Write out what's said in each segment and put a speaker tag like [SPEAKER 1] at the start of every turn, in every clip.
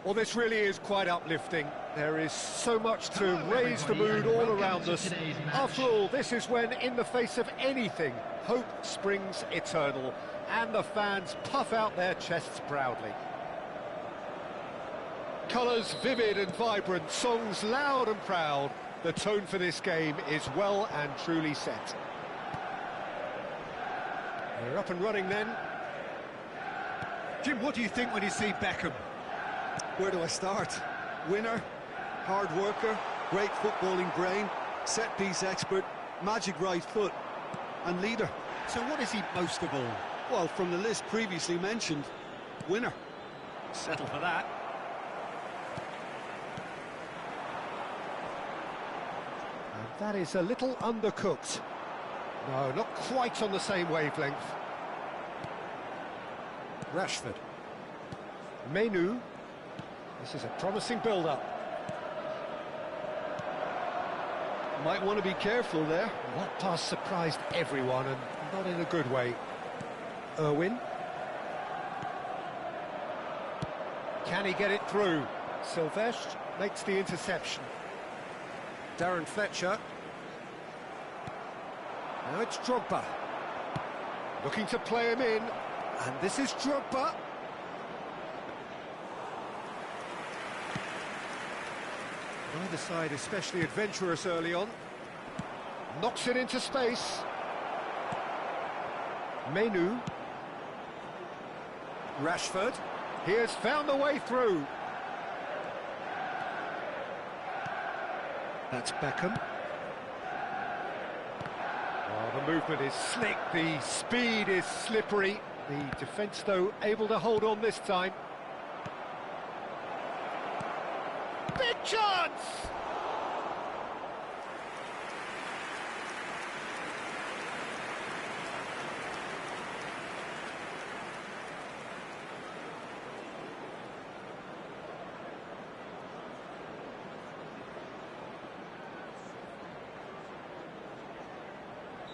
[SPEAKER 1] Well, this really is quite uplifting. There is so much to raise the mood all around us. After all, this is when, in the face of anything, hope springs eternal, and the fans puff out their chests proudly. Colours vivid and vibrant, songs loud and proud. The tone for this game is well and truly set. We're up and running then. Jim, what do you think when you see Beckham?
[SPEAKER 2] Where do I start? Winner, hard worker, great footballing brain, set-piece expert, magic right foot, and leader.
[SPEAKER 1] So what is he most of all?
[SPEAKER 2] Well, from the list previously mentioned, winner.
[SPEAKER 1] Settle for that. And that is a little undercooked. No, not quite on the same wavelength. Rashford. Menu. This is a promising build-up.
[SPEAKER 2] Might want to be careful there.
[SPEAKER 1] That pass surprised everyone, and not in a good way. Irwin. Can he get it through? Sylvestre makes the interception. Darren Fletcher. Now it's Drogba. Looking to play him in. And this is Drogba. Neither side especially adventurous early on. Knocks it into space. Menu. Rashford. He has found the way through. That's Beckham. Oh, the movement is slick, the speed is slippery. The defence, though, able to hold on this time. Big chance!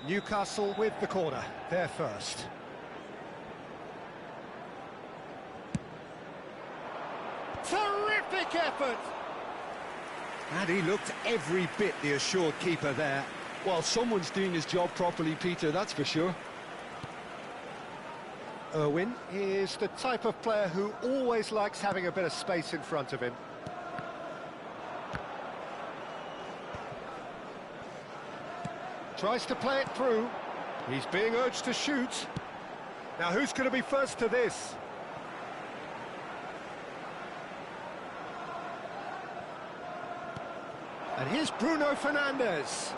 [SPEAKER 1] Newcastle with the corner, they're first. Terrific effort! And he looked every bit the assured keeper there.
[SPEAKER 2] Well, someone's doing his job properly, Peter, that's for sure.
[SPEAKER 1] Irwin is the type of player who always likes having a bit of space in front of him. Tries to play it through. He's being urged to shoot. Now who's going to be first to this? And here's Bruno Fernandes.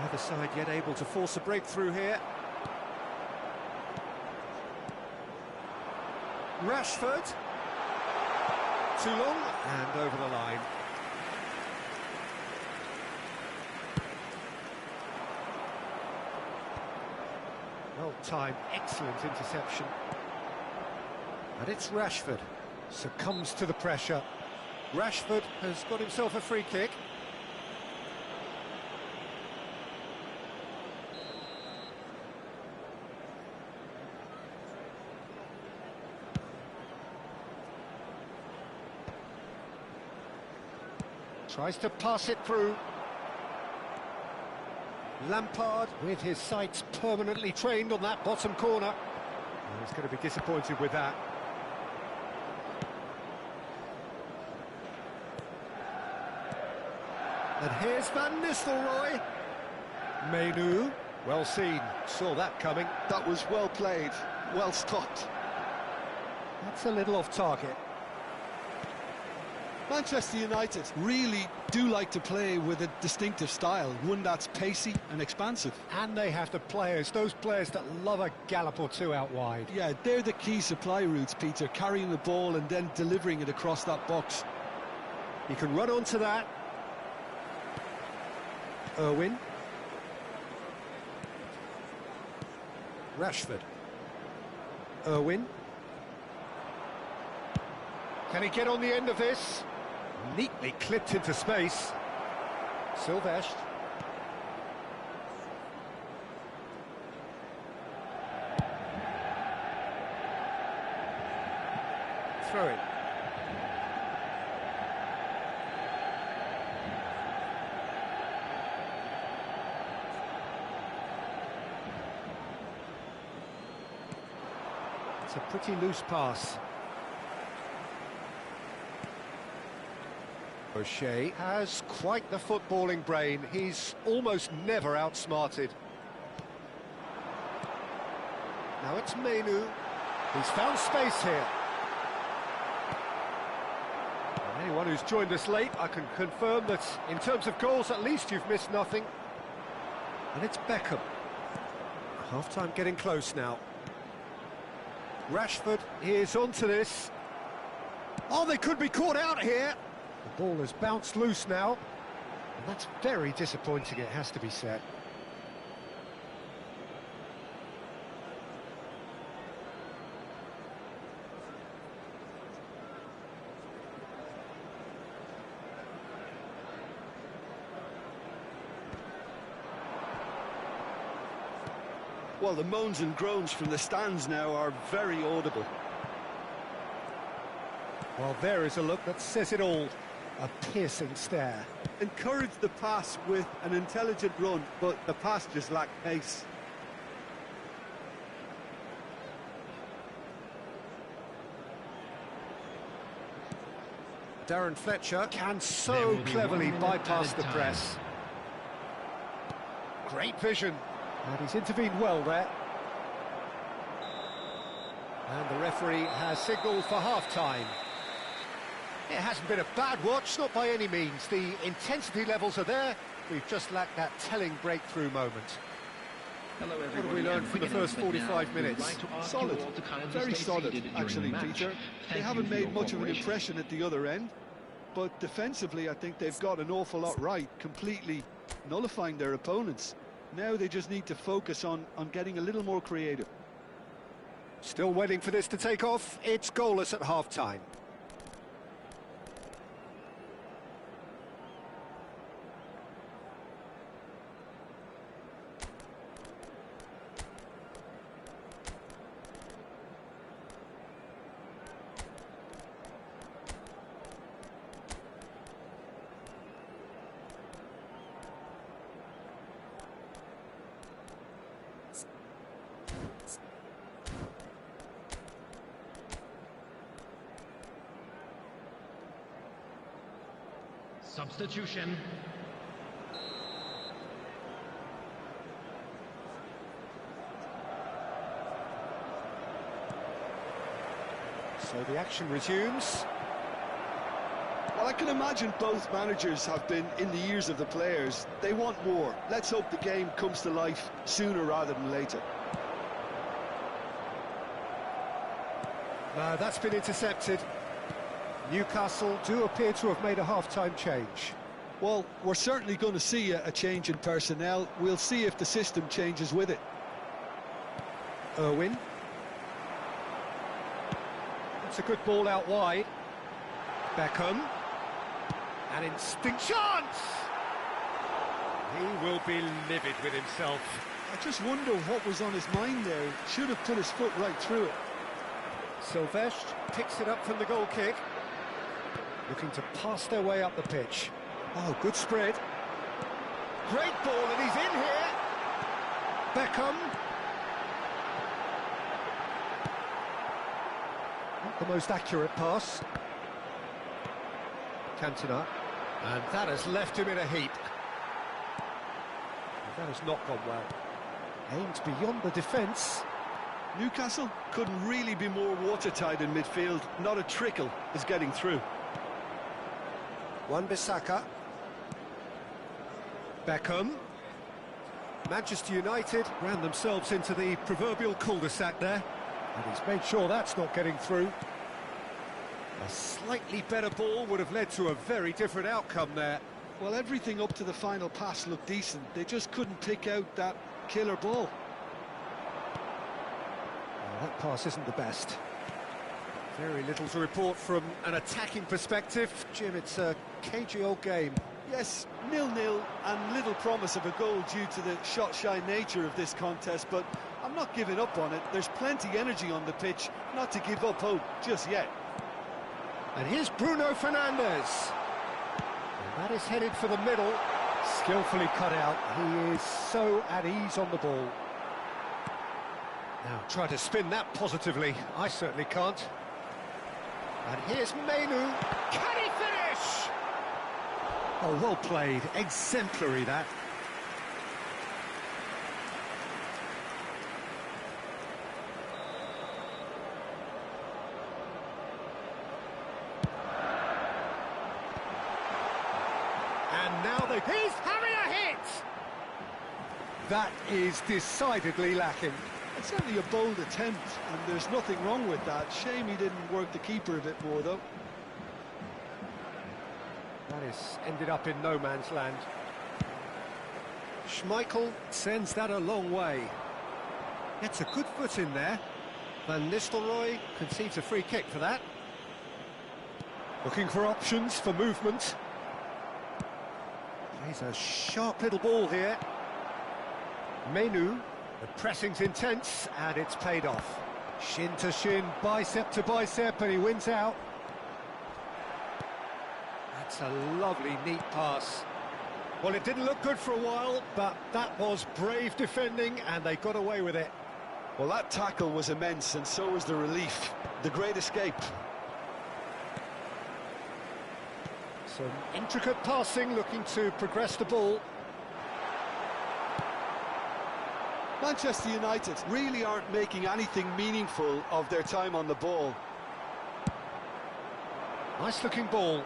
[SPEAKER 1] Neither side yet able to force a breakthrough here. Rashford. Too long, and over the line. Well timed, excellent interception. And it's Rashford. Succumbs to the pressure. Rashford has got himself a free kick. Tries to pass it through. Lampard with his sights permanently trained on that bottom corner. And he's going to be disappointed with that. And here's Van Nistelrooy. Menu, well seen, saw that coming.
[SPEAKER 2] That was well played, well stopped.
[SPEAKER 1] That's a little off target.
[SPEAKER 2] Manchester United really do like to play with a distinctive style, one that's pacey and expansive.
[SPEAKER 1] And they have the players, those players that love a gallop or two out wide.
[SPEAKER 2] Yeah, they're the key supply routes, Peter, carrying the ball and then delivering it across that box.
[SPEAKER 1] He can run onto that. Irwin. Rashford. Irwin. Can he get on the end of this? Neatly clipped into space. Sylvestre. throw-in. It's a pretty loose pass. O'Shea has quite the footballing brain. He's almost never outsmarted. Now it's Menu. He's found space here. And anyone who's joined us late, I can confirm that in terms of goals, at least you've missed nothing. And it's Beckham. Half-time getting close now. Rashford is onto this. Oh, they could be caught out here. The ball has bounced loose now. And that's very disappointing, it has to be said.
[SPEAKER 2] Well, the moans and groans from the stands now are very audible.
[SPEAKER 1] Well, there is a look that says it all. A piercing stare.
[SPEAKER 2] Encouraged the pass with an intelligent run, but the pass just lacked pace.
[SPEAKER 1] Darren Fletcher can so cleverly bypass the press. Great vision. And he's intervened well there. And the referee has signalled for half-time. It hasn't been a bad watch, not by any means. The intensity levels are there. We've just lacked that telling breakthrough moment.
[SPEAKER 3] Hello everyone.
[SPEAKER 1] What have we learned from the first 45 minutes?
[SPEAKER 2] Solid. Very solid, actually, Peter. They haven't made much of an impression at the other end. But defensively, I think they've got an awful lot right, completely nullifying their opponents. Now they just need to focus on getting a little more creative.
[SPEAKER 1] Still waiting for this to take off. It's goalless at half-time.
[SPEAKER 3] Substitution.
[SPEAKER 1] So the action resumes.
[SPEAKER 2] Well, I can imagine both managers have been in the ears of the players. They want more. Let's hope the game comes to life sooner rather than later.
[SPEAKER 1] That's been intercepted. Newcastle do appear to have made a half-time change.
[SPEAKER 2] Well, we're certainly going to see a change in personnel. We'll see if the system changes with it.
[SPEAKER 1] Irwin. It's a good ball out wide. Beckham. An instinct chance! He will be livid with himself.
[SPEAKER 2] I just wonder what was on his mind there. Should have put his foot right through it.
[SPEAKER 1] Silvestre picks it up from the goal kick. Looking to pass their way up the pitch. Oh, good spread. Great ball, and he's in here. Beckham. Not the most accurate pass. Cantona. And that has left him in a heap. That has not gone well. Aimed beyond the defence.
[SPEAKER 2] Newcastle couldn't really be more watertight in midfield. Not a trickle is getting through.
[SPEAKER 1] Wan-Bissaka. Beckham. Manchester United ran themselves into the proverbial cul-de-sac there. And he's made sure that's not getting through. A slightly better ball would have led to a very different outcome there.
[SPEAKER 2] Well, everything up to the final pass looked decent. They just couldn't pick out that killer ball.
[SPEAKER 1] Well, that pass isn't the best. Very little to report from an attacking perspective. Jim, it's a cagey old game.
[SPEAKER 2] Yes, 0-0 and little promise of a goal due to the shot-shy nature of this contest, but I'm not giving up on it. There's plenty energy on the pitch, not to give up hope just yet.
[SPEAKER 1] And here's Bruno Fernandes. And that is headed for the middle. Skillfully cut out. He is so at ease on the ball. Now try to spin that positively. I certainly can't. And here's Menu. Can he finish? Oh, well played. Exemplary, that. And now he's having a hit! That is decidedly lacking.
[SPEAKER 2] It's certainly a bold attempt, and there's nothing wrong with that. Shame he didn't work the keeper a bit more, though.
[SPEAKER 1] That has ended up in no man's land. Schmeichel sends that a long way. Gets a good foot in there. Van Nistelrooy concedes a free kick for that. Looking for options for movement. Plays a sharp little ball here. Menu. The pressing's intense, and it's paid off. Shin to shin, bicep to bicep, and he wins out. That's a lovely, neat pass. Well, it didn't look good for a while, but that was brave defending, and they got away with it.
[SPEAKER 2] Well, that tackle was immense, and so was the relief. The great escape.
[SPEAKER 1] Some intricate passing, looking to progress the ball.
[SPEAKER 2] Manchester United really aren't making anything meaningful of their time on the ball.
[SPEAKER 1] Nice looking ball.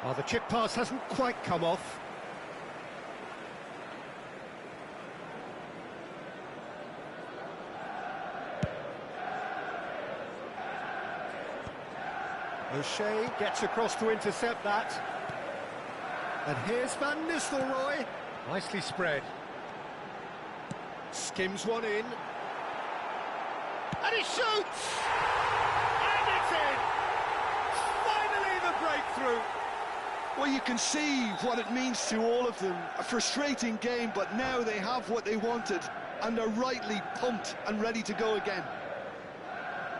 [SPEAKER 1] Oh, the chip pass hasn't quite come off. O'Shea gets across to intercept that. And here's Van Nistelrooy. Nicely spread. Skims one in. And he shoots! And it's in! Finally the breakthrough!
[SPEAKER 2] Well, you can see what it means to all of them. A frustrating game, but now they have what they wanted, and they're rightly pumped and ready to go again.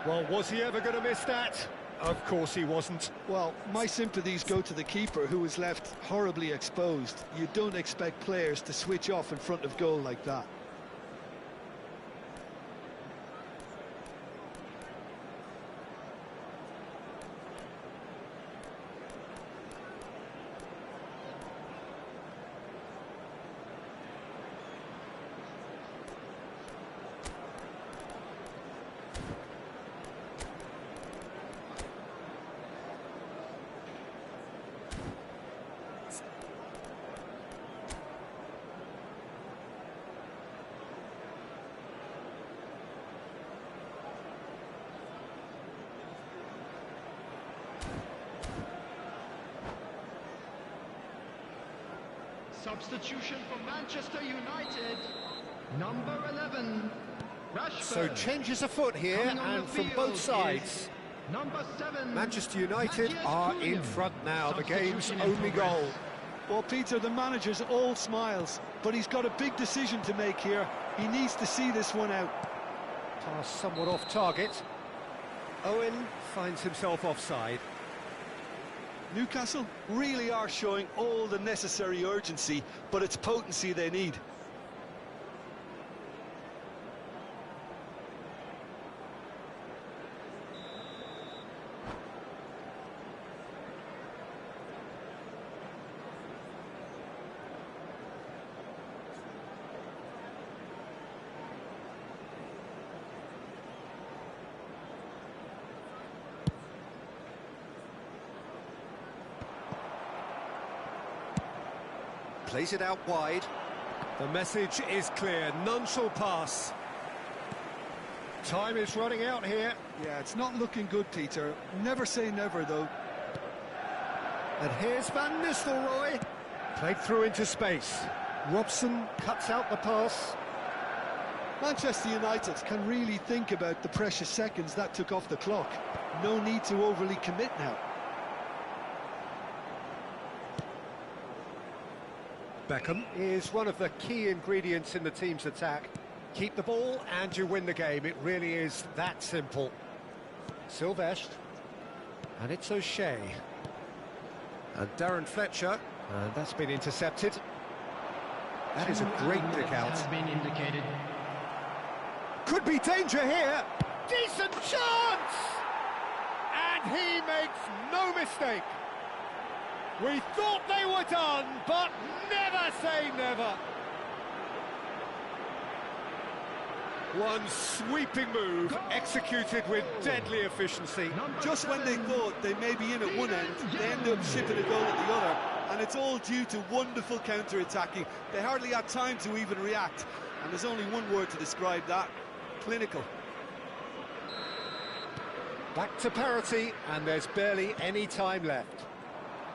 [SPEAKER 1] Well, was he ever going to miss that? Of course he wasn't.
[SPEAKER 2] Well, my sympathies go to the keeper, who was left horribly exposed. You don't expect players to switch off in front of goal like that.
[SPEAKER 3] Substitution for Manchester United, number 11, Rashford.
[SPEAKER 1] So changes afoot here, and from both sides.
[SPEAKER 3] Number 7,
[SPEAKER 1] Manchester United are in front now, the game's only goal.
[SPEAKER 2] Well, Peter, the manager's all smiles, but he's got a big decision to make here. He needs to see this one out.
[SPEAKER 1] Pass somewhat off target. Owen finds himself offside.
[SPEAKER 2] Newcastle really are showing all the necessary urgency, but it's potency they need.
[SPEAKER 1] Plays it out wide. The message is clear, none shall pass. Time is running out here.
[SPEAKER 2] Yeah, it's not looking good, Peter. Never say never, though.
[SPEAKER 1] And here's Van Nistelrooy. Played through into space. Robson cuts out the pass.
[SPEAKER 2] Manchester United can really think about the precious seconds that took off the clock. No need to overly commit now.
[SPEAKER 1] Beckham is one of the key ingredients in the team's attack. Keep the ball and you win the game. It really is that simple. Silvestre. And it's O'Shea. And Darren Fletcher, and that's been intercepted. That is a great pick out.
[SPEAKER 3] Has been indicated.
[SPEAKER 1] Could be danger here. Decent chance! And he makes no mistake. We thought they were done, but never say never. One sweeping move, executed with deadly efficiency.
[SPEAKER 2] Just when they thought they may be in at one end, they end up shipping a goal at the other, and it's all due to wonderful counter-attacking. They hardly had time to even react, and there's only one word to describe that: clinical.
[SPEAKER 1] Back to parity, and there's barely any time left.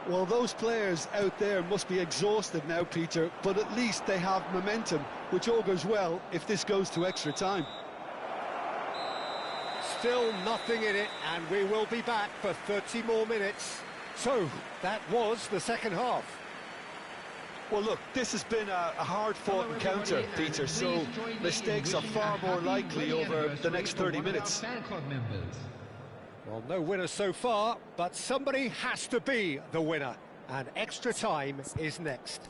[SPEAKER 2] Well, those players out there must be exhausted now, Peter, but at least they have momentum, which augurs well if this goes to extra time.
[SPEAKER 1] Still nothing in it, and we will be back for 30 more minutes. So, that was the second half.
[SPEAKER 2] Well, look, this has been a hard-fought encounter, Peter, so mistakes are far more likely over the next 30 minutes.
[SPEAKER 1] Well, no winner so far, but somebody has to be the winner, and extra time is next.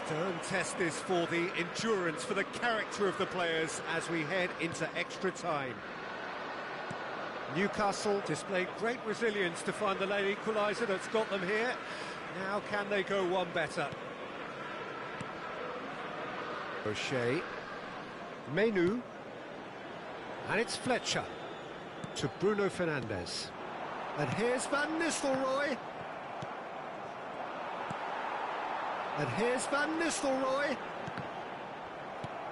[SPEAKER 1] Stern test is for the endurance, for the character of the players as we head into extra time. Newcastle displayed great resilience to find the late equaliser that's got them here. Now can they go one better? O'Shea, Menu, and it's Fletcher to Bruno Fernandes. And here's Van Nistelrooy. And here's Van Nistelrooy.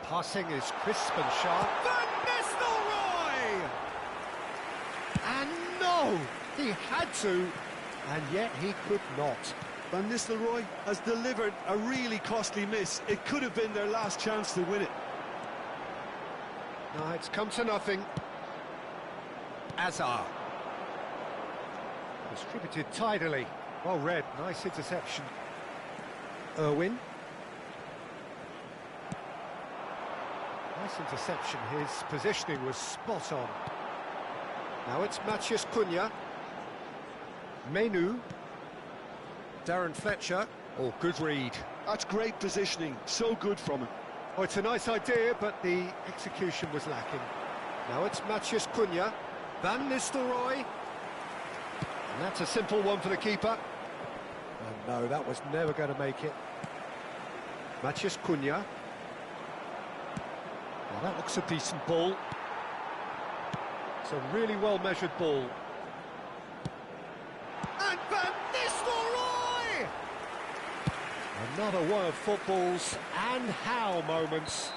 [SPEAKER 1] Passing is crisp and sharp. Van Nistelrooy! And no! He had to, and yet he could not.
[SPEAKER 2] Van Nistelrooy has delivered a really costly miss. It could have been their last chance to win it.
[SPEAKER 1] No, it's come to nothing. Azar. Distributed tidily. Well read, nice interception. Irwin. Nice interception, his positioning was spot on. Now it's Matheus Cunha. Menu. Darren Fletcher. Oh, good read.
[SPEAKER 2] That's great positioning, so good from him.
[SPEAKER 1] Oh, it's a nice idea, but the execution was lacking. Now it's Matheus Cunha. Van Nistelrooy. And that's a simple one for the keeper. And no, that was never going to make it. Matheus Cunha. Well, that looks a decent ball. It's a really well-measured ball. And Van Nistelrooy! Another one of football's and how moments.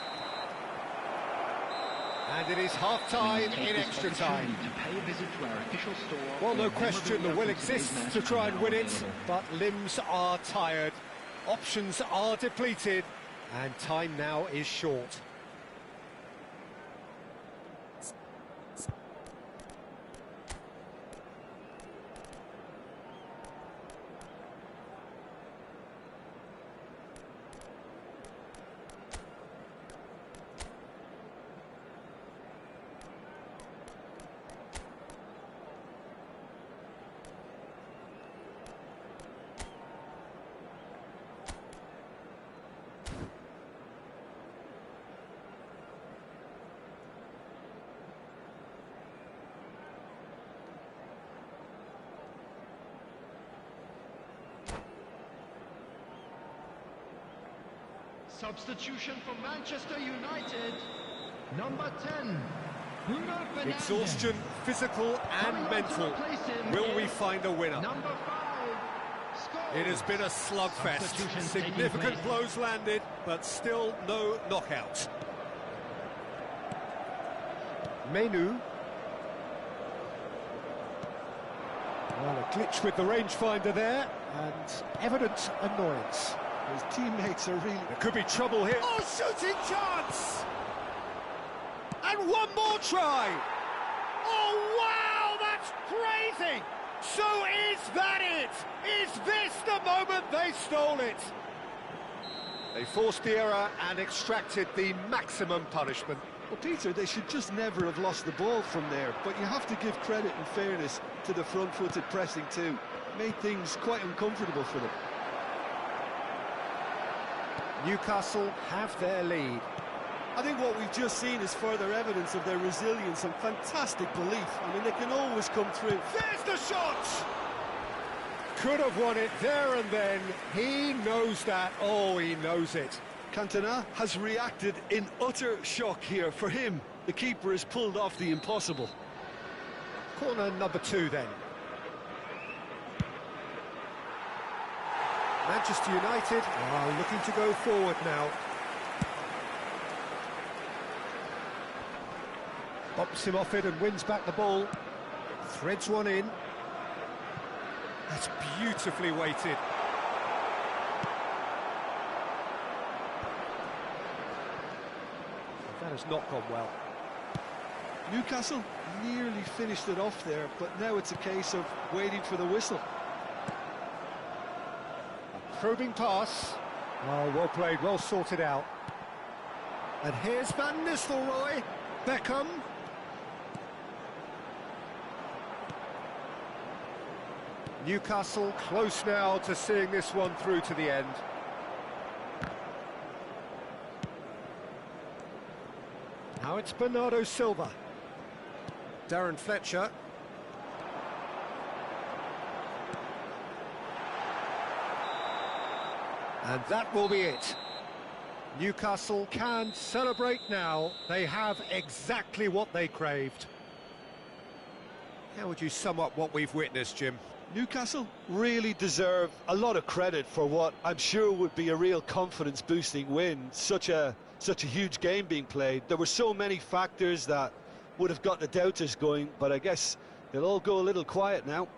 [SPEAKER 1] And it is half-time in extra time. Well, no question the will exists to try and win it, but limbs are tired, options are depleted, and time now is short.
[SPEAKER 3] Substitution for Manchester United. Number 10, Bruno Fernandes.
[SPEAKER 1] Exhaustion, physical and mental. Will we find a winner?
[SPEAKER 3] Number 5, Scholes.
[SPEAKER 1] It has been a slugfest.
[SPEAKER 3] Substitution
[SPEAKER 1] Significant
[SPEAKER 3] taking place.
[SPEAKER 1] blows landed, but still no knockout. Menu. Well, a glitch with the rangefinder there, and evident annoyance.
[SPEAKER 2] His teammates are really...
[SPEAKER 1] There could be trouble here. Oh, shooting chance! And one more try! Oh, wow, that's crazy! So is that it? Is this the moment they stole it? They forced the error and extracted the maximum punishment.
[SPEAKER 2] Well, Peter, they should just never have lost the ball from there, but you have to give credit and fairness to the front-footed pressing too. Made things quite uncomfortable for them.
[SPEAKER 1] Newcastle have their lead.
[SPEAKER 4] I think what we've just seen is further evidence of their resilience and fantastic belief. I mean, they can always come through.
[SPEAKER 1] There's the shot! Could have won it there and then. He knows that. Oh, he knows it.
[SPEAKER 2] Cantona has reacted in utter shock here. For him, the keeper has pulled off the impossible.
[SPEAKER 1] Corner number 2 then. Manchester United are looking to go forward now. Bumps him off it and wins back the ball. Threads one in. That's beautifully weighted. That has not gone well.
[SPEAKER 2] Newcastle nearly finished it off there, but now it's a case of waiting for the whistle.
[SPEAKER 1] A probing pass. Oh, well played, well sorted out. And here's Van Nistelrooy. Beckham. Newcastle close now to seeing this one through to the end. Now it's Bernardo Silva. Darren Fletcher. And that will be it. Newcastle can celebrate now. They have exactly what they craved. How would you sum up what we've witnessed, Jim?
[SPEAKER 2] Newcastle really deserve a lot of credit for what I'm sure would be a real confidence-boosting win. Such a huge game being played. There were so many factors that would have got the doubters going, but I guess they'll all go a little quiet now.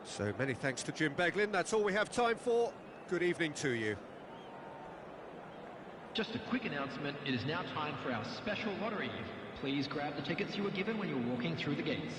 [SPEAKER 1] So many thanks to Jim Beglin. That's all we have time for. Good evening to you.
[SPEAKER 5] Just a quick announcement, it is now time for our special lottery. Please grab the tickets you were given when you were walking through the gates.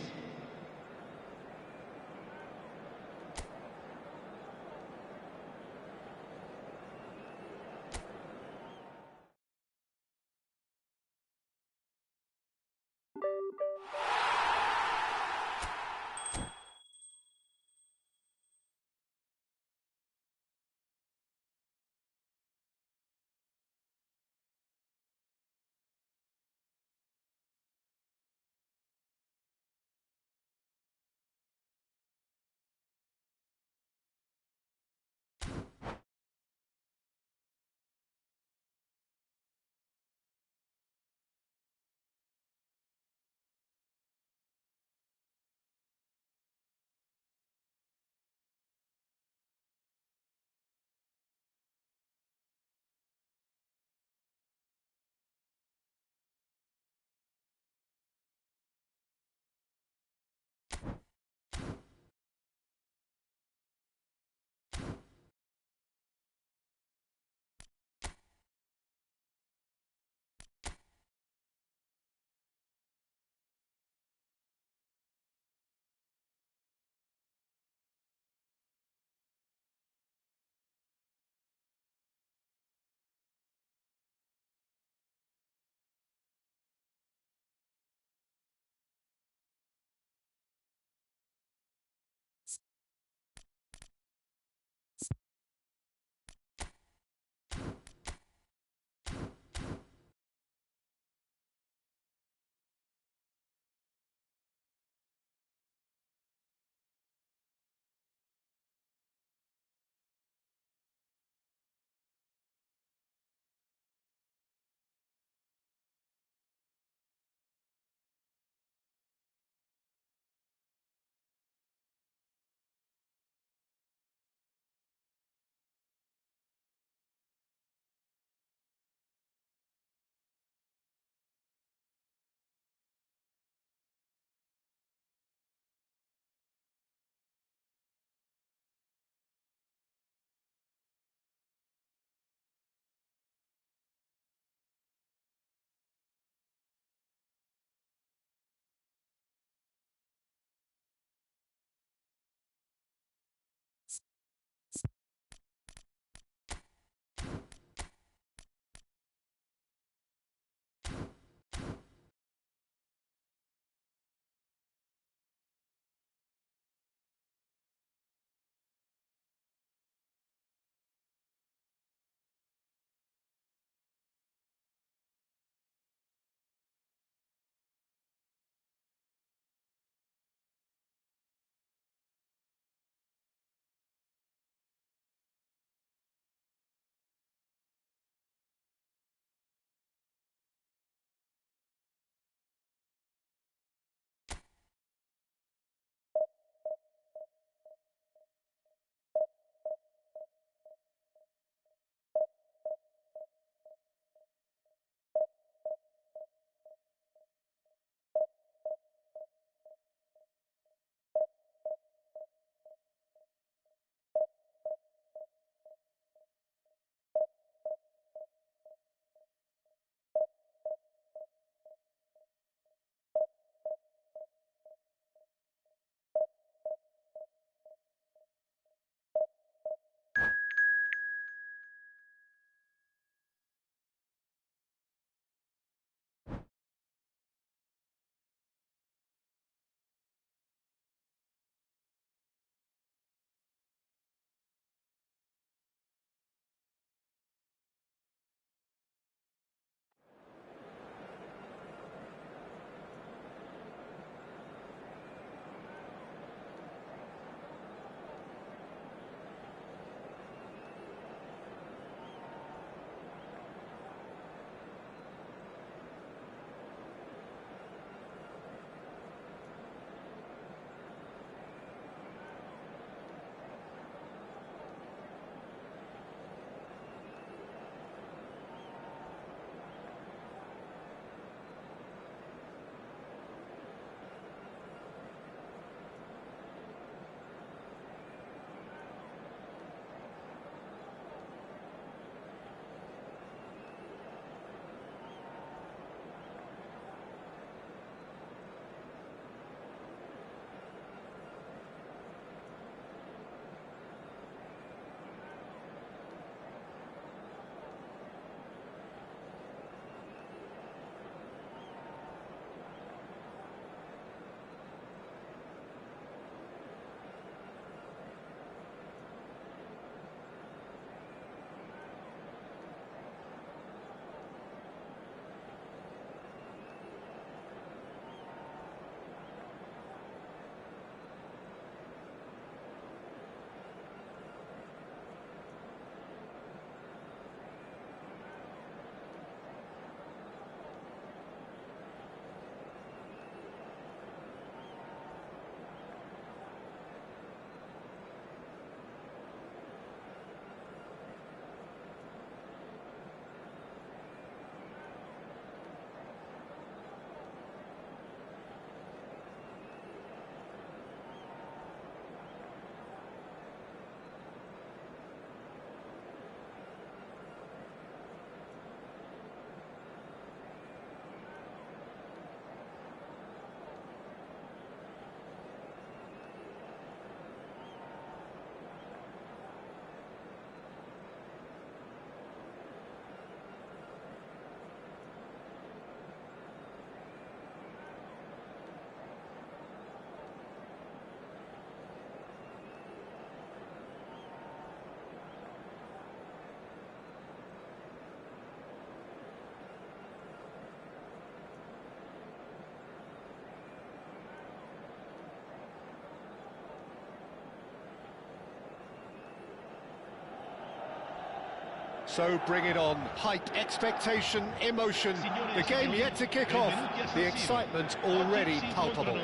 [SPEAKER 1] So bring it on. Hype, expectation, emotion. The game yet to kick off. The excitement already palpable.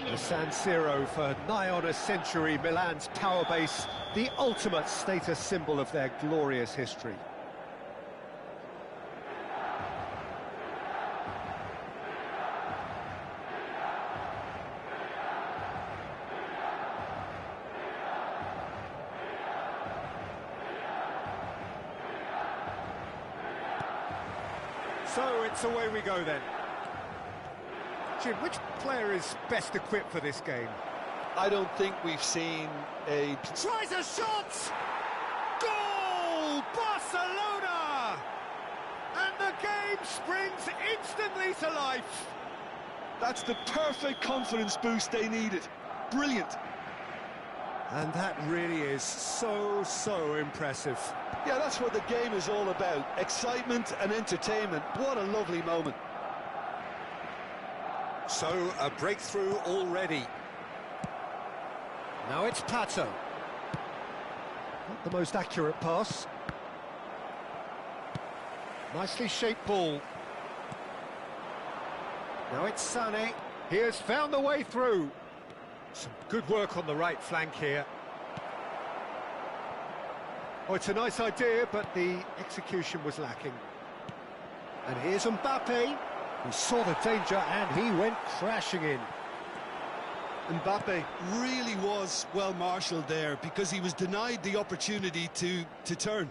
[SPEAKER 1] The San Siro for nigh on a century, Milan's power base, the ultimate status symbol of their glorious history. So it's away we go then. Jim, which player is best equipped for this game?
[SPEAKER 2] I don't think we've seen a...
[SPEAKER 1] Tries a shot! Goal! Barcelona! And the game springs instantly to life.
[SPEAKER 2] That's the perfect confidence boost they needed. Brilliant.
[SPEAKER 1] And that really is so impressive.
[SPEAKER 2] Yeah, that's what the game is all about. Excitement and entertainment. What a lovely moment.
[SPEAKER 1] So, a breakthrough already. Now it's Pato. Not the most accurate pass. Nicely shaped ball. Now it's Sané. He has found the way through. Some good work on the right flank here. Oh, it's a nice idea, but the execution was lacking. And here's Mbappe. He saw the danger and he went crashing in.
[SPEAKER 4] Mbappe really was well marshalled there because he was denied the opportunity to turn.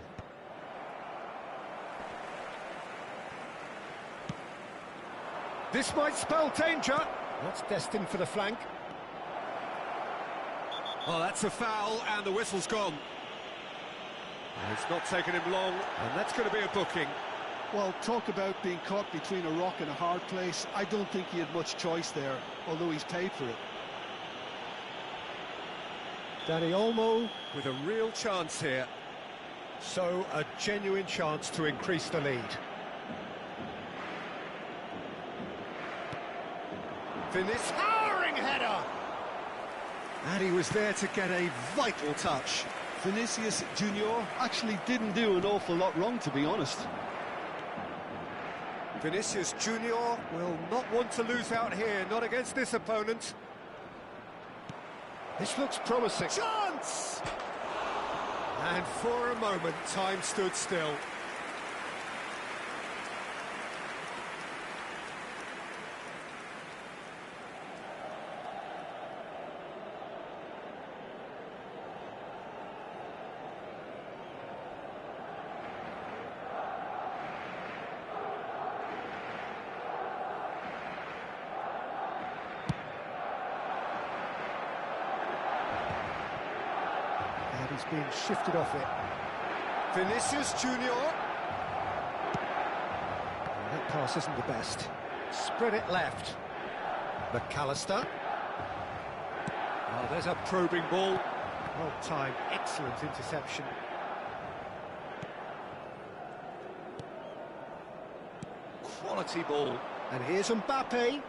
[SPEAKER 1] This might spell danger. That's destined for the flank. Oh, that's a foul and the whistle's gone. It's not taken him long, and that's going to be a booking.
[SPEAKER 2] Well, talk about being caught between a rock and a hard place. I don't think he had much choice there, although he's paid for it.
[SPEAKER 1] Dani Olmo with a real chance here. So, a genuine chance to increase the lead. Finis, towering header! And he was there to get a vital touch.
[SPEAKER 2] Vinicius Junior actually didn't do an awful lot wrong, to be honest.
[SPEAKER 1] Vinicius Junior will not want to lose out here, not against this opponent. This looks promising. Chance! And for a moment, time stood still. He's being shifted off it. Vinicius Junior. Oh, that pass isn't the best. Spread it left. McAllister. Oh, there's a probing ball. Well timed, excellent interception. Quality ball. And here's Mbappe.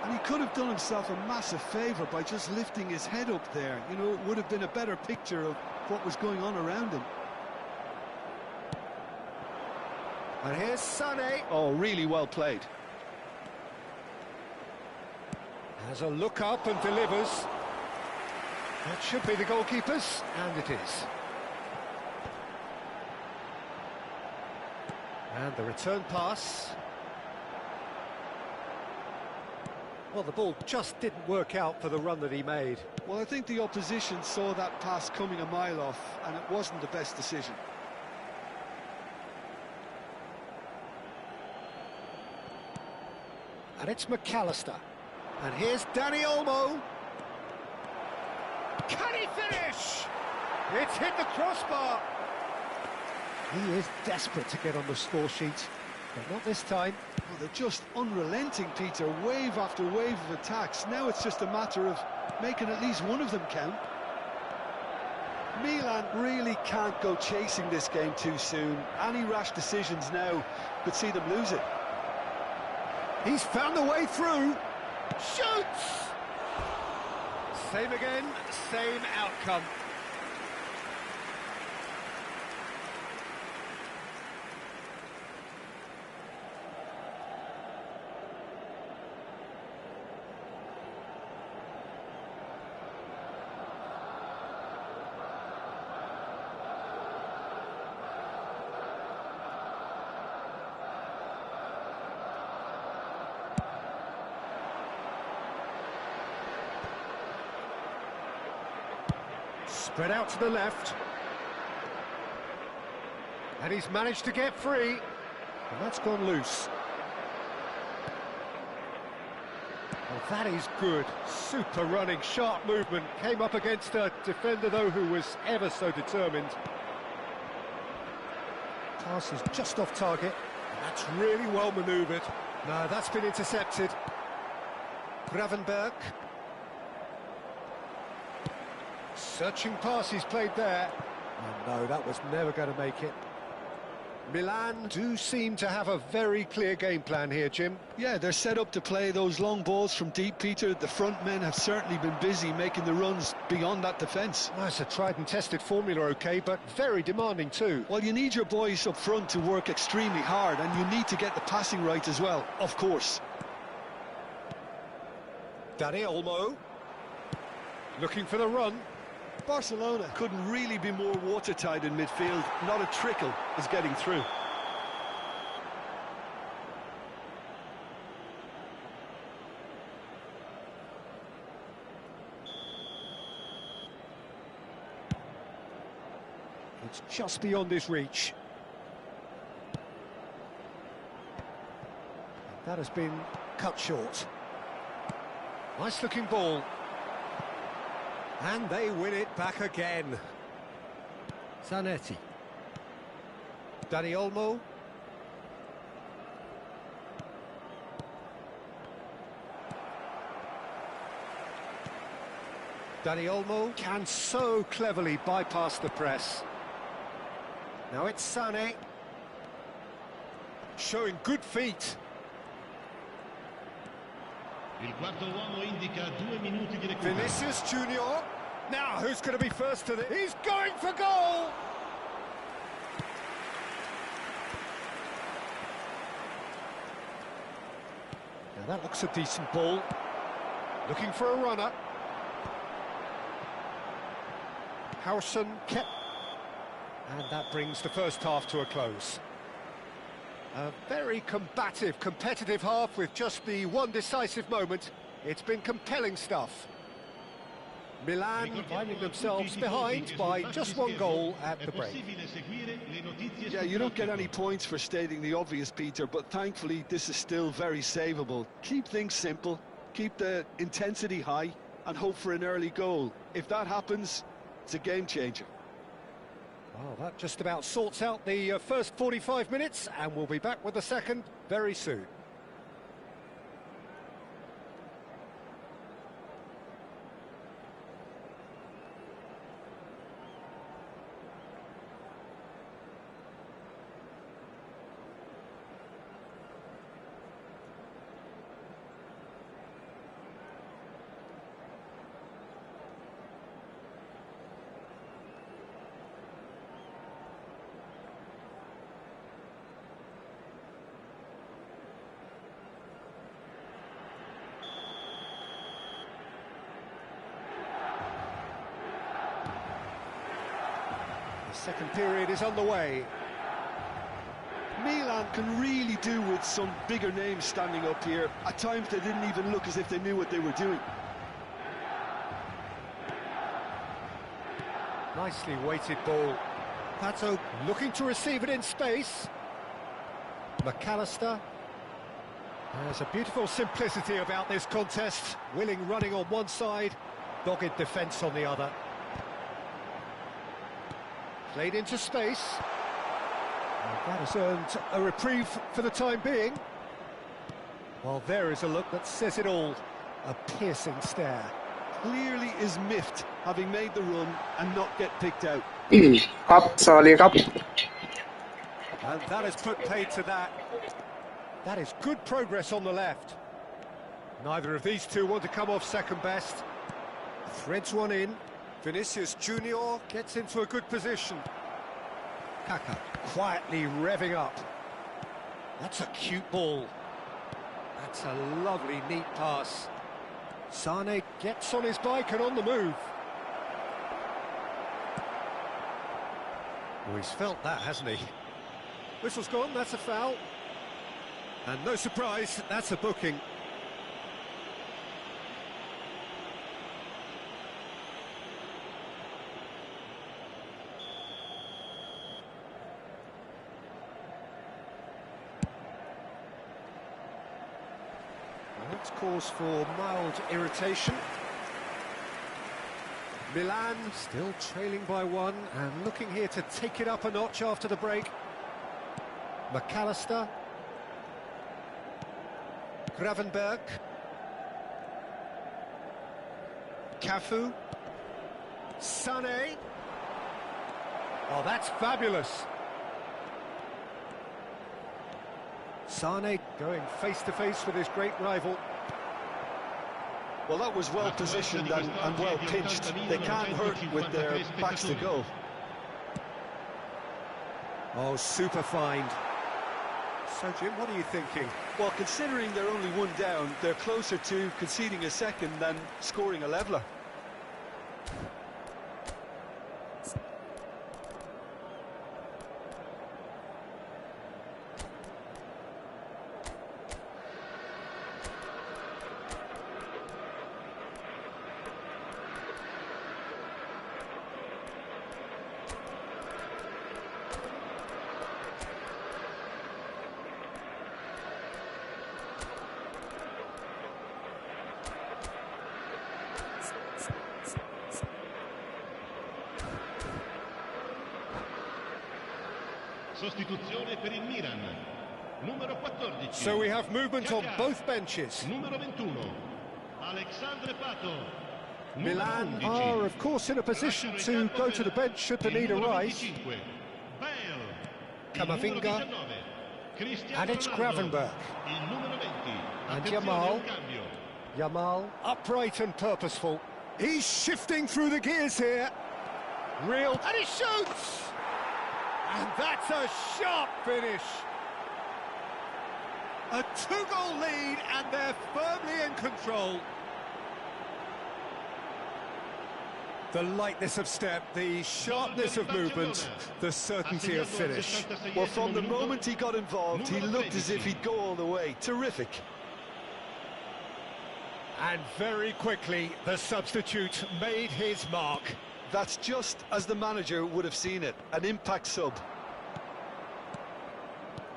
[SPEAKER 2] And he could have done himself a massive favour by just lifting his head up there. You know, it would have been a better picture of what was going on around him.
[SPEAKER 1] And here's Sané.
[SPEAKER 2] Oh, really well played.
[SPEAKER 1] Has a look up and delivers. That should be the goalkeeper's, and it is. And the return pass. Well, the ball just didn't work out for the run that he made.
[SPEAKER 2] Well, I think the opposition saw that pass coming a mile off, and it wasn't the best decision.
[SPEAKER 1] And it's McAllister. And here's Dani Olmo. Can he finish? It's hit the crossbar. He is desperate to get on the score sheet, but not this time.
[SPEAKER 2] Well, they're just unrelenting, Peter. Wave after wave of attacks. Now it's just a matter of making at least one of them count. Milan really can't go chasing this game too soon. Any rash decisions now could see them lose it.
[SPEAKER 1] He's found the way through. Shoots! Same again, same outcome. Spread out to the left. And he's managed to get free. And that's gone loose. Well, that is good. Super running, sharp movement. Came up against a defender, though, who was ever so determined. Pass is just off target. That's really well manoeuvred. No, that's been intercepted. Gravenberg. Searching pass he's played there. Oh, no, that was never going to make it. Milan do seem to have a very clear game plan here, Jim.
[SPEAKER 2] Yeah, they're set up to play those long balls from deep, Peter. The front men have certainly been busy making the runs beyond that defence.
[SPEAKER 1] Well, it's a tried and tested formula, OK, but very demanding too.
[SPEAKER 2] Well, you need your boys up front to work extremely hard, and you need to get the passing right as well, of course.
[SPEAKER 1] Dani Olmo. Looking for the run.
[SPEAKER 2] Barcelona couldn't really be more watertight in midfield. Not a trickle is getting through.
[SPEAKER 1] It's just beyond his reach. That has been cut short. Nice looking ball. And they win it back again. Zanetti. Dani Olmo. Dani Olmo can so cleverly bypass the press. Now it's Sané. Showing good feet.
[SPEAKER 3] Il quarto uomo indica 2 minuti di recupero.
[SPEAKER 1] Vinicius Junior. Now who's going to be first to this? He's going for goal! Now that looks a decent ball. Looking for a runner. Howson kept... And that brings the first half to a close. A very combative, competitive half with just the one decisive moment. It's been compelling stuff. Milan finding themselves behind by just one goal at the break.
[SPEAKER 2] Yeah, you don't get any points for stating the obvious, Peter, but thankfully this is still very savable. Keep things simple, keep the intensity high, and hope for an early goal. If that happens, it's a game changer.
[SPEAKER 1] Well, that just about sorts out the first 45 minutes, and we'll be back with the second very soon. The second period is underway.
[SPEAKER 2] Milan can really do with some bigger names standing up here. At times they didn't even look as if they knew what they were doing.
[SPEAKER 1] Nicely weighted ball. Pato looking to receive it in space. McAllister. There's a beautiful simplicity about this contest. Willing running on one side, dogged defence on the other. Played into space. And that has earned a reprieve for the time being. Well, there is a look that says it all. A piercing stare.
[SPEAKER 2] Clearly is miffed, having made the run and not get picked out.
[SPEAKER 6] ครับสวัสดีครับ
[SPEAKER 1] And that has put paid to that. That is good progress on the left. Neither of these two want to come off second best. Threads one in. Vinicius Junior gets into a good position. Kaka quietly revving up. That's a cute ball. That's a lovely, neat pass. Sane gets on his bike and on the move. Well, he's felt that, hasn't he? Whistle's gone, that's a foul. And no surprise, that's a booking. That's cause for mild irritation. Milan still trailing by one and looking here to take it up a notch after the break. McAllister. Gravenberg. Cafu. Sané. Oh, that's fabulous. Sané going face-to-face with his great rival.
[SPEAKER 2] Well, that was well positioned and well pitched. They can't hurt with their backs to goal.
[SPEAKER 1] Oh, super find. So, Jim, what are you thinking?
[SPEAKER 2] Well, considering they're only one down, they're closer to conceding a second than scoring a leveller.
[SPEAKER 3] Sostituzione per il Milan. Numero 14.
[SPEAKER 1] So we have movement on both benches.
[SPEAKER 3] Numero 21. Alexandre Pato.
[SPEAKER 1] Milan are, of course, in a position to go to the bench should the need arise. Camavinga. And it's Gravenberg. And Yamal. Yamal, upright and purposeful. He's shifting through the gears here. Real. And he shoots! And that's a sharp finish. A two-goal lead, and they're firmly in control. The lightness of step, the sharpness of movement, the certainty of finish.
[SPEAKER 2] Well, from the moment he got involved, he looked as if he'd go all the way. Terrific.
[SPEAKER 1] And very quickly, the substitute made his mark.
[SPEAKER 2] That's just as the manager would have seen it, an impact sub.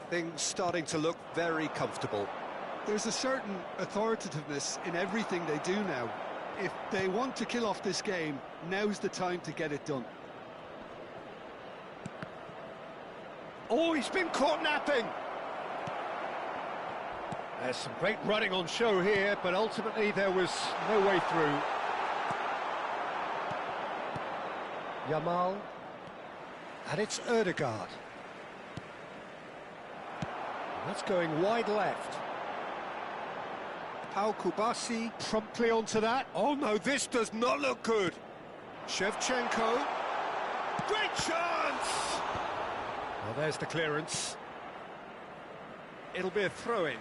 [SPEAKER 1] Things starting to look very comfortable.
[SPEAKER 2] There's a certain authoritativeness in everything they do now. If they want to kill off this game, now's the time to get it done.
[SPEAKER 1] Oh, he's been caught napping! There's some great running on show here, but ultimately there was no way through. Yamal, and it's Ødegaard. That's going wide left. Pau Kubasi promptly onto that. Oh no, this does not look good. Shevchenko. Great chance! Well, there's the clearance. It'll be a throw-in.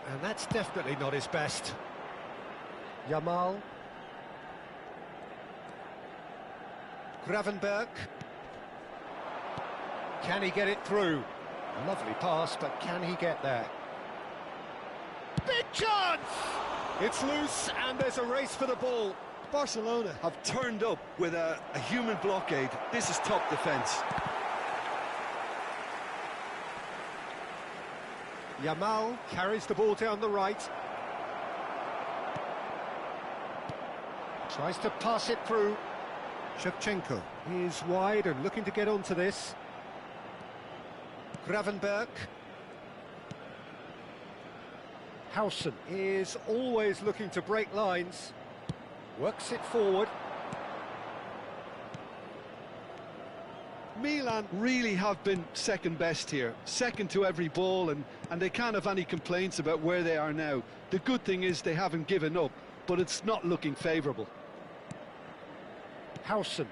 [SPEAKER 1] And that's definitely not his best. Yamal. Gravenberg. Can he get it through? Lovely pass, but can he get there? Big chance! It's loose, and there's a race for the ball.
[SPEAKER 2] Barcelona have turned up with a human blockade. This is top defence.
[SPEAKER 1] Yamal carries the ball down the right. Tries to pass it through. Shevchenko is wide and looking to get onto this. Gravenberg. Howson is always looking to break lines. Works it forward.
[SPEAKER 2] Milan really have been second best here, second to every ball, and they can't have any complaints about where they are now. The good thing is they haven't given up, but it's not looking favourable.
[SPEAKER 1] Howson.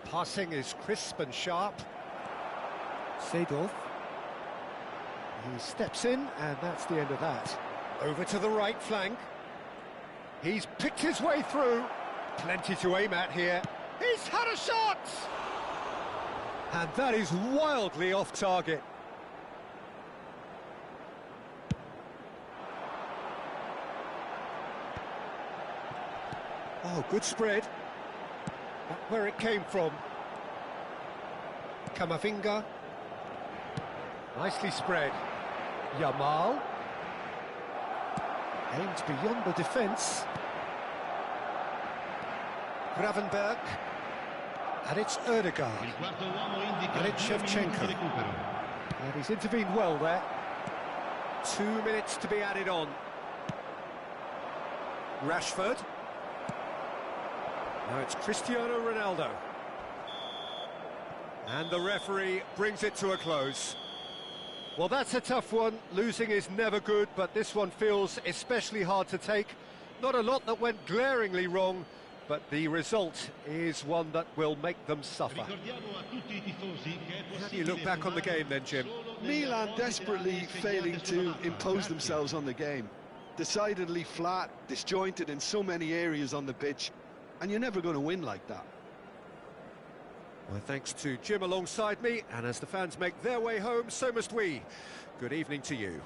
[SPEAKER 1] Passing is crisp and sharp. Seedorf. He steps in, and that's the end of that. Over to the right flank. He's picked his way through. Plenty to aim at here. He's had a shot! And that is wildly off target. Oh, good spread. That's where it came from. Kamavinga. Nicely spread. Yamal. Aimed beyond the defence. Gravenberg. And it's Erdegaard. And it's Shevchenko. And he's intervened well there. 2 minutes to be added on. Rashford. Now it's Cristiano Ronaldo. And the referee brings it to a close. Well, that's a tough one. Losing is never good, but this one feels especially hard to take. Not a lot that went glaringly wrong, but the result is one that will make them suffer. How do you look back on the game then, Jim?
[SPEAKER 2] Milan desperately failing to impose themselves on the game. Decidedly flat, disjointed in so many areas on the pitch, and you're never going to win like that.
[SPEAKER 1] Well, thanks to Jim alongside me, and as the fans make their way home, so must we. Good evening to you.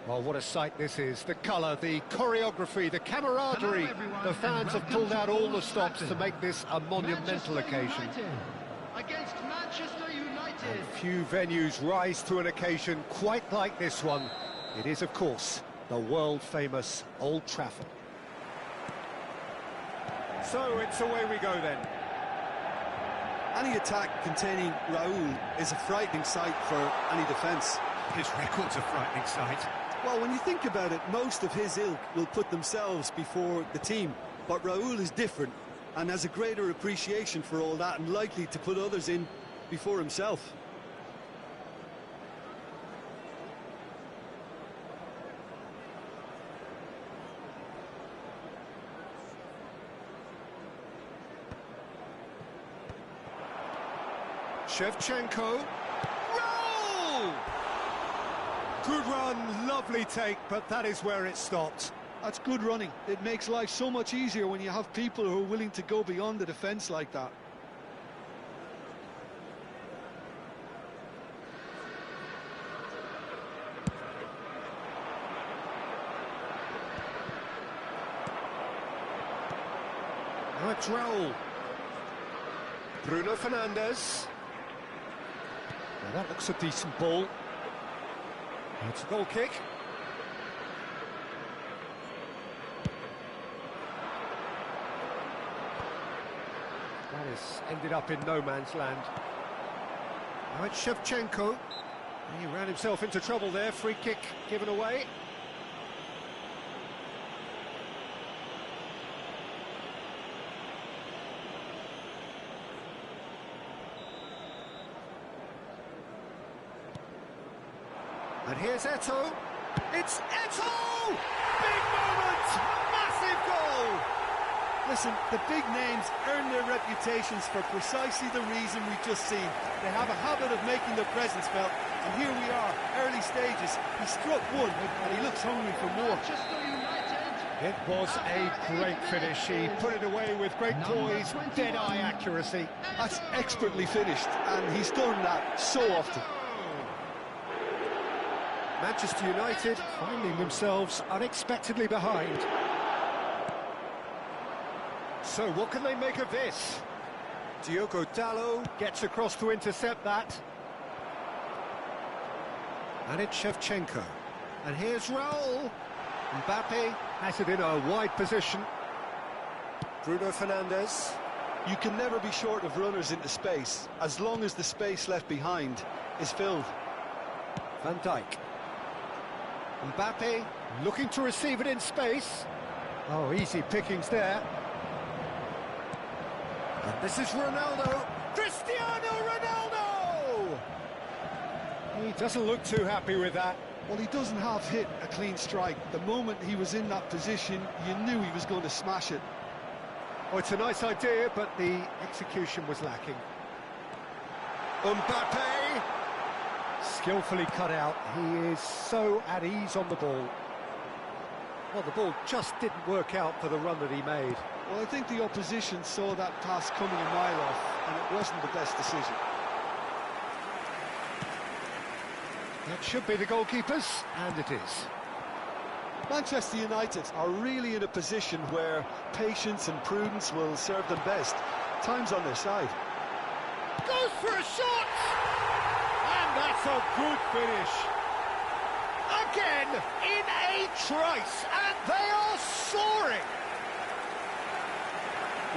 [SPEAKER 1] Well, what a sight this is. The colour, the choreography, the camaraderie. The fans have pulled out all the stops to make this a monumental occasion.
[SPEAKER 5] Against Manchester United.
[SPEAKER 1] And few venues rise to an occasion quite like this one. It is, of course, the world-famous Old Trafford. So it's away we go then.
[SPEAKER 4] Any attack containing Raul is a frightening sight for any defence.
[SPEAKER 1] His record's a frightening sight.
[SPEAKER 4] Well, when you think about it, most of his ilk will put themselves before the team. But Raul is different and has a greater appreciation for all that and likely to put others in before himself.
[SPEAKER 1] Shevchenko. Roll! Good run, lovely take, but that is where it stopped.
[SPEAKER 2] That's good running. It makes life so much easier when you have people who are willing to go beyond the defence like that.
[SPEAKER 1] Now it's Raul. Bruno Fernandes. Now that looks a decent ball. It's a goal kick. That has ended up in no man's land. Now it's Shevchenko. He ran himself into trouble there. Free kick given away. And here's Eto'o. It's Eto'o! Big moment! Massive goal!
[SPEAKER 4] Listen, the big names earn their reputations for precisely the reason we've just seen. They have a habit of making their presence felt, and here we are, early stages. He struck one, and he looks hungry for more.
[SPEAKER 1] It was a great finish. He put it away with great poise, dead-eye accuracy.
[SPEAKER 2] That's expertly finished, and he's done that so often.
[SPEAKER 1] Manchester United finding themselves unexpectedly behind. So what can they make of this? Diogo Dalot gets across to intercept that. And it's Shevchenko. And here's Raul. Mbappe has it in a wide position. Bruno Fernandes.
[SPEAKER 2] You can never be short of runners into space, as long as the space left behind is filled.
[SPEAKER 1] Van Dijk. Mbappe looking to receive it in space. Oh, easy pickings there. And this is Ronaldo. Cristiano Ronaldo! He doesn't look too happy with that.
[SPEAKER 2] Well, he doesn't have hit a clean strike. The moment he was in that position, you knew he was going to smash it.
[SPEAKER 1] Oh, it's a nice idea, but the execution was lacking. Mbappe! Skillfully cut out. He is so at ease on the ball. Well, the ball just didn't work out for the run that he made.
[SPEAKER 2] Well, I think the opposition saw that pass coming a mile off, and it wasn't the best decision.
[SPEAKER 1] That should be the goalkeepers, and it is.
[SPEAKER 2] Manchester United are really in a position where patience and prudence will serve them best. Time's on their side.
[SPEAKER 1] Goes for a shot! And that's a good finish. Again, in a trice, and they are soaring.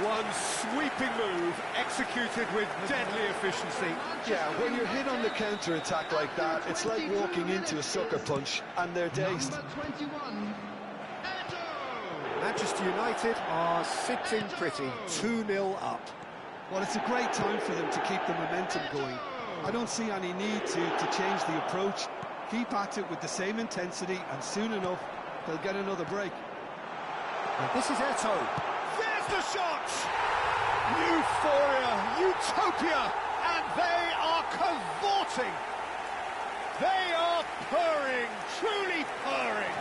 [SPEAKER 1] One sweeping move, executed with deadly efficiency.
[SPEAKER 2] Yeah, when you're hit on the counter-attack like that, it's like walking into a sucker punch, and they're dazed.
[SPEAKER 1] Manchester United are sitting pretty, 2-0 up.
[SPEAKER 2] Well, it's a great time for them to keep the momentum going. I don't see any need to change the approach. Keep at it with the same intensity, and soon enough, they'll get another break.
[SPEAKER 1] And this is Eto'o. There's the shot! Euphoria, utopia, and they are cavorting. They are purring, truly purring.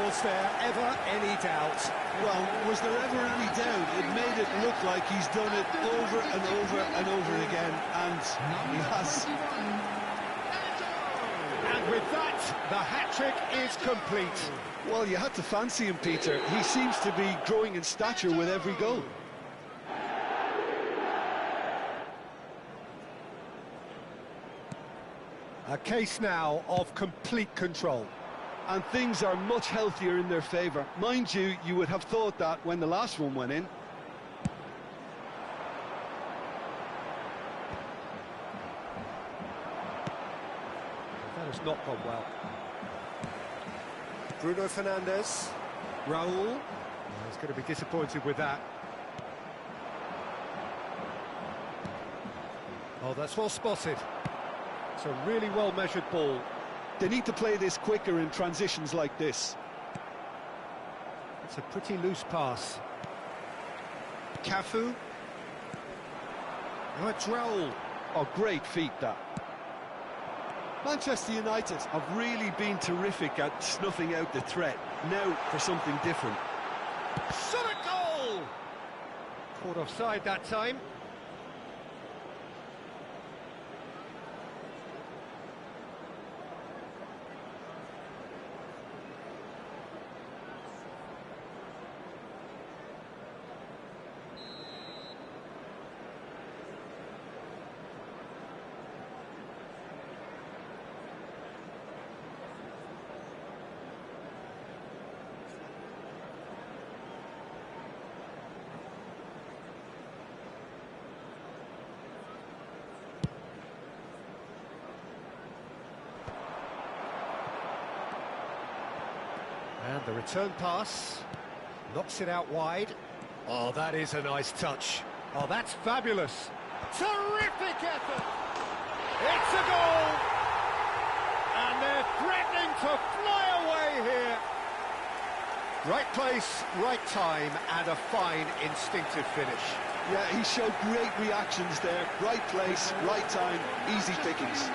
[SPEAKER 1] Was there ever any doubt?
[SPEAKER 2] Well, was there ever any doubt? It made it look like he's done it over and over and over again, and he has.
[SPEAKER 1] And with that, the hat-trick is complete.
[SPEAKER 2] Well, you had to fancy him, Peter. He seems to be growing in stature with every goal.
[SPEAKER 1] A case now of complete control.
[SPEAKER 2] And things are much healthier in their favour. Mind you, you would have thought that when the last one went in.
[SPEAKER 1] That has not gone well. Bruno Fernandes. Raul. Oh, he's going to be disappointed with that. Oh, that's well spotted. It's a really well-measured ball.
[SPEAKER 2] They need to play this quicker in transitions like this.
[SPEAKER 1] It's a pretty loose pass. Cafu. Oh, it's Raul.
[SPEAKER 2] Oh, great feat, that. Manchester United have really been terrific at snuffing out the threat. Now for something different.
[SPEAKER 1] Shot a goal! Caught offside that time. And the return pass, knocks it out wide. Oh, that is a nice touch. Oh, that's fabulous. Terrific effort! It's a goal! And they're threatening to fly away here. Right place, right time, and a fine instinctive finish.
[SPEAKER 2] Yeah, he showed great reactions there. Right place, right time, easy pickings.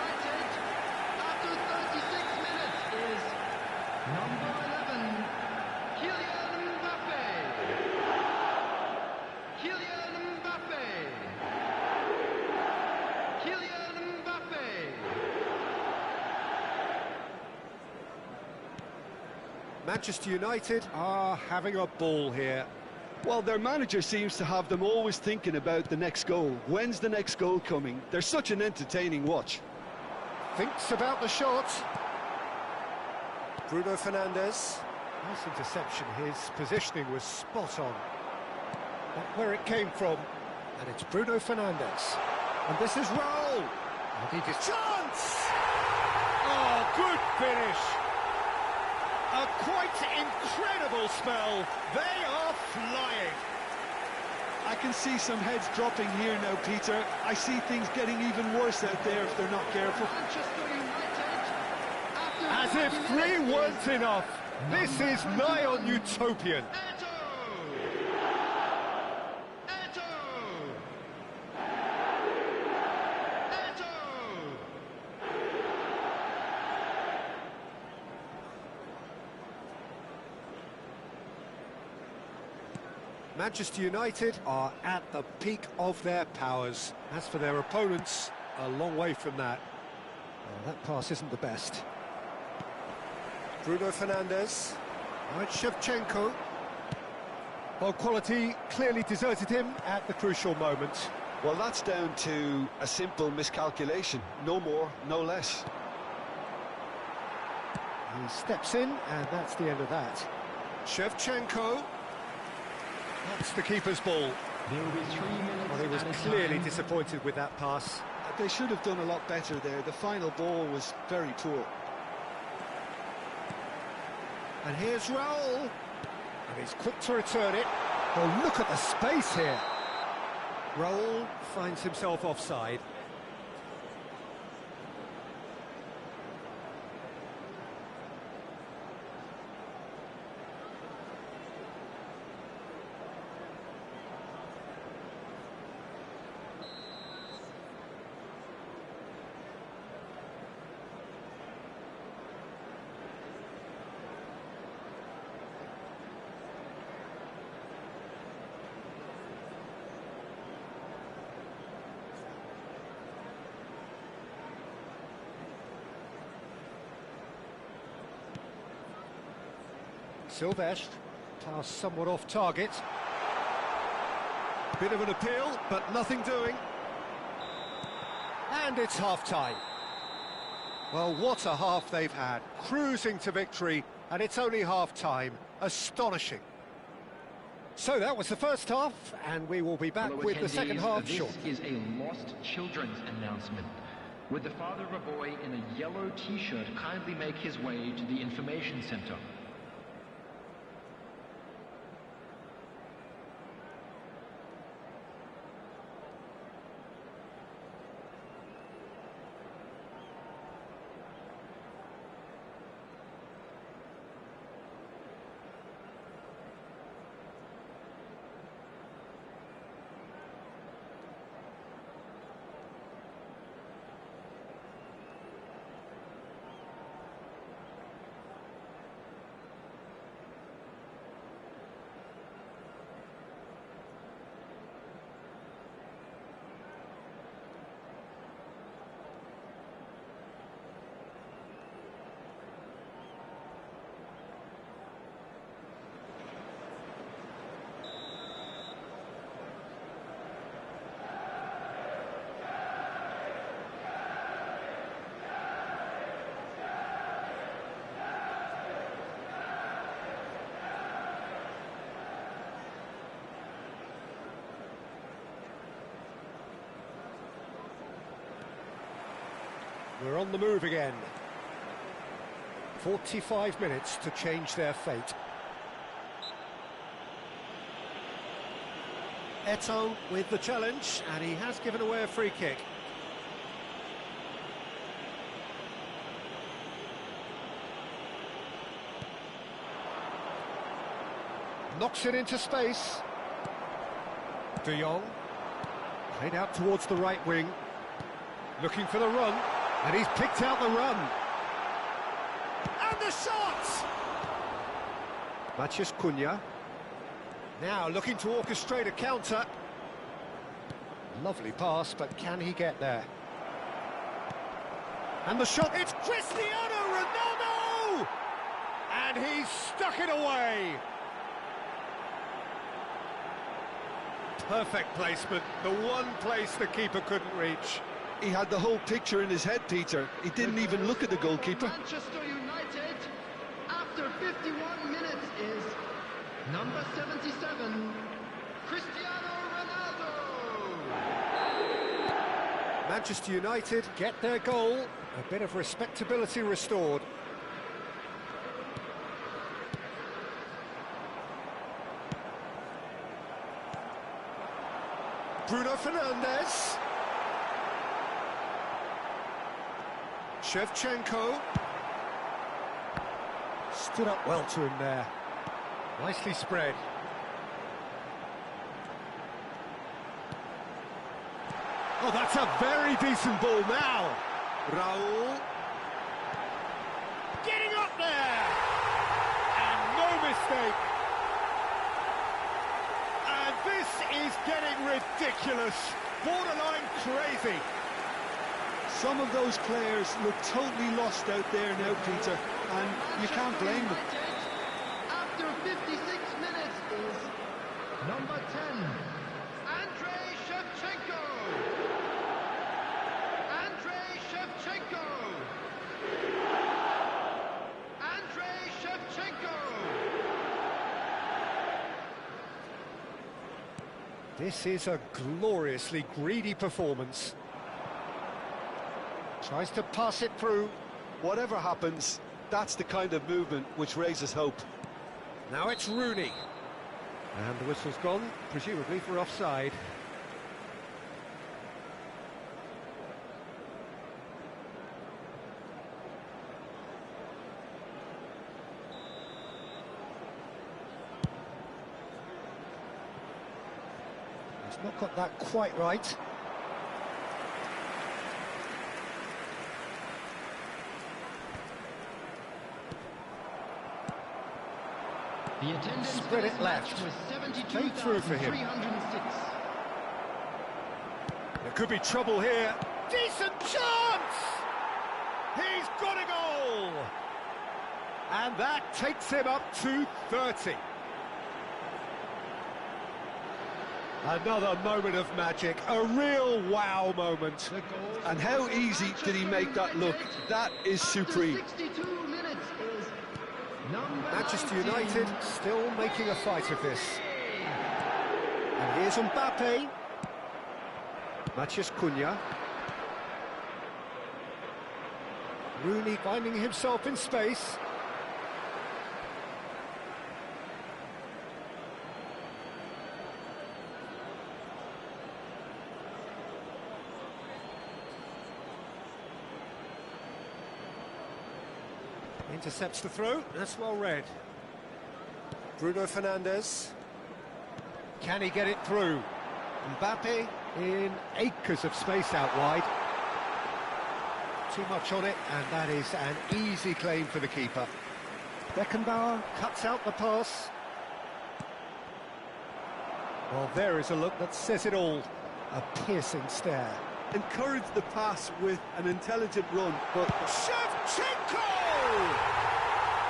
[SPEAKER 1] Manchester United are having a ball here.
[SPEAKER 2] Well, their manager seems to have them always thinking about the next goal. When's the next goal coming? They're such an entertaining watch.
[SPEAKER 1] Thinks about the shot. Bruno Fernandes. Nice interception. His positioning was spot on. Not where it came from. And it's Bruno Fernandes. And this is Raul. And he gets chance! Oh, good finish. A quite incredible spell. They are flying.
[SPEAKER 2] I can see some heads dropping here now, Peter. I see things getting even worse out there if they're not careful.
[SPEAKER 1] As if 3 weren't enough. This is nigh on utopian. Manchester United are at the peak of their powers. As for their opponents, a long way from that. Oh, that pass isn't the best. Bruno Fernandes. Right, Shevchenko. Well, quality clearly deserted him at the crucial moment.
[SPEAKER 2] Well, that's down to a simple miscalculation. No more, no less.
[SPEAKER 1] He steps in, and that's the end of that. Shevchenko. That's the keeper's ball.
[SPEAKER 5] There will be 3 minutes.
[SPEAKER 1] Well, he was clearly disappointed with that pass.
[SPEAKER 2] They should have done a lot better there. The final ball was very poor.
[SPEAKER 1] And here's Raul. And he's quick to return it. Oh, look at the space here. Raul finds himself offside. Silvestre, pass somewhat off target. Bit of an appeal, but nothing doing. And it's half-time. Well, what a half they've had. Cruising to victory, and it's only half-time. Astonishing. So that was the first half, and we will be back with the second half shortly.
[SPEAKER 5] This is a lost children's announcement. Would the father of a boy in a yellow t-shirt kindly make his way to the information centre?
[SPEAKER 1] We're on the move again. 45 minutes to change their fate. Eto'o with the challenge, and he has given away a free kick. Knocks it into space. De Jong. Played out towards the right wing. Looking for the run. And he's picked out the run. And the shot! Matheus Cunha. Now looking to orchestrate a counter. Lovely pass, but can he get there? And the shot, it's Cristiano Ronaldo! And he's stuck it away. Perfect placement, the one place the keeper couldn't reach.
[SPEAKER 2] He had the whole picture in his head, Peter. He didn't even look at the goalkeeper.
[SPEAKER 5] Manchester United, after 51 minutes, is number 77, Cristiano Ronaldo.
[SPEAKER 1] Manchester United get their goal, a bit of respectability restored. Bruno Fernandes. Shevchenko. Stood up well to him there. Nicely spread. Oh, that's a very decent ball now. Raul. Getting up there. And no mistake. And this is getting ridiculous. Borderline crazy.
[SPEAKER 2] Some of those players look totally lost out there now, Peter, and you can't blame them.
[SPEAKER 5] After 56 minutes is number 10, Andrei Shevchenko. Andrei Shevchenko. Andrei Shevchenko.
[SPEAKER 1] This is a gloriously greedy performance. Tries to pass it through.
[SPEAKER 2] Whatever happens, that's the kind of movement which raises hope.
[SPEAKER 1] Now it's Rooney. And the whistle's gone, presumably for offside. He's not got that quite right.
[SPEAKER 5] The attendance
[SPEAKER 1] Spread it left.
[SPEAKER 5] was
[SPEAKER 1] Played through for him.
[SPEAKER 5] 72,306.
[SPEAKER 1] There could be trouble here. Decent chance! He's got a goal! And that takes him up to 30. Another moment of magic, a real wow moment.
[SPEAKER 2] And how easy did he make that look? That is supreme.
[SPEAKER 1] Manchester United still making a fight of this. And here's Mbappe. Matheus Cunha. Rooney finding himself in space. Intercepts the throw, that's well read. Bruno Fernandes. Can he get it through? Mbappe in acres of space out wide. Too much on it, and that is an easy claim for the keeper. Beckenbauer cuts out the pass. Well, there is a look that says it all. A piercing stare.
[SPEAKER 4] Encourage the pass with an intelligent run, but...
[SPEAKER 1] Shevchenko!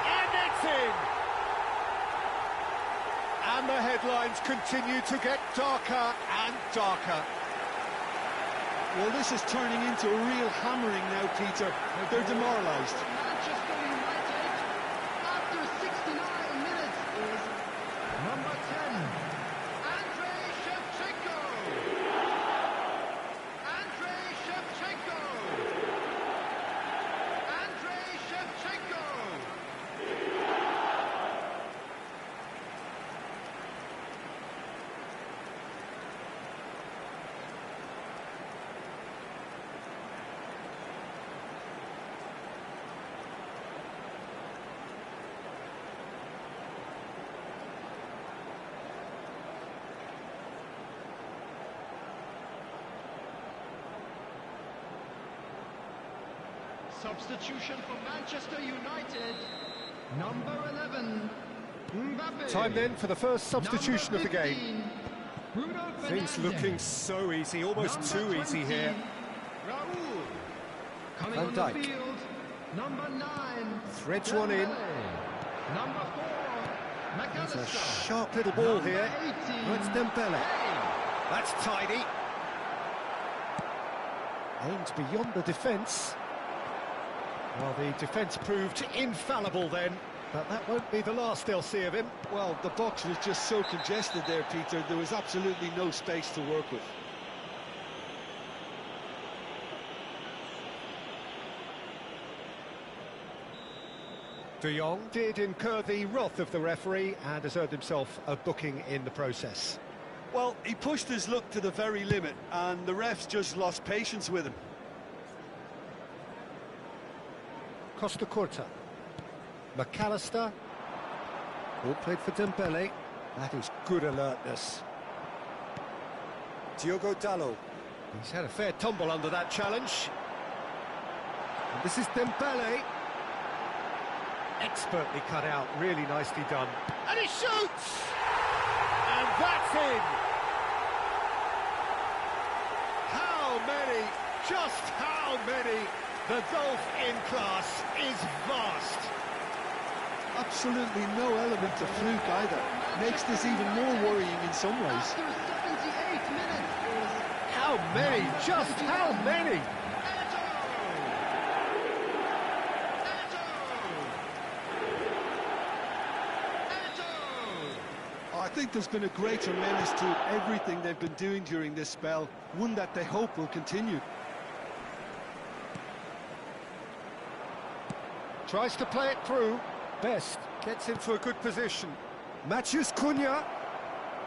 [SPEAKER 1] And it's in! And the headlines continue to get darker and darker.
[SPEAKER 2] Well, this is turning into a real hammering now, Peter. They're demoralised.
[SPEAKER 5] Manchester United, after 69 minutes, is number 10, Andrei Shevchenko. Andrei Shevchenko. Andrei Shevchenko. Substitution for Manchester United, number 11, Mbappe.
[SPEAKER 1] Time then for the first substitution of the game.
[SPEAKER 5] Bruno
[SPEAKER 1] Things
[SPEAKER 5] Fernandes.
[SPEAKER 1] looking so easy, almost too easy here.
[SPEAKER 5] Raúl. Coming
[SPEAKER 1] Van
[SPEAKER 5] on
[SPEAKER 1] Dijk.
[SPEAKER 5] the field, number 9.
[SPEAKER 1] Threads one in.
[SPEAKER 5] Number 4,
[SPEAKER 1] It's a
[SPEAKER 5] McAllister.
[SPEAKER 1] sharp little ball
[SPEAKER 5] Number
[SPEAKER 1] here.
[SPEAKER 5] 18,
[SPEAKER 1] Oh, it's Dembele.
[SPEAKER 5] Hey.
[SPEAKER 1] That's tidy. Aims beyond the defence. Well, the defence proved infallible then, but that won't be the last they'll see of him.
[SPEAKER 2] Well, the box was just so congested there, Peter. There was absolutely no space to work with.
[SPEAKER 1] De Jong did incur the wrath of the referee and has earned himself a booking in the process.
[SPEAKER 4] Well, he pushed his luck to the very limit, and the refs just lost patience with him.
[SPEAKER 1] Costa Curta. McAllister. All played for Dembele. That is good alertness. Diogo Dalot. He's had a fair tumble under that challenge. And this is Dembele. Expertly cut out, really nicely done. And he shoots! And that's in! How many? Just how many? The gulf in class is vast.
[SPEAKER 2] Absolutely no element of fluke either. Makes this even more worrying in some ways.
[SPEAKER 5] After 78 minutes is
[SPEAKER 1] How many? Just how many?
[SPEAKER 2] I think there's been a greater menace to everything they've been doing during this spell, one that they hope will continue.
[SPEAKER 1] Tries to play it through. Best gets into a good position. Matheus Cunha.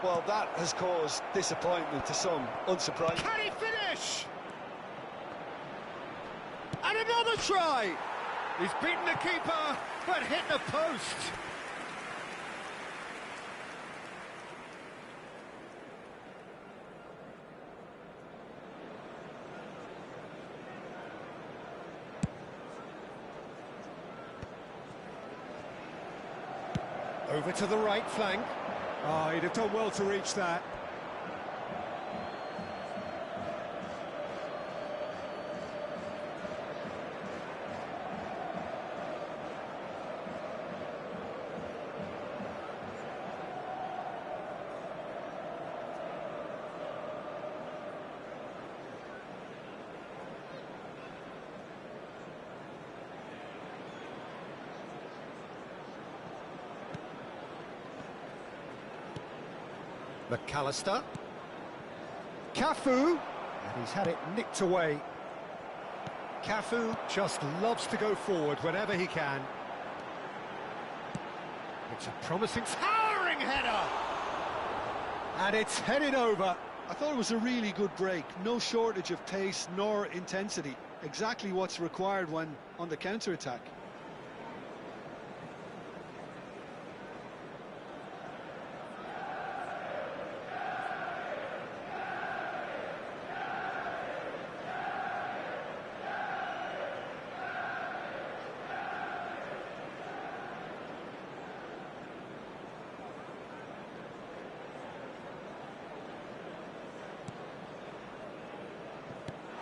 [SPEAKER 2] Well, that has caused disappointment to some, unsurprisingly.
[SPEAKER 1] Can he finish? And another try. He's beaten the keeper, but hit the post. Over to the right flank. Oh, he'd have done well to reach that. McAllister. Cafu, and he's had it nicked away. Cafu just loves to go forward whenever he can. It's a promising, towering header! And it's headed over.
[SPEAKER 2] I thought it was a really good break. No shortage of pace nor intensity. Exactly what's required when on the counter-attack.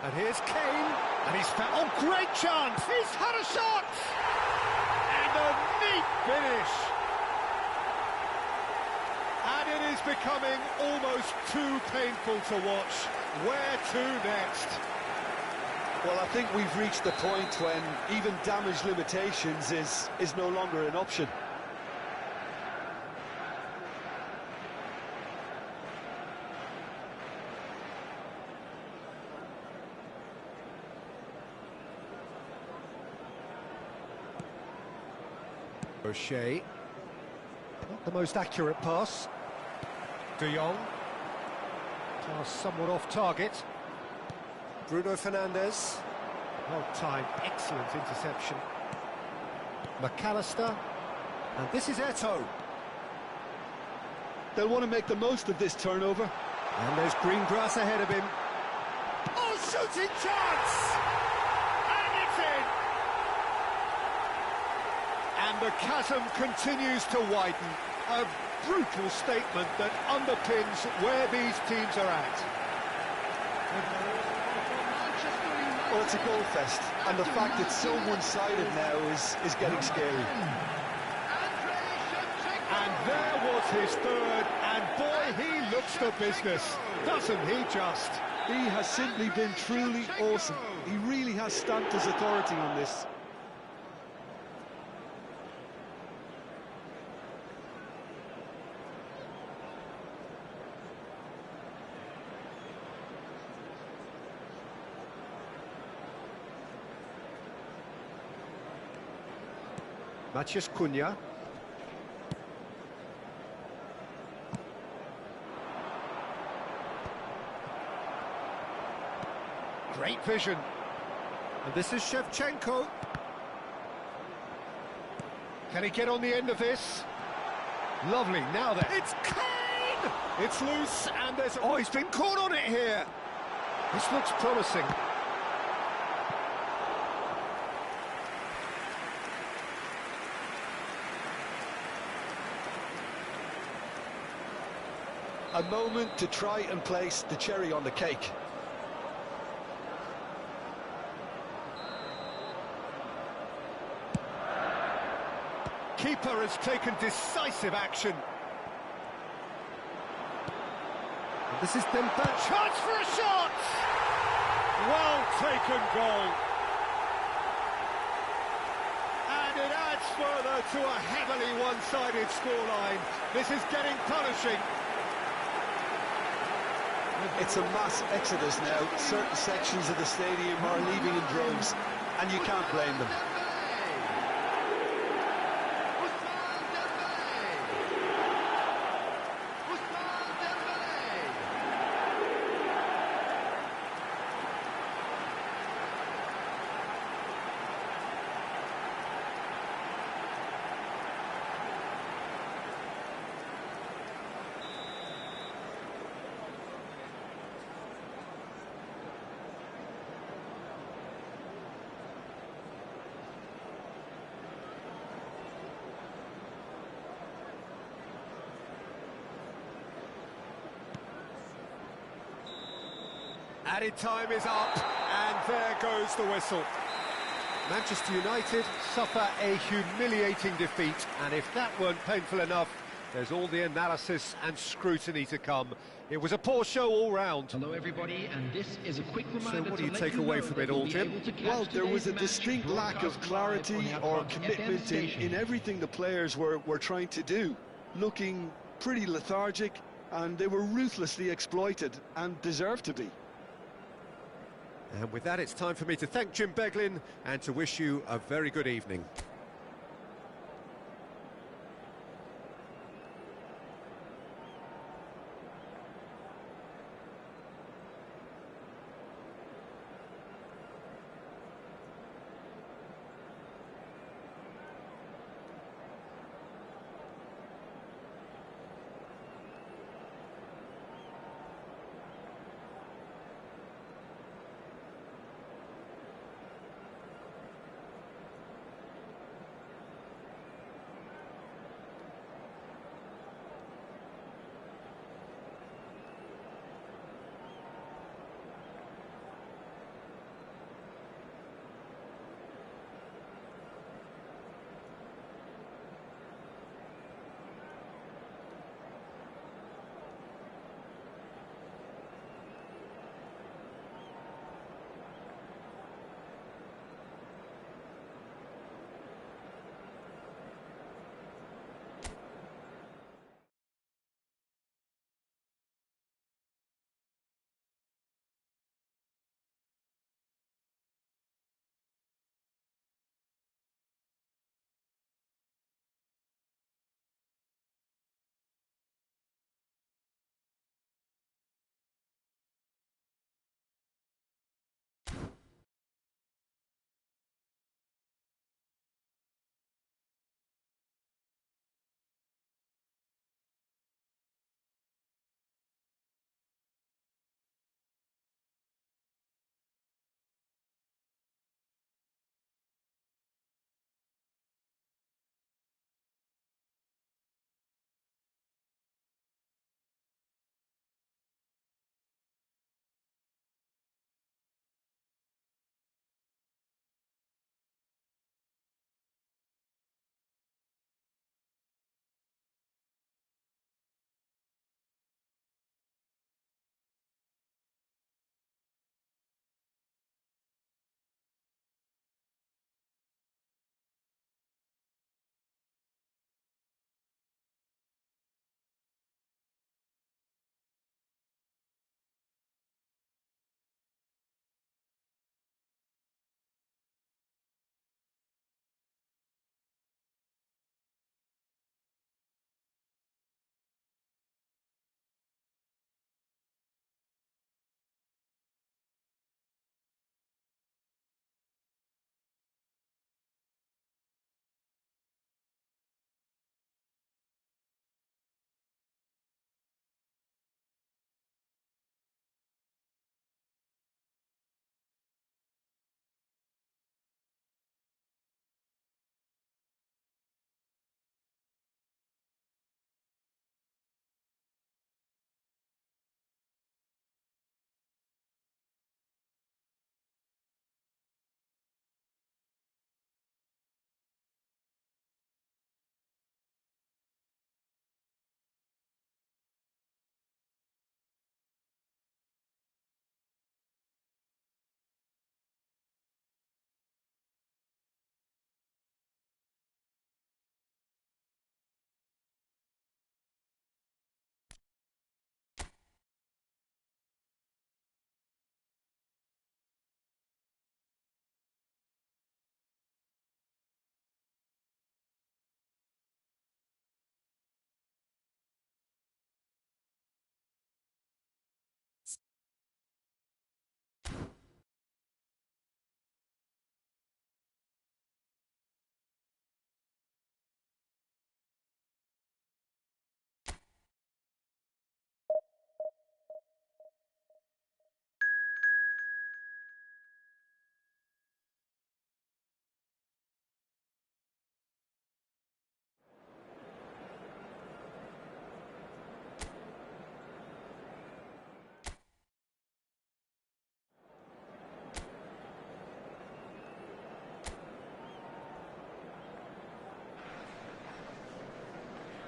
[SPEAKER 1] And here's Kane, and he's found, oh, great chance, he's had a shot! And a neat finish! And it is becoming almost too painful to watch. Where to next?
[SPEAKER 2] Well, I think we've reached the point when even damage limitations is no longer an option.
[SPEAKER 1] O'Shea, not the most accurate pass. De Jong, pass somewhat off target. Bruno Fernandes, well timed, excellent interception. McAllister, and this is Eto'o.
[SPEAKER 2] They'll want to make the most of this turnover.
[SPEAKER 1] And there's green grass ahead of him. Oh, shooting chance! And it's in! And the chasm continues to widen. A brutal statement that underpins where these teams are at.
[SPEAKER 2] Well, it's a goal fest, and the fact it's so one-sided now is getting scary.
[SPEAKER 1] And there was his third, and boy, he looks the business, doesn't he just?
[SPEAKER 2] He has simply been truly awesome. He really has stamped his authority on this.
[SPEAKER 1] Matheus Cunha. Great vision. And this is Shevchenko. Can he get on the end of this? Lovely, now then. It's Kane! It's loose, and there's... Oh, he's been caught on it here. This looks promising.
[SPEAKER 2] A moment to try and place the cherry on the cake.
[SPEAKER 1] Keeper has taken decisive action. And this is Dembele. Chance for a shot! Well taken goal. And it adds further to a heavily one-sided scoreline. This is getting punishing.
[SPEAKER 2] It's a mass exodus now. Certain sections of the stadium are leaving in droves, and you can't blame them.
[SPEAKER 1] Added time is up, and there goes the whistle. Manchester United suffer a humiliating defeat, and if that weren't painful enough, there's all the analysis and scrutiny to come. It was a poor show all round.
[SPEAKER 5] Hello everybody, and this is a quick reminder.
[SPEAKER 1] So what do you take away from it all, Tim?
[SPEAKER 2] Well, there was a distinct lack of clarity or commitment in everything the players were trying to do. Looking pretty lethargic, and they were ruthlessly exploited and deserved to be.
[SPEAKER 1] And with that, it's time for me to thank Jim Beglin and to wish you a very good evening.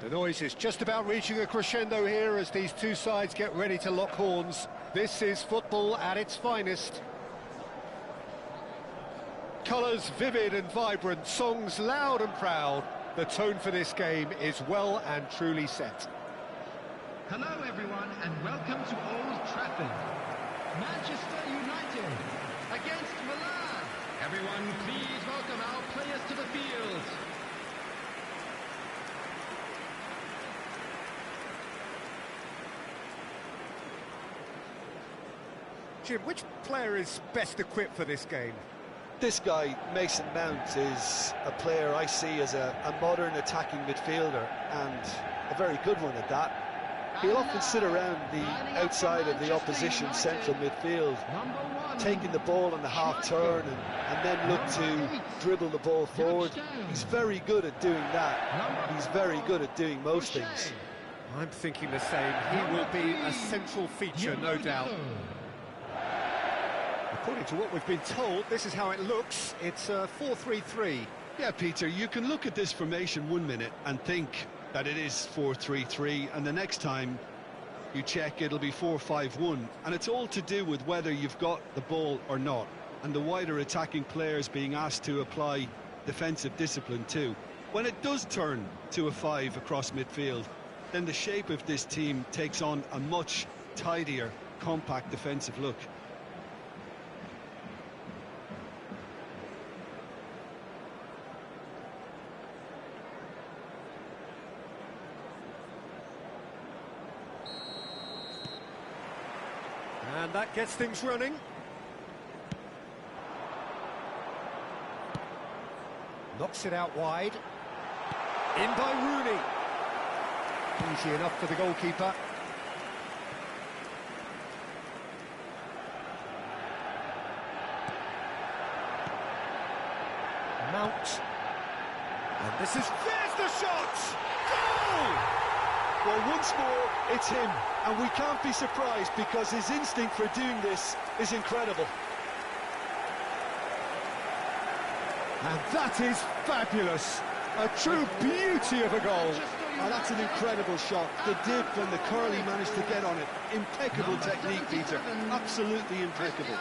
[SPEAKER 1] The noise is just about reaching a crescendo here as these two sides get ready to lock horns. This is football at its finest. Colours vivid and vibrant, songs loud and proud. The tone for this game is well and truly set.
[SPEAKER 5] Hello everyone and welcome to Old Trafford. Manchester United against Milan. Everyone please welcome our players to the field.
[SPEAKER 1] Jim, which player is best equipped for this game?
[SPEAKER 2] This guy, Mason Mount, is a player I see as a modern attacking midfielder, and a very good one at that. He'll often sit around the outside of the opposition central midfield, taking the ball on the half-turn and then look to dribble the ball forward. He's very good at doing that. He's very good at doing most things.
[SPEAKER 1] I'm thinking the same. He will be a central feature, no doubt. According to what we've been told, this is how it looks. It's 4-3-3.
[SPEAKER 2] Yeah, Peter, you can look at this formation 1 minute and think that it is 4-3-3, and the next time you check it'll be 4-5-1, and it's all to do with whether you've got the ball or not, and the wider attacking players being asked to apply defensive discipline too. When it does turn to a 5 across midfield, then the shape of this team takes on a much tidier, compact defensive look.
[SPEAKER 1] And that gets things running. Knocks it out wide. In by Rooney. Easy enough for the goalkeeper. Mount. And this is... There's the shot! Goal!
[SPEAKER 2] Well, once more, it's him, and we can't be surprised because his instinct for doing this is incredible.
[SPEAKER 1] And that is fabulous. A true beauty of a goal.
[SPEAKER 2] Oh, that's an incredible shot. The dip and the curl he managed to get on it. Impeccable technique, Peter. Absolutely impeccable.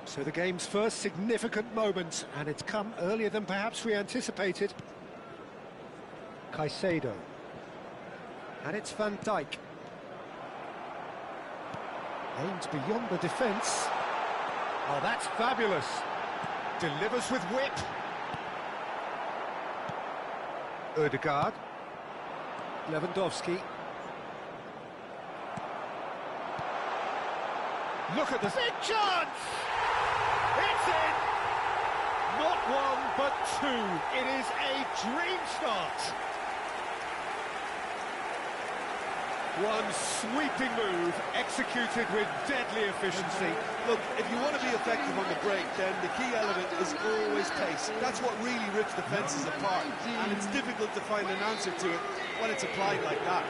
[SPEAKER 1] So the game's first significant moment, and it's come earlier than perhaps we anticipated. Caicedo. And it's Van Dijk. Aimed beyond the defence. Oh, that's fabulous. Delivers with whip. Ødegaard. Lewandowski. Look at this. Big chance! It's in! Not one, but two. It is a dream start. One sweeping move, executed with deadly efficiency.
[SPEAKER 2] Look, if you want to be effective on the break, then the key element is always pace. That's what really rips defences apart, and it's difficult to find an answer to it when it's applied like that.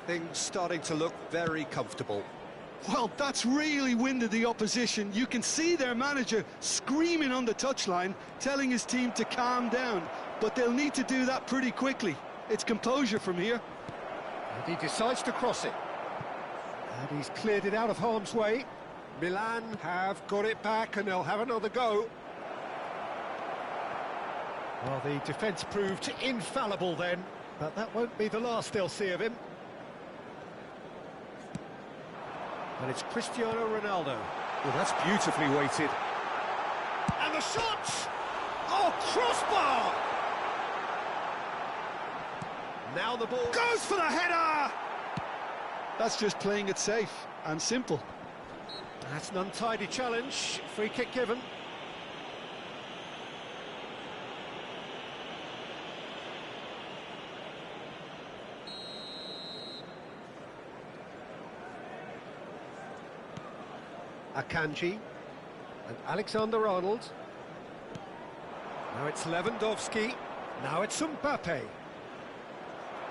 [SPEAKER 1] Things starting to look very comfortable.
[SPEAKER 2] Well, that's really winded the opposition. You can see their manager screaming on the touchline, telling his team to calm down. But they'll need to do that pretty quickly. It's composure from here.
[SPEAKER 1] And he decides to cross it. And he's cleared it out of harm's way. Milan have got it back and they'll have another go. Well, the defence proved infallible then, but that won't be the last they'll see of him. And it's Cristiano Ronaldo. Well, that's beautifully weighted. And the shot! Oh, crossbar! Now the ball goes for the header!
[SPEAKER 2] That's just playing it safe and simple.
[SPEAKER 1] That's an untidy challenge. Free kick given. Akanji and Alexander-Arnold. Now it's Lewandowski. Now it's Mbappe.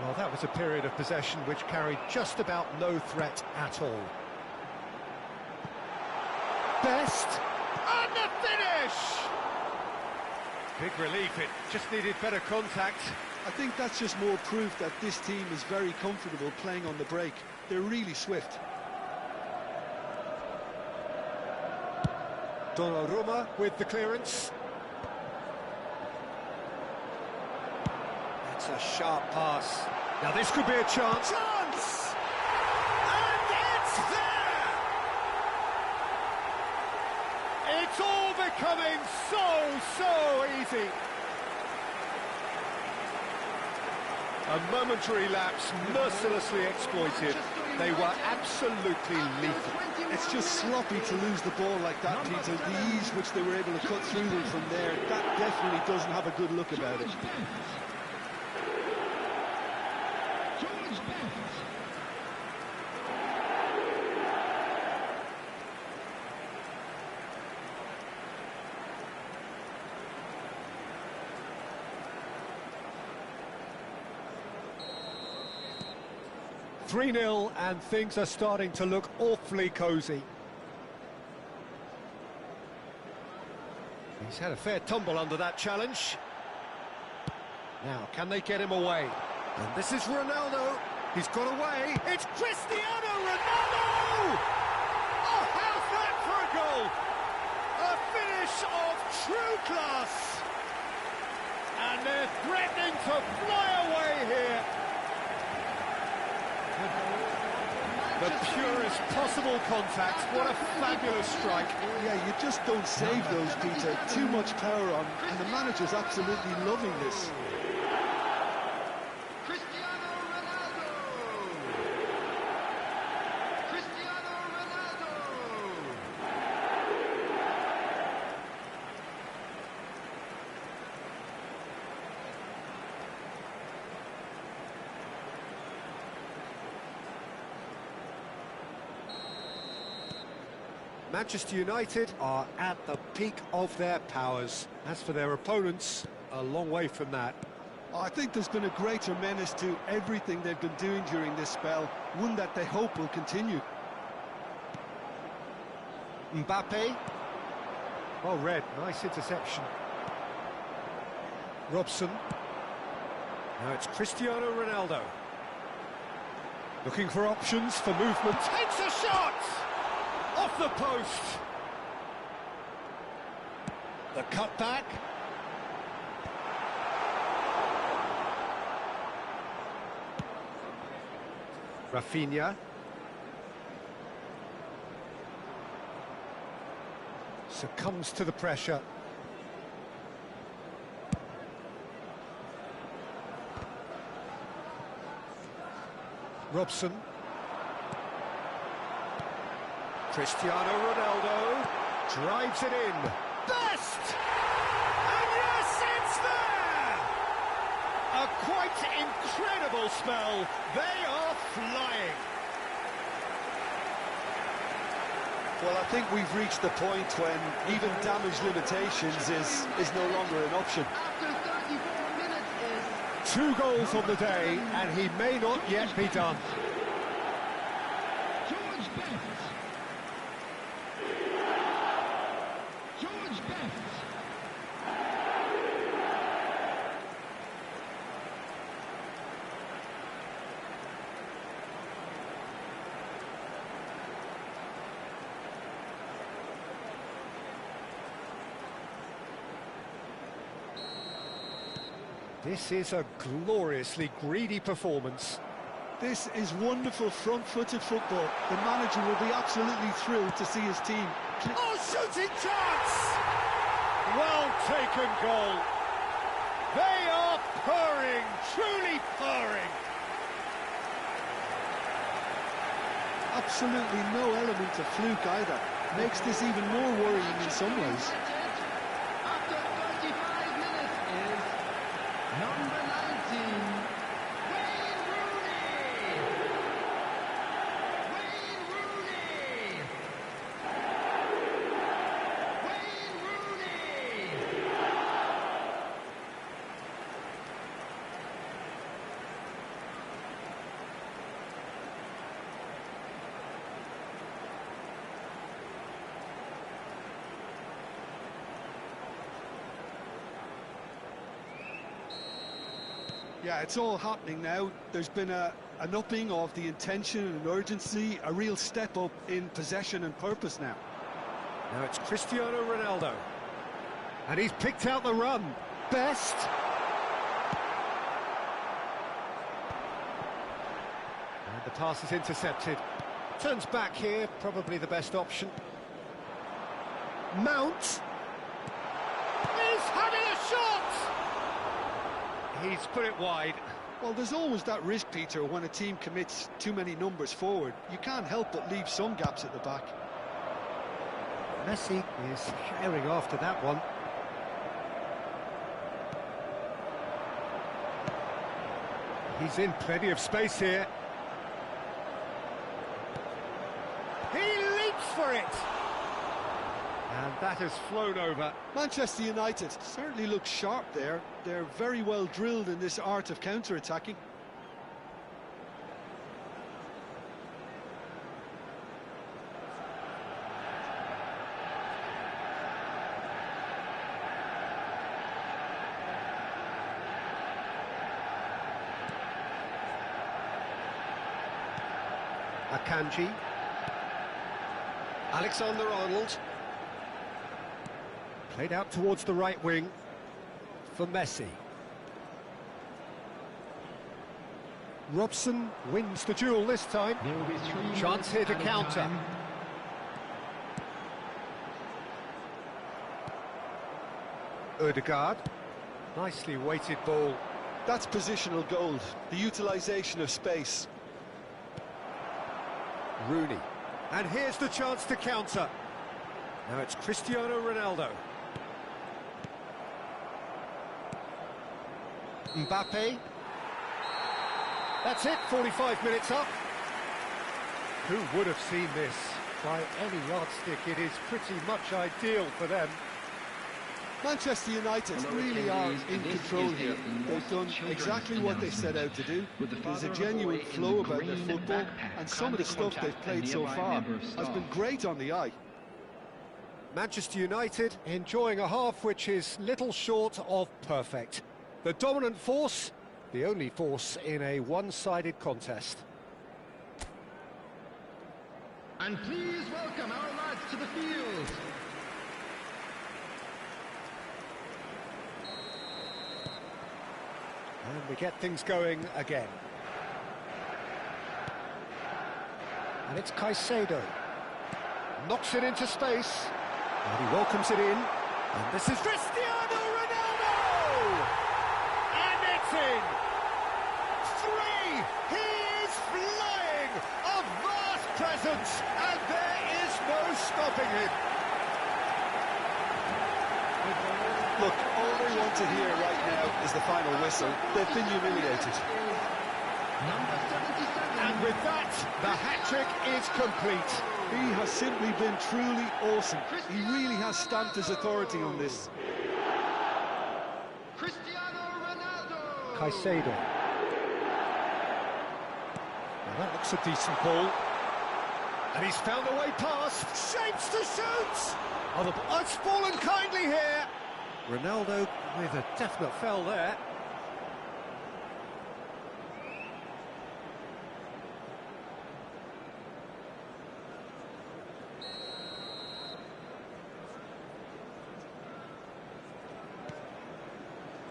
[SPEAKER 1] Well, that was a period of possession which carried just about no threat at all. Best, and the finish! Big relief, it just needed better contact.
[SPEAKER 2] I think that's just more proof that this team is very comfortable playing on the break. They're really swift.
[SPEAKER 1] Donnarumma with the clearance. That's a sharp pass. Now this could be a chance. Chance! And it's there! It's all becoming so easy. A momentary lapse, mercilessly exploited. They were absolutely lethal.
[SPEAKER 2] It's just sloppy to lose the ball like that, Peter. The ease which they were able to cut through them from there, that definitely doesn't have a good look about it.
[SPEAKER 1] 3-0 and things are starting to look awfully cosy. He's had a fair tumble under that challenge. Now, can they get him away? And this is Ronaldo. He's got away. It's Cristiano Ronaldo! Oh, how's that for a goal? A finish of true class. And they're threatening to fly away here. The purest possible contact. What a fabulous strike.
[SPEAKER 2] Yeah, you just don't save those, Peter. Too much power on, and the manager's absolutely loving this.
[SPEAKER 5] Cristiano Ronaldo! Cristiano Ronaldo!
[SPEAKER 1] Manchester United are at the peak of their powers. As for their opponents, a long way from that.
[SPEAKER 2] I think there's been a greater menace to everything they've been doing during this spell, one that they hope will continue.
[SPEAKER 1] Mbappe. Well read, nice interception. Robson. Now it's Cristiano Ronaldo. Looking for options for movement. Takes a shot! Off the post. The cutback. Rafinha. Succumbs to the pressure. Robson. Cristiano Ronaldo drives it in. Best! And yes, it's there! A quite incredible spell. They are flying.
[SPEAKER 2] Well, I think we've reached the point when even damage limitations is no longer an option.
[SPEAKER 5] After 34 minutes is...
[SPEAKER 1] 2 goals on the day, and he may not yet be done.
[SPEAKER 5] George Best. George Best.
[SPEAKER 1] This is a gloriously greedy performance.
[SPEAKER 2] This is wonderful front-footed football. The manager will be absolutely thrilled to see his team.
[SPEAKER 1] Oh, shooting chance! Well taken goal. They are purring, truly purring.
[SPEAKER 2] Absolutely no element of fluke either. Makes this even more worrying in some ways.
[SPEAKER 5] After 35 minutes is number 19, Wayne Rooney! Wayne Rooney!
[SPEAKER 2] Yeah, it's all happening now. There's been an upping of the intention and urgency, a real step up in possession and purpose now.
[SPEAKER 1] Now it's Cristiano Ronaldo. And he's picked out the run. Best. And the pass is intercepted. Turns back here, probably the best option. Mount. He's having a shot! He's put it wide.
[SPEAKER 2] Well, there's always that risk, Peter, when a team commits too many numbers forward. You can't help but leave some gaps at the back.
[SPEAKER 1] Messi is carrying after that one. He's in plenty of space here. He leaps for it! And that has flown over.
[SPEAKER 2] Manchester United certainly look sharp there. They're very well drilled in this art of counter-attacking.
[SPEAKER 1] Akanji. Alexander-Arnold. Played out towards the right wing for Messi. Robson wins the duel this time.
[SPEAKER 5] There will be 3
[SPEAKER 1] Chance here to
[SPEAKER 5] added
[SPEAKER 1] counter.
[SPEAKER 5] time.
[SPEAKER 1] Ødegaard. Nicely weighted ball.
[SPEAKER 2] That's positional gold, the utilisation of space.
[SPEAKER 1] Rooney. And here's the chance to counter. Now it's Cristiano Ronaldo. Mbappe. That's it, 45 minutes up. Who would have seen this? By any yardstick, it is pretty much ideal for them.
[SPEAKER 2] Manchester United really are in control here. They've done exactly what they set out to do. There's a genuine flow about their football, and some of the stuff they've played so far has been great on the eye.
[SPEAKER 1] Manchester United enjoying a half which is little short of perfect. The dominant force, the only force in a one-sided contest.
[SPEAKER 5] And please welcome our lads to the field.
[SPEAKER 1] And we get things going again. And it's Caicedo. Knocks it into space. And he welcomes it in. And this is Cristiano Ronaldo! And it's in! 3! He is flying! A vast presence! And there is no stopping him!
[SPEAKER 2] Look, all they want to hear right now is the final whistle. They've been humiliated.
[SPEAKER 5] Number 77.
[SPEAKER 1] And with that, the hat-trick is complete.
[SPEAKER 2] He has simply been truly awesome. He really has stamped his authority on this.
[SPEAKER 5] Cristiano Ronaldo.
[SPEAKER 1] Caicedo. Now that looks a decent ball. And he's found a way past. Shapes to shoot! Oh, it's fallen kindly here. Ronaldo with a definite foul there.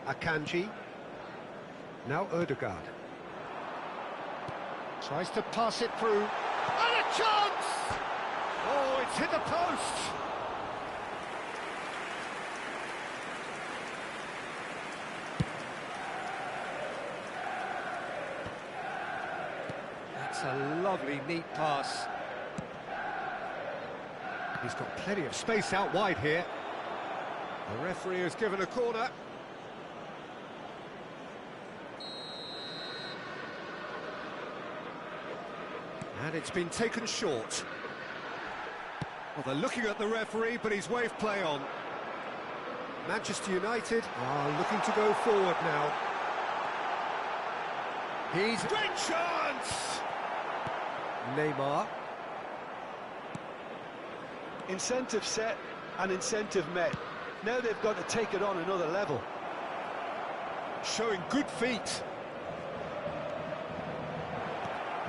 [SPEAKER 1] Akanji. Now Ødegaard. Tries to pass it through. And a chance! Oh, it's hit the post! That's a lovely, neat pass. He's got plenty of space out wide here. The referee has given a corner. And it's been taken short. Well, they're looking at the referee, but he's waved play on. Manchester United are looking to go forward now. He's... Great chance! Neymar.
[SPEAKER 2] Incentive set and incentive met. Now they've got to take it on another level.
[SPEAKER 1] Showing good feet.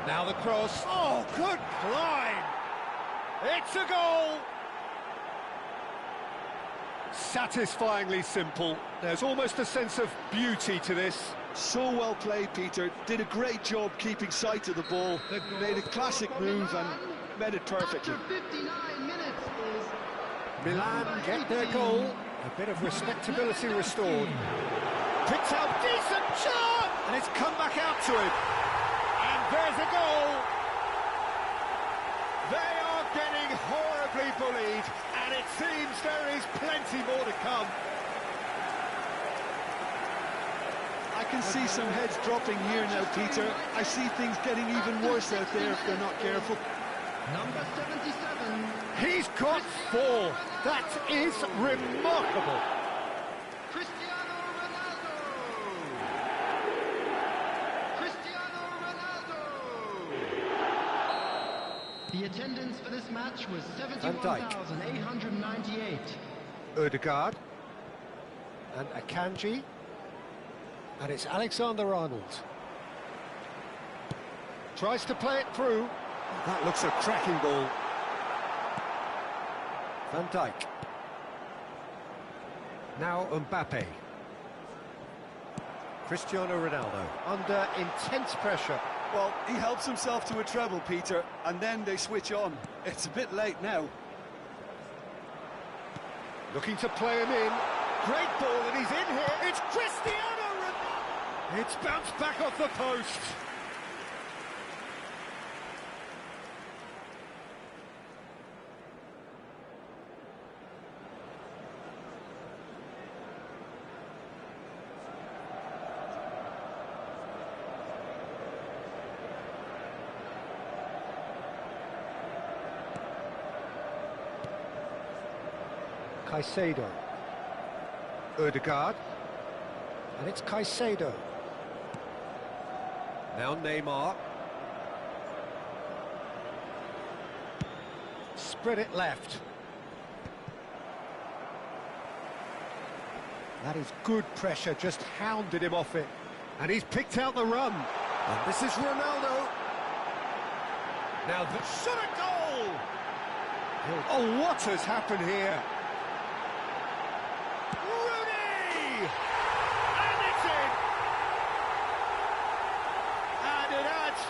[SPEAKER 1] Now the cross. Oh, good climb! It's a goal! Satisfyingly simple. There's almost a sense of beauty to this.
[SPEAKER 2] So well played, Peter. Did a great job keeping sight of the ball. Made a classic move and met it perfectly.
[SPEAKER 5] After 59 minutes is
[SPEAKER 1] Milan get their goal. A bit of respectability restored. Picks out decent shot! And it's come back out to him. And there's a goal. They are getting horribly bullied, and it seems there is plenty more to come.
[SPEAKER 2] I can see some heads dropping here now, Peter. I see things getting even worse out there if they're not careful.
[SPEAKER 5] number 77.
[SPEAKER 1] He's got 4. That is remarkable.
[SPEAKER 5] Cristiano Ronaldo. Cristiano Ronaldo. The attendance for this match was
[SPEAKER 1] Van Dijk.
[SPEAKER 5] 71,898.
[SPEAKER 1] Odegaard. And Akanji. And it's Alexander-Arnold. Tries to play it through. That looks a cracking ball. Van Dijk. Now Mbappe. Cristiano Ronaldo under intense pressure.
[SPEAKER 2] Well, he helps himself to a treble, Peter, and then they switch on. It's a bit late now.
[SPEAKER 1] Looking to play him in. Great ball, and he's in here. It's Cristiano Ronaldo. It's bounced back off the post. Caicedo. Odegaard. And it's Caicedo. Now Neymar. Spread it left. That is good pressure, just hounded him off it. And he's picked out the run. And this is Ronaldo. Now the shot at goal! Oh, what has happened here?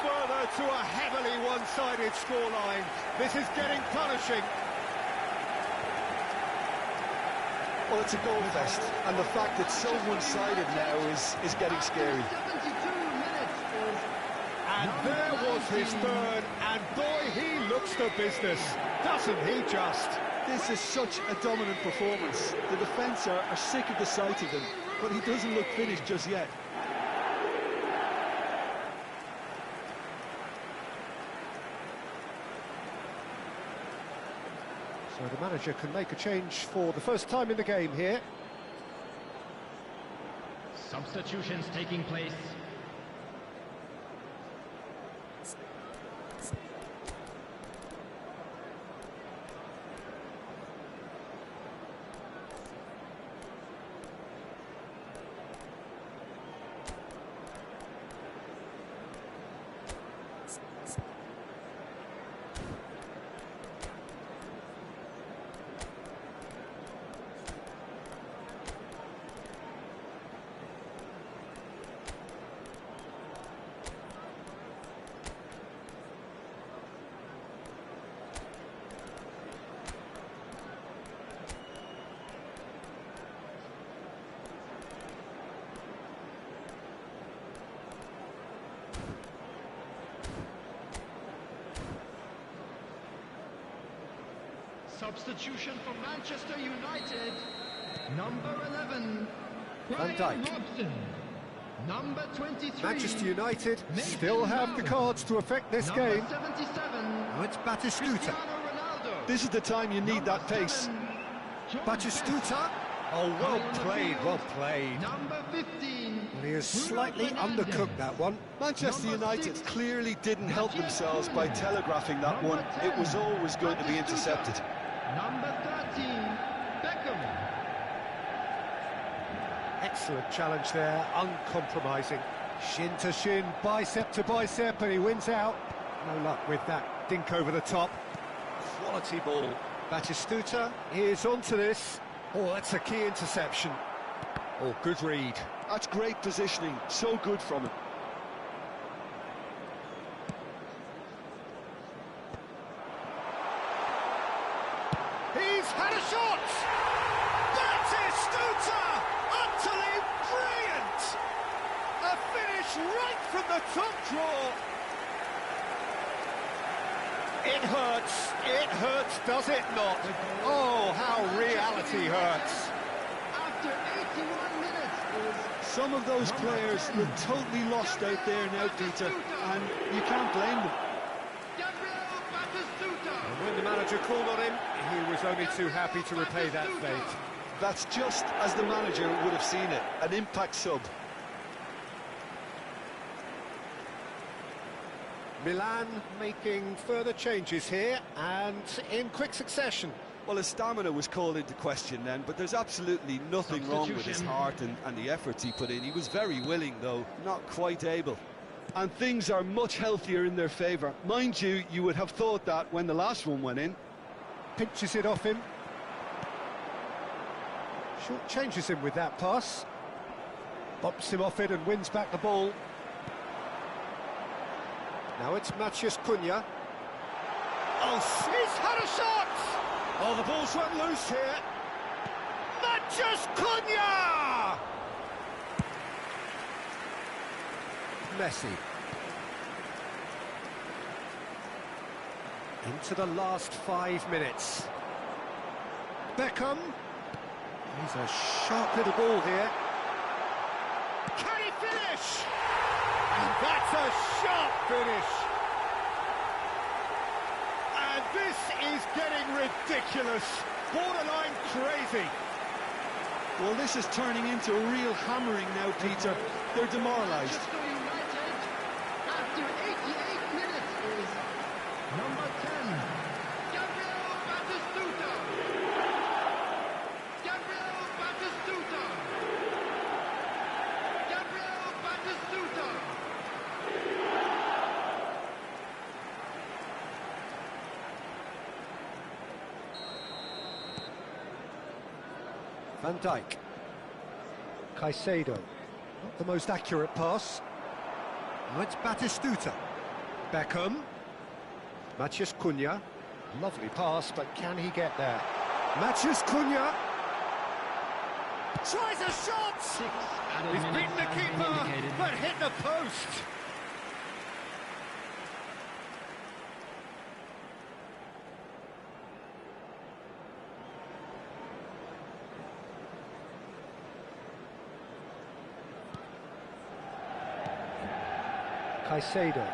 [SPEAKER 1] Further to a heavily one-sided scoreline. This is getting punishing.
[SPEAKER 2] Well, it's a goal fest, and the fact it's so one-sided now is getting scary.
[SPEAKER 5] 72 minutes is
[SPEAKER 1] And there was his third, and boy, he looks the business, doesn't he just?
[SPEAKER 2] This is such a dominant performance. The defence are sick of the sight of him, but he doesn't look finished just yet.
[SPEAKER 1] So the manager can make a change for the first time in the game here.
[SPEAKER 5] substitutions taking place. Substitution for Manchester United. Number 11,
[SPEAKER 1] Van
[SPEAKER 5] Brian
[SPEAKER 1] Dijk.
[SPEAKER 5] Robson. Number 23,
[SPEAKER 1] Manchester United still have the cards to affect this
[SPEAKER 5] number
[SPEAKER 1] game.
[SPEAKER 5] 77,
[SPEAKER 1] Oh, it's Batistuta.
[SPEAKER 5] Cristiano Ronaldo.
[SPEAKER 2] This is the time you need that pace.
[SPEAKER 5] 7, John
[SPEAKER 1] Batistuta. Oh, well
[SPEAKER 5] Out on the
[SPEAKER 1] played,
[SPEAKER 5] field.
[SPEAKER 1] well played.
[SPEAKER 5] Number 15,
[SPEAKER 1] Well, he has
[SPEAKER 5] Bruno
[SPEAKER 1] slightly
[SPEAKER 5] Fernandes.
[SPEAKER 1] undercooked that one.
[SPEAKER 2] Manchester
[SPEAKER 5] Number
[SPEAKER 2] United
[SPEAKER 5] 6,
[SPEAKER 2] clearly didn't help themselves by telegraphing that one. It was always going to be intercepted.
[SPEAKER 5] Number 13, Beckham.
[SPEAKER 1] Excellent challenge there, uncompromising. Shin to shin, bicep to bicep, and he wins out. No luck with that dink over the top. Quality ball. Batistuta is onto this. Oh, that's a key interception. Oh, good read.
[SPEAKER 2] That's great positioning, so good from him.
[SPEAKER 1] He's had a shot! Batistuta! Utterly brilliant! A finish right from the top draw. It hurts, does it not? Oh, how reality hurts.
[SPEAKER 5] After 81 minutes,
[SPEAKER 2] Some of those players look totally lost out there now, Peter, and you can't blame them.
[SPEAKER 5] Gabriel Batistuta.
[SPEAKER 1] And when the manager called on him, he was only too happy to repay that fate.
[SPEAKER 2] That's just as the manager would have seen it, an impact sub.
[SPEAKER 1] Milan making further changes here, and in quick succession.
[SPEAKER 2] Well, his stamina was called into question then, but there's absolutely nothing wrong with his heart and the efforts he put in. He was very willing, though, not quite able. And things are much healthier in their favour. Mind you, you would have thought that when the last one went in.
[SPEAKER 1] Pinches it off him. Short changes him with that pass. Bops him off it and wins back the ball. Now it's Matheus Cunha. Oh, he's had a shot! Oh, the ball's run loose here. Matheus Cunha! Messi. Into the last 5 minutes. Beckham. He's a sharp little ball here. Can he finish? And that's a sharp finish. And this is getting ridiculous. Borderline crazy.
[SPEAKER 2] Well, this is turning into a real hammering now, Peter. They're demoralised.
[SPEAKER 5] Manchester United, after 88 minutes, is number 10, Gabriel Batistuta. Gabriel Batistuta. Gabriel Batistuta.
[SPEAKER 1] Van Dijk. Caicedo. Not the most accurate pass. Now it's Batistuta. Beckham. Matheus Cunha. Lovely pass, but can he get there? Matheus Cunha. Tries a shot! He's beaten the keeper, but hit the post. Caicedo.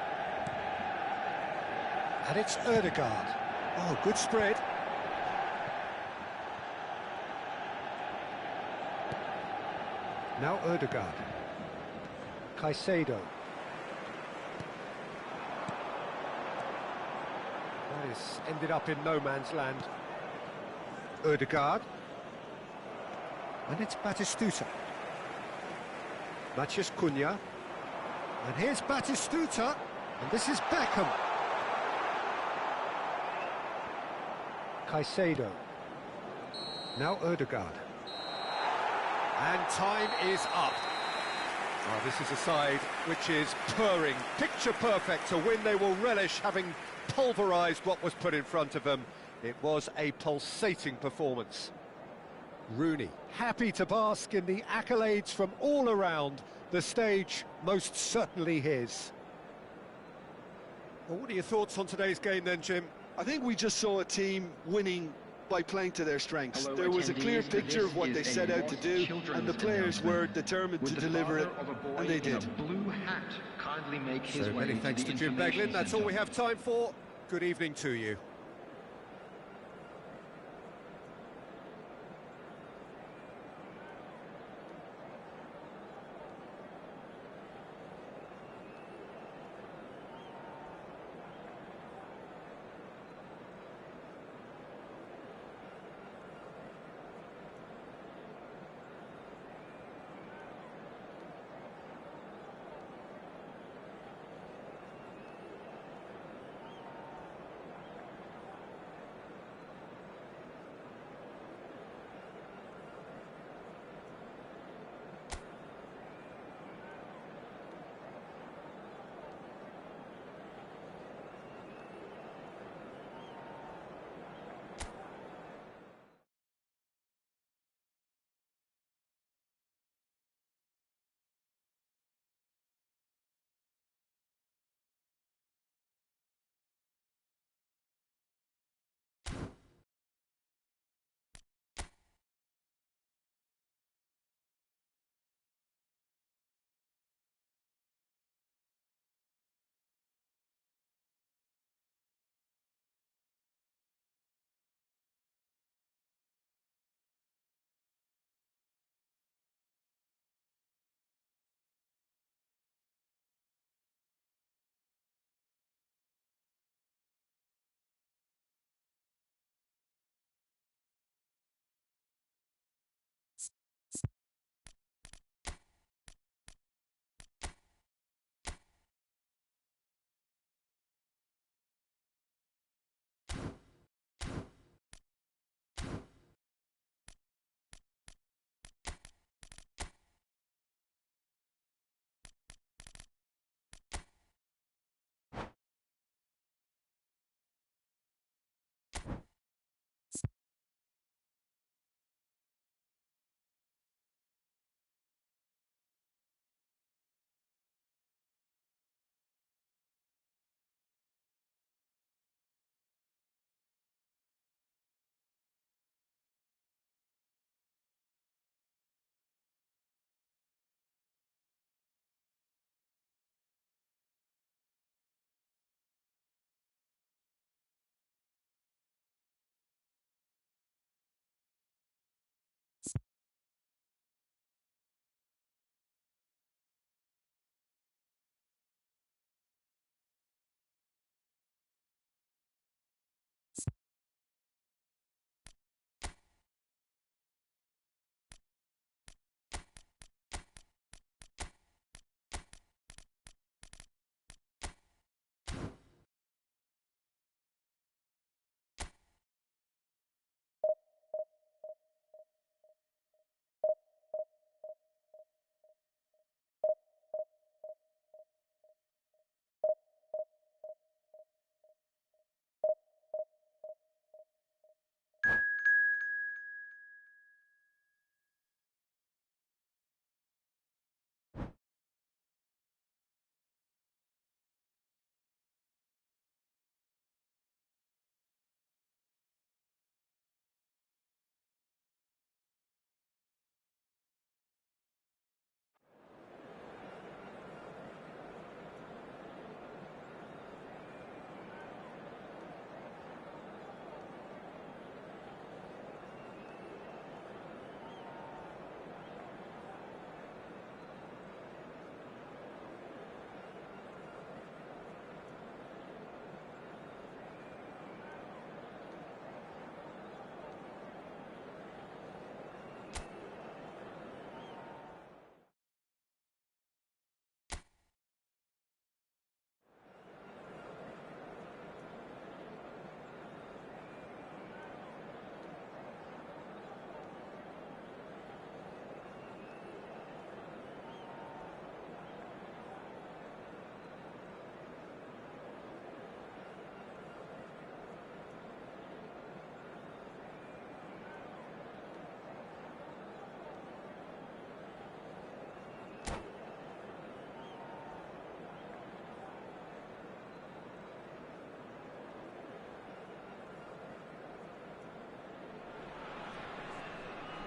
[SPEAKER 1] And it's Ødegaard. Oh, good spread. Now Ødegaard. Caicedo. That is ended up in no man's land. Ødegaard. And it's Batistuta. Matheus Cunha. And here's Batistuta, and this is Beckham. Caicedo. Now Ødegaard. And time is up. Oh, this is a side which is purring, picture perfect, a win they will relish, having pulverised what was put in front of them. It was a pulsating performance. Rooney, happy to bask in the accolades from all around. The stage most certainly his. Well, what are your thoughts on today's game then, Jim?
[SPEAKER 2] I think we just saw a team winning by playing to their strengths. There was a clear picture of what they set out to do, and the players were determined to deliver it, and they did.
[SPEAKER 1] So many thanks to Jim Beglin. That's all we have time for. Good evening to you.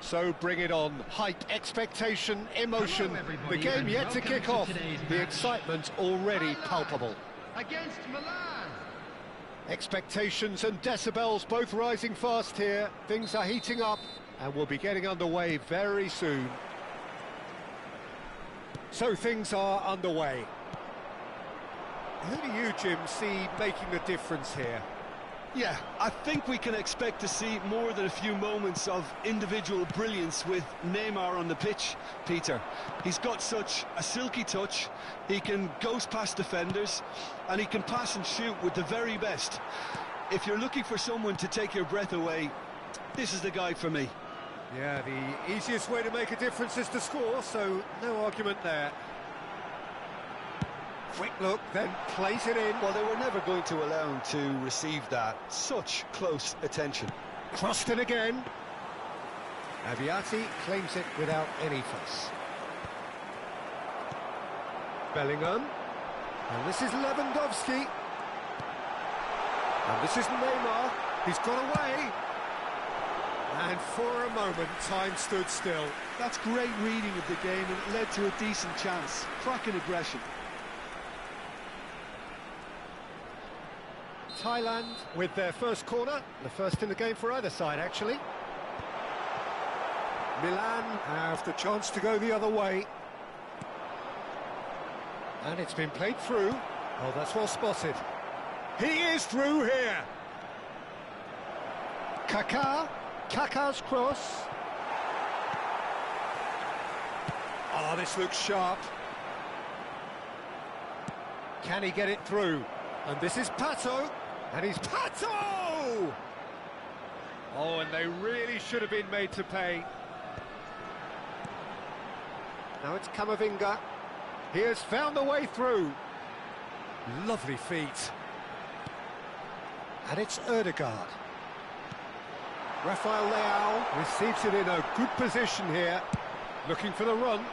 [SPEAKER 1] So bring it on. Hype, expectation, emotion. The game yet to kick off. The excitement already palpable.
[SPEAKER 5] Against Milan.
[SPEAKER 1] Expectations and decibels both rising fast here. Things are heating up and we'll be getting underway very soon. So things are underway. Who do you, Jim, see making the difference here?
[SPEAKER 2] Yeah, I think we can expect to see more than a few moments of individual brilliance with Neymar on the pitch, Peter. He's got such a silky touch, he can ghost past defenders, and he can pass and shoot with the very best. If you're looking for someone to take your breath away, this is the guy for me.
[SPEAKER 1] Yeah, the easiest way to make a difference is to score, so no argument there. Quick look, then plays it in.
[SPEAKER 2] Well, they were never going to allow him to receive that. Such close attention.
[SPEAKER 1] Crossed in again. Aviati claims it without any fuss. Bellingham. And this is Lewandowski. And this is Neymar. He's got away. And for a moment, time stood still.
[SPEAKER 2] That's great reading of the game, and it led to a decent chance. Cracking aggression.
[SPEAKER 1] Thailand with their first corner, the first in the game for either side, actually. Milan have the chance to go the other way. And it's been played through. Oh, that's well spotted. He is through here. Kaká's cross. Oh, this looks sharp. Can he get it through? And this is Pato. And he's Pato! Oh, and they really should have been made to pay. Now it's Camavinga. He has found the way through. Lovely feet. And it's Ødegaard. Rafael Leao receives it in a good position here. Looking for the run.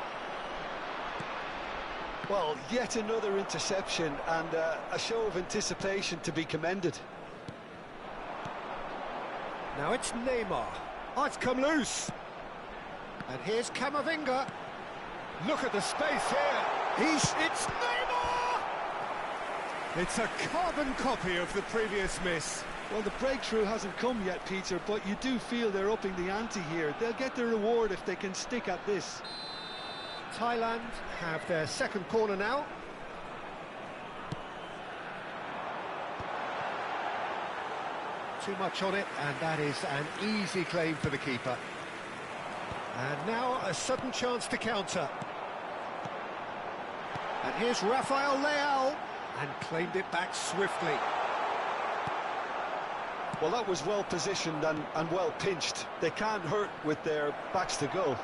[SPEAKER 2] Well, yet another interception and a show of anticipation to be commended.
[SPEAKER 1] Now it's Neymar. Oh, it's come loose. And here's Camavinga. Look at the space here. It's Neymar! It's a carbon copy of the previous miss.
[SPEAKER 2] Well, the breakthrough hasn't come yet, Peter, but you do feel they're upping the ante here. They'll get their reward if they can stick at this.
[SPEAKER 1] Thailand have their second corner now. Too much on it, and that is an easy claim for the keeper. And now a sudden chance to counter. And here's Rafael Leao, and claimed it back swiftly.
[SPEAKER 2] Well, that was well positioned and well pinched. They can't hurt with their backs to goal.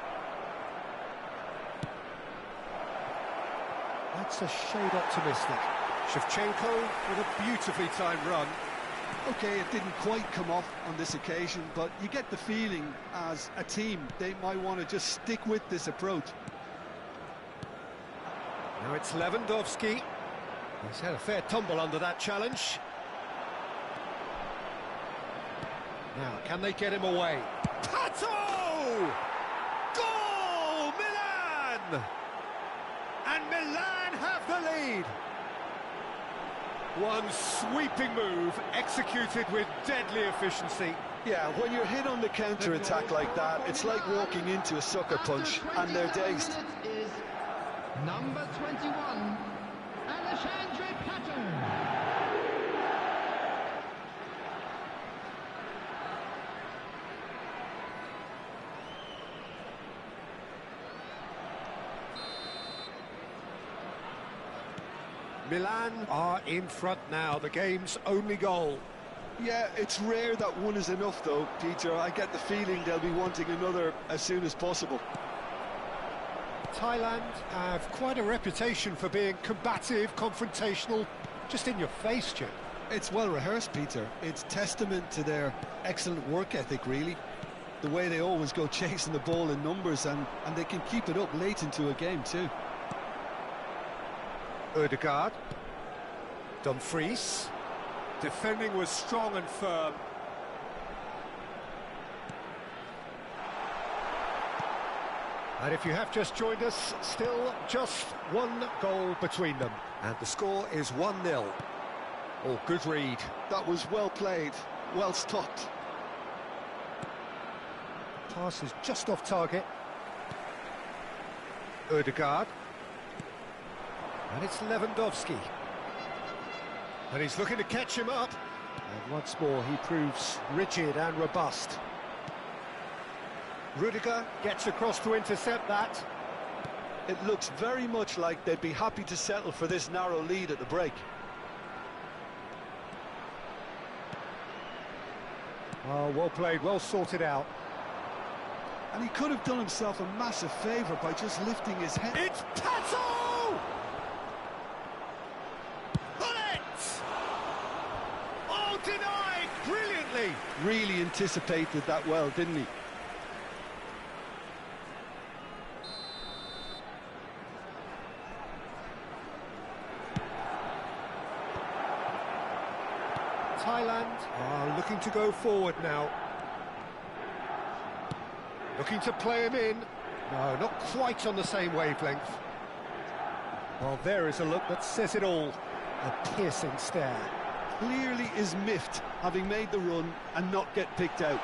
[SPEAKER 1] That's a shade optimistic. Shevchenko with a beautifully timed run.
[SPEAKER 2] Okay, it didn't quite come off on this occasion, but you get the feeling as a team they might want to just stick with this approach.
[SPEAKER 1] Now it's Lewandowski. He's had a fair tumble under that challenge. Now, can they get him away? Pato! Goal! Milan! And Milan have the lead. One sweeping move executed with deadly efficiency.
[SPEAKER 2] Yeah, when you're hit on the counter-attack like that, it's like walking into a sucker punch, and they're dazed.
[SPEAKER 5] Is number 21, Alexandre Pato.
[SPEAKER 1] Milan are in front now, the game's only goal.
[SPEAKER 2] Yeah, it's rare that one is enough though, Peter. I get the feeling they'll be wanting another as soon as possible.
[SPEAKER 1] Thailand have quite a reputation for being combative, confrontational, just in your face, Jim.
[SPEAKER 2] It's well rehearsed, Peter. It's testament to their excellent work ethic, really. The way they always go chasing the ball in numbers, and they can keep it up late into a game too.
[SPEAKER 1] Ødegaard. Dumfries. Defending was strong and firm. And if you have just joined us, still just one goal between them. And the score is 1-0. Oh, good read.
[SPEAKER 2] That was well played, well stopped.
[SPEAKER 1] Pass is just off target. Ødegaard. And it's Lewandowski. And he's looking to catch him up. And once more, he proves rigid and robust. Rudiger gets across to intercept that.
[SPEAKER 2] It looks very much like they'd be happy to settle for this narrow lead at the break.
[SPEAKER 1] Oh, well played, well sorted out.
[SPEAKER 2] And he could have done himself a massive favour by just lifting his head.
[SPEAKER 1] It's Pato! Bullet! Oh, denied brilliantly!
[SPEAKER 2] Really anticipated that well, didn't he?
[SPEAKER 1] Thailand are looking to go forward now. Looking to play him in. No, not quite on the same wavelength. Well, there is a look that says it all. A piercing stare.
[SPEAKER 2] Clearly is miffed, having made the run and not get picked out.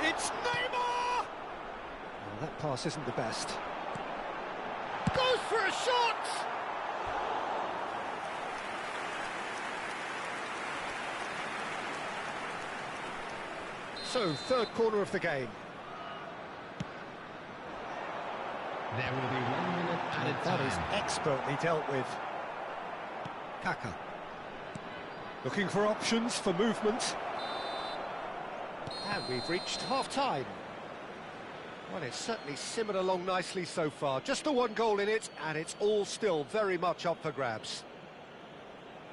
[SPEAKER 1] It's Neymar! Well, that pass isn't the best. Goes for a shot! So, third corner of the game.
[SPEAKER 5] There will be 1 minute added time.
[SPEAKER 1] That is expertly dealt with. Kaka. Looking for options for movement. And we've reached half-time. Well, it's certainly simmered along nicely so far. Just the one goal in it, and it's all still very much up for grabs.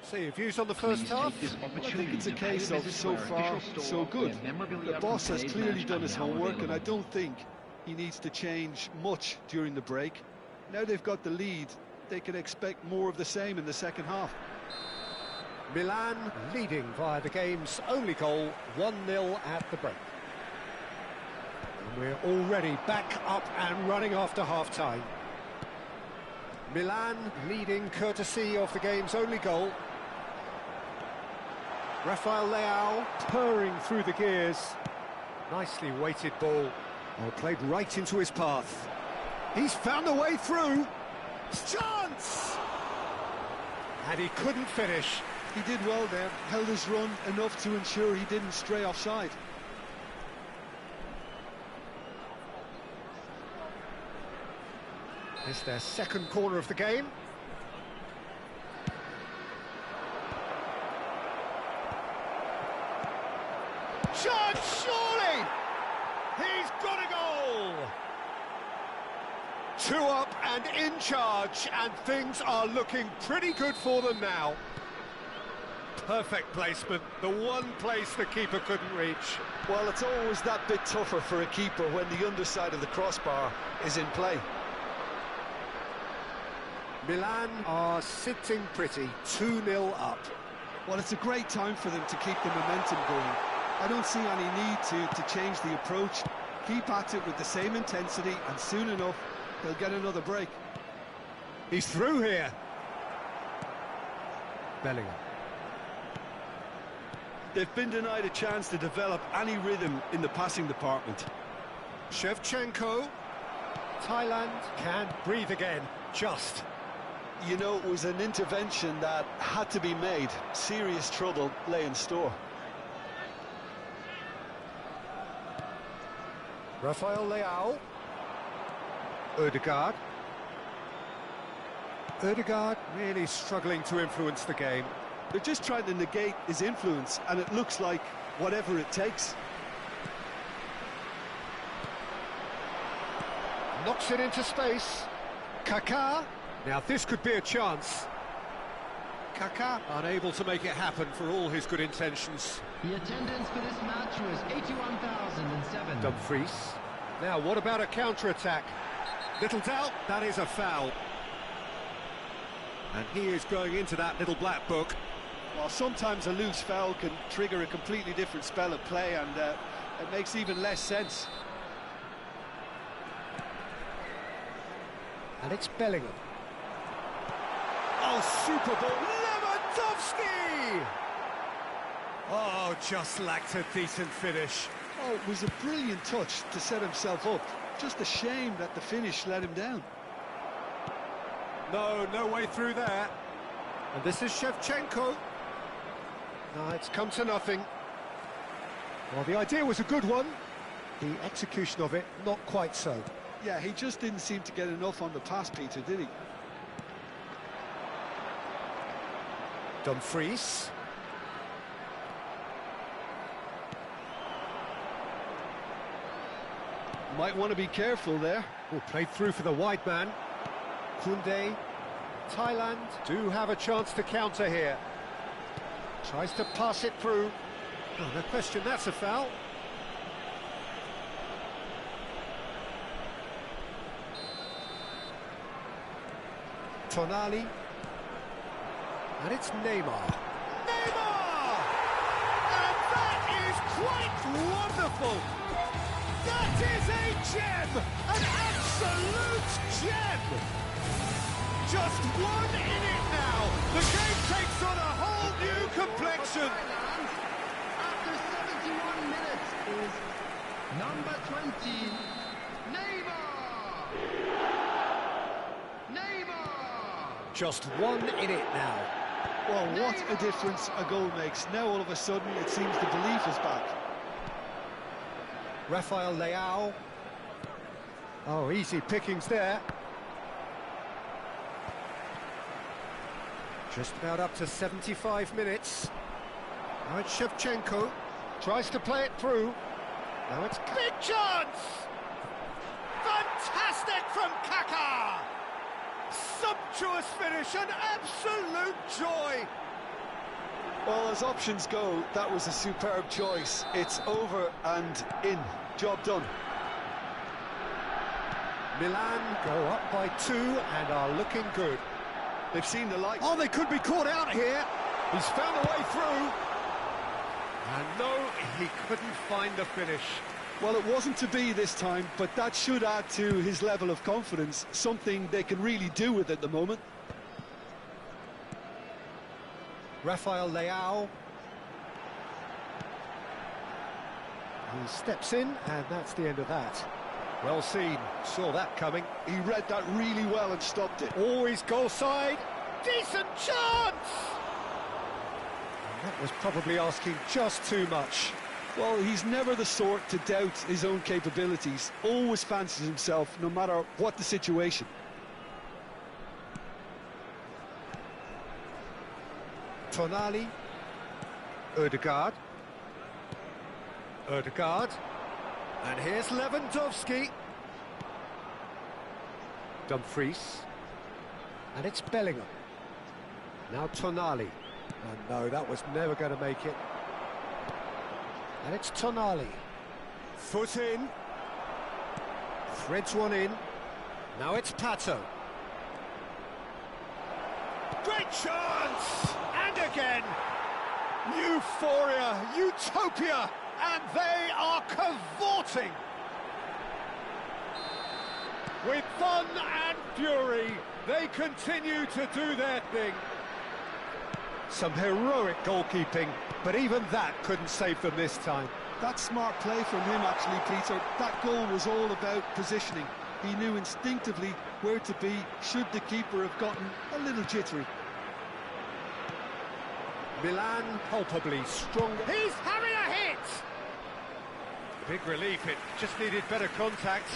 [SPEAKER 1] So your views on the first half?
[SPEAKER 2] Well, I think it's a case of so far, so good. The boss has clearly done his homework, and I don't think he needs to change much during the break. Now they've got the lead, they can expect more of the same in the second half.
[SPEAKER 1] Milan leading via the game's only goal, 1-0 at the break. And we're already back up and running after half-time. Milan leading courtesy of the game's only goal. Rafael Leao purring through the gears. Nicely weighted ball. Oh, played right into his path. He's found a way through. Chance! And he couldn't finish.
[SPEAKER 2] He did well there, held his run enough to ensure he didn't stray offside.
[SPEAKER 1] It's their second corner of the game. Shot, surely! He's got a goal! 2 up and in charge, and things are looking pretty good for them now. Perfect placement, the one place the keeper couldn't reach.
[SPEAKER 2] Well, it's always that bit tougher for a keeper when the underside of the crossbar is in play.
[SPEAKER 1] Milan are sitting pretty, 2-0 up.
[SPEAKER 2] Well, it's a great time for them to keep the momentum going. I don't see any need to change the approach. Keep at it with the same intensity, and soon enough, they'll get another break.
[SPEAKER 1] He's through here. Bellingham.
[SPEAKER 2] They've been denied a chance to develop any rhythm in the passing department.
[SPEAKER 1] Shevchenko. Thailand can't breathe again, just.
[SPEAKER 2] You know, it was an intervention that had to be made. Serious trouble lay in store.
[SPEAKER 1] Rafael Leao. Ødegaard. Ødegaard really struggling to influence the game.
[SPEAKER 2] They're just trying to negate his influence, and it looks like whatever it takes.
[SPEAKER 1] Knocks it into space. Kaká. Now this could be a chance. Kaká unable to make it happen for all his good intentions.
[SPEAKER 5] The attendance for this match was 81,007.
[SPEAKER 1] Dumfries. Now what about a counter-attack? Little doubt, that is a foul. And he is going into that little black book.
[SPEAKER 2] Well, sometimes a loose foul can trigger a completely different spell of play, and it makes even less sense.
[SPEAKER 1] And it's Bellingham. Oh, super ball. Lewandowski! Oh, just lacked a decent finish.
[SPEAKER 2] Oh, it was a brilliant touch to set himself up. Just a shame that the finish let him down.
[SPEAKER 1] No way through there. And this is Shevchenko. No, it's come to nothing. Well, the idea was a good one. The execution of it, not quite so.
[SPEAKER 2] Yeah, he just didn't seem to get enough on the pass, Peter, did he?
[SPEAKER 1] Dumfries.
[SPEAKER 2] Might want to be careful there.
[SPEAKER 1] Oh, played through for the wide man. Koundé. Thailand do have a chance to counter here. Tries to pass it through. Oh, no question, that's a foul. Tonali. And it's Neymar. Neymar! And that is quite wonderful! That is a gem! An absolute gem! Just one in it now. The game takes on a whole new complexion.
[SPEAKER 5] After 71 minutes is number 20, Neymar! Neymar!
[SPEAKER 1] Just one in it now.
[SPEAKER 2] Well, what a difference a goal makes. Now all of a sudden it seems the belief is back.
[SPEAKER 1] Rafael Leao. Oh, easy pickings there. Just about up to 75 minutes. Now it's Shevchenko. Tries to play it through. Now it's big chance! Fantastic from Kaká! Sumptuous finish, an absolute joy!
[SPEAKER 2] Well, as options go, that was a superb choice. It's over and in. Job done.
[SPEAKER 1] Milan go up by 2 and are looking good.
[SPEAKER 2] They've seen the light.
[SPEAKER 1] Oh, they could be caught out here. He's found a way through. And no, he couldn't find the finish.
[SPEAKER 2] Well, it wasn't to be this time, but that should add to his level of confidence, something they can really do with at the moment.
[SPEAKER 1] Rafael Leao. He steps in, and that's the end of that. Well seen, saw that coming.
[SPEAKER 2] He read that really well and stopped it.
[SPEAKER 1] Always goal side, decent chance! And that was probably asking just too much.
[SPEAKER 2] Well, he's never the sort to doubt his own capabilities. Always fancies himself, no matter what the situation.
[SPEAKER 1] Tonali. Ødegaard. Ødegaard. And here's Lewandowski. Dumfries. And it's Bellingham. Now Tonali. And no, that was never going to make it. And it's Tonali. Foot in. Threads one in. Now it's Pato. Great chance! And again! Euphoria, utopia! And they are cavorting! With fun and fury, they continue to do their thing. Some heroic goalkeeping, but even that couldn't save them this time.
[SPEAKER 2] That's smart play from him, actually, Peter. That goal was all about positioning. He knew instinctively where to be should the keeper have gotten a little jittery.
[SPEAKER 1] Milan palpably stronger. He's having a hit! Big relief, it just needed better contact.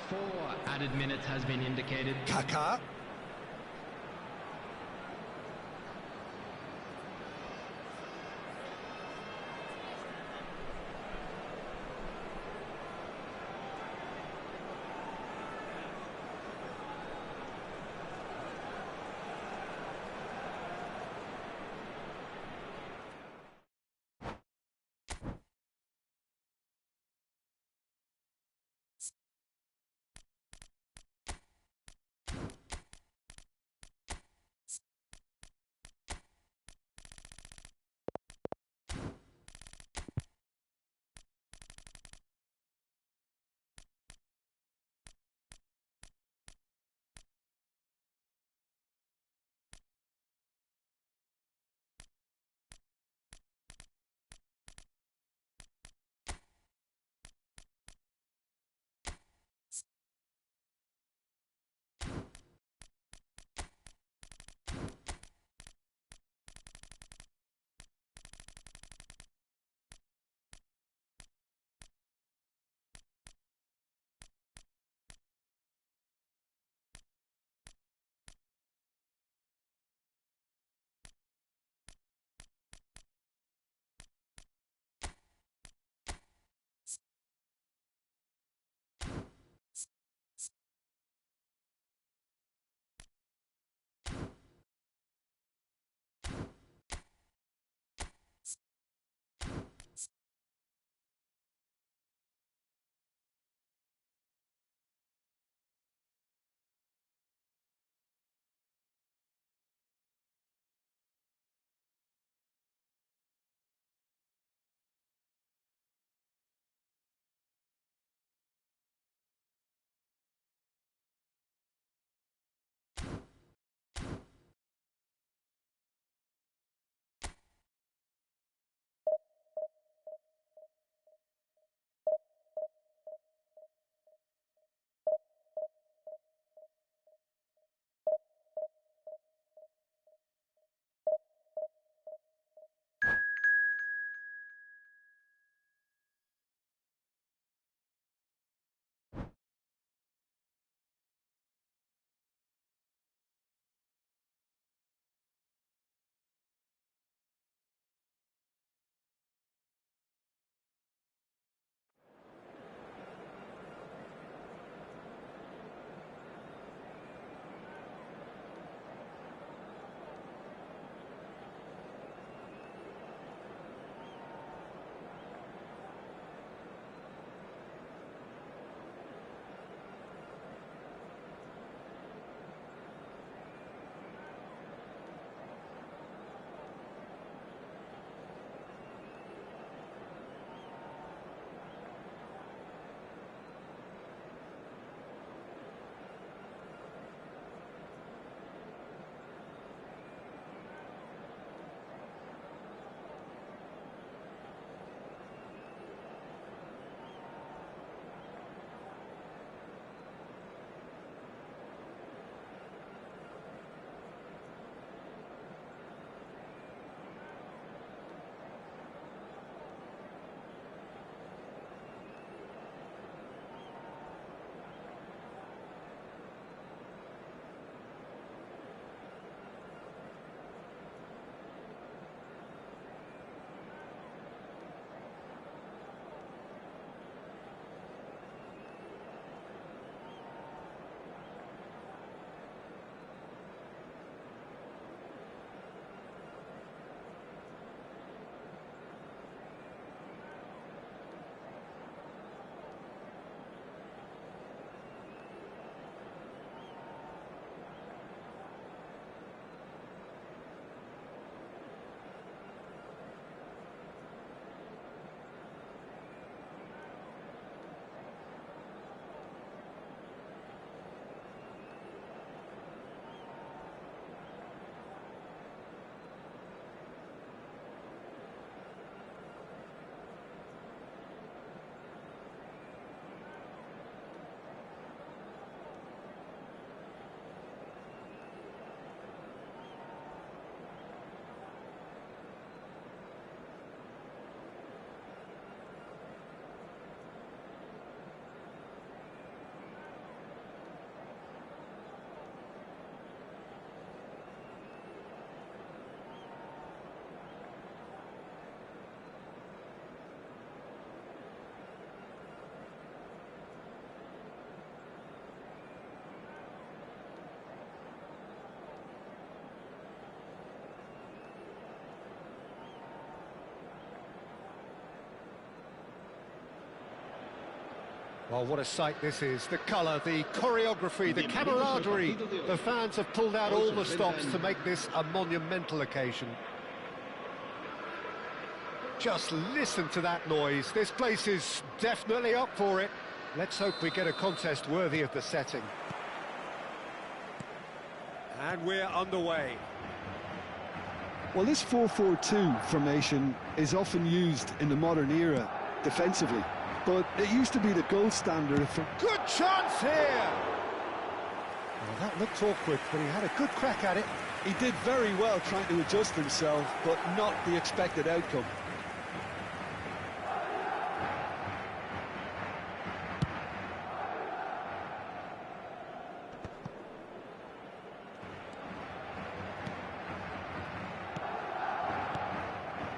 [SPEAKER 5] Four added minutes has been indicated.
[SPEAKER 1] Kaká. Well, what a sight this is. The colour, the choreography, the camaraderie. The fans have pulled out all the stops to make this a monumental occasion. Just listen to that noise. This place is definitely up for it. Let's hope we get a contest worthy of the setting. And we're underway.
[SPEAKER 2] Well, this 4-4-2 formation is often used in the modern era defensively, but it used to be the gold standard for...
[SPEAKER 1] Good chance here! Well, that looked awkward, but he had a good crack at it.
[SPEAKER 2] He did very well trying to adjust himself, but not the expected outcome.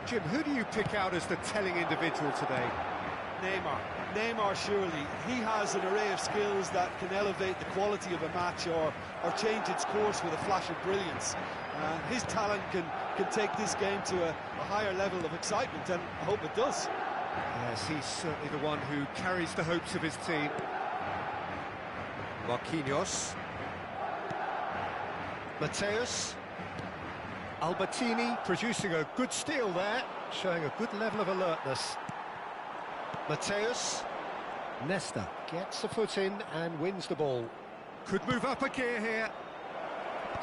[SPEAKER 1] Jim, who do you pick out as the telling individual today?
[SPEAKER 4] Neymar, surely. He has an array of skills that can elevate the quality of a match or change its course with a flash of brilliance. His talent can take this game to a higher level of excitement, and I hope it does.
[SPEAKER 1] Yes, he's certainly the one who carries the hopes of his team. Marquinhos. Mateus. Albertini producing a good steal there, showing a good level of alertness. Mateus. Nesta gets a foot in and wins the ball. Could move up a gear here.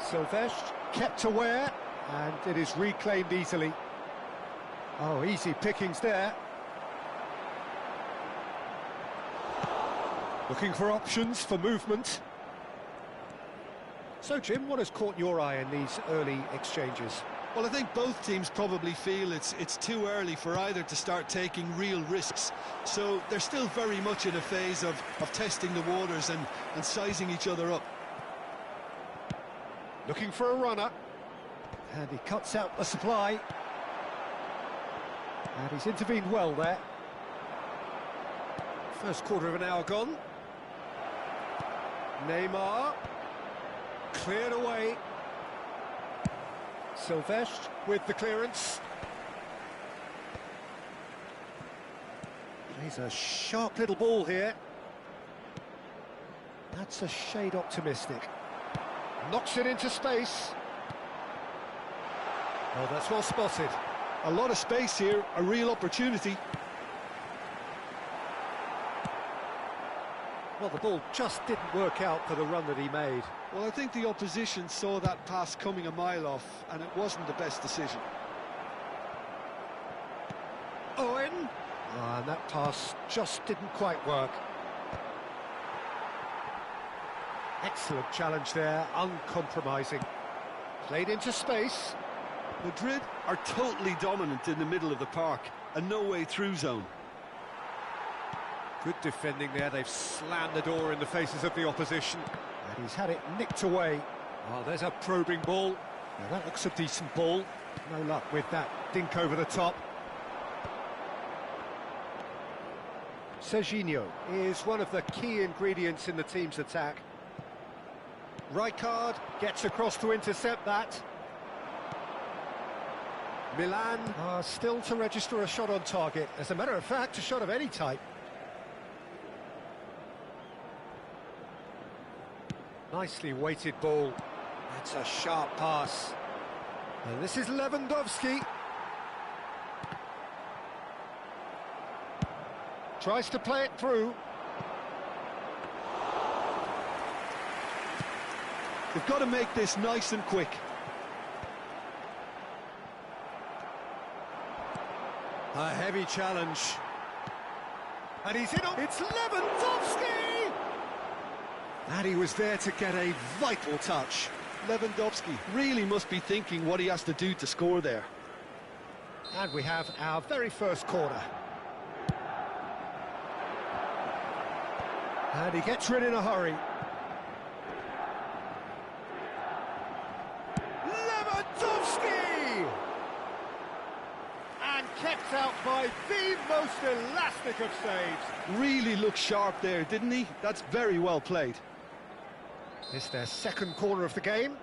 [SPEAKER 1] Silvestre kept aware, and it is reclaimed easily. Oh, easy pickings there. Looking for options for movement. So, Jim, what has caught your eye in these early exchanges?
[SPEAKER 2] Well, I think both teams probably feel it's too early for either to start taking real risks. So they're still very much in a phase of testing the waters and sizing each other up.
[SPEAKER 1] Looking for a runner. And he cuts out the supply. And he's intervened well there. First quarter of an hour gone. Neymar. Cleared away. Silvestre with the clearance. Plays a sharp little ball here. That's a shade optimistic. Knocks it into space. Oh, that's well spotted.
[SPEAKER 2] A lot of space here, a real opportunity.
[SPEAKER 1] Well, the ball just didn't work out for the run that he made.
[SPEAKER 2] Well, I think the opposition saw that pass coming a mile off, and it wasn't the best decision.
[SPEAKER 1] Owen! And that pass just didn't quite work. Excellent challenge there, uncompromising. Played into space.
[SPEAKER 2] Madrid are totally dominant in the middle of the park, and no way through zone.
[SPEAKER 1] Good defending there, they've slammed the door in the faces of the opposition. And he's had it nicked away. Oh, there's a probing ball. Now that looks a decent ball. No luck with that dink over the top. Serginho is one of the key ingredients in the team's attack. Rijkaard gets across to intercept that. Milan are still to register a shot on target. As a matter of fact, a shot of any type. Nicely weighted ball. That's a sharp pass. And this is Lewandowski. Tries to play it through.
[SPEAKER 2] They've got to make this nice and quick.
[SPEAKER 1] A heavy challenge. And he's in on... It's Lewandowski! And he was there to get a vital touch.
[SPEAKER 2] Lewandowski really must be thinking what he has to do to score there.
[SPEAKER 1] And we have our very first corner. And he gets rid in a hurry. Lewandowski! And kept out by the most elastic of saves.
[SPEAKER 2] Really looked sharp there, didn't he? That's very well played.
[SPEAKER 1] It's their second corner of the game.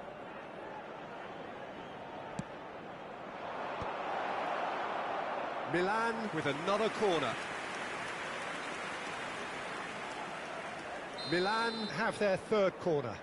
[SPEAKER 1] Milan with another corner. Milan have their third corner.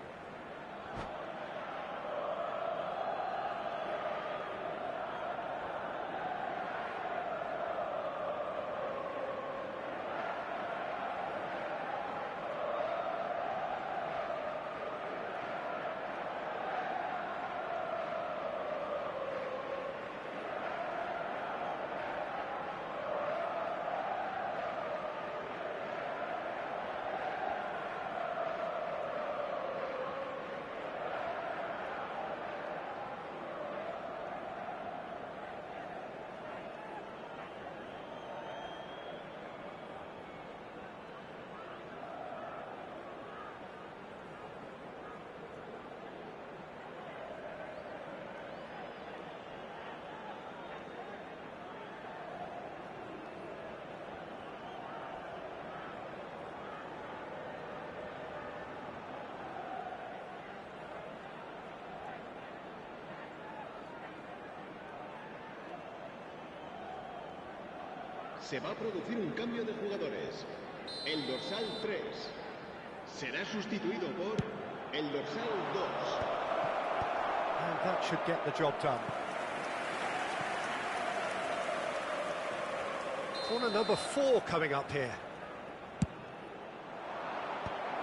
[SPEAKER 3] Se va a producir un cambio de jugadores. El dorsal 3 será sustituido por el dorsal 2.
[SPEAKER 1] And that should get the job done. Corner number 4 coming up here.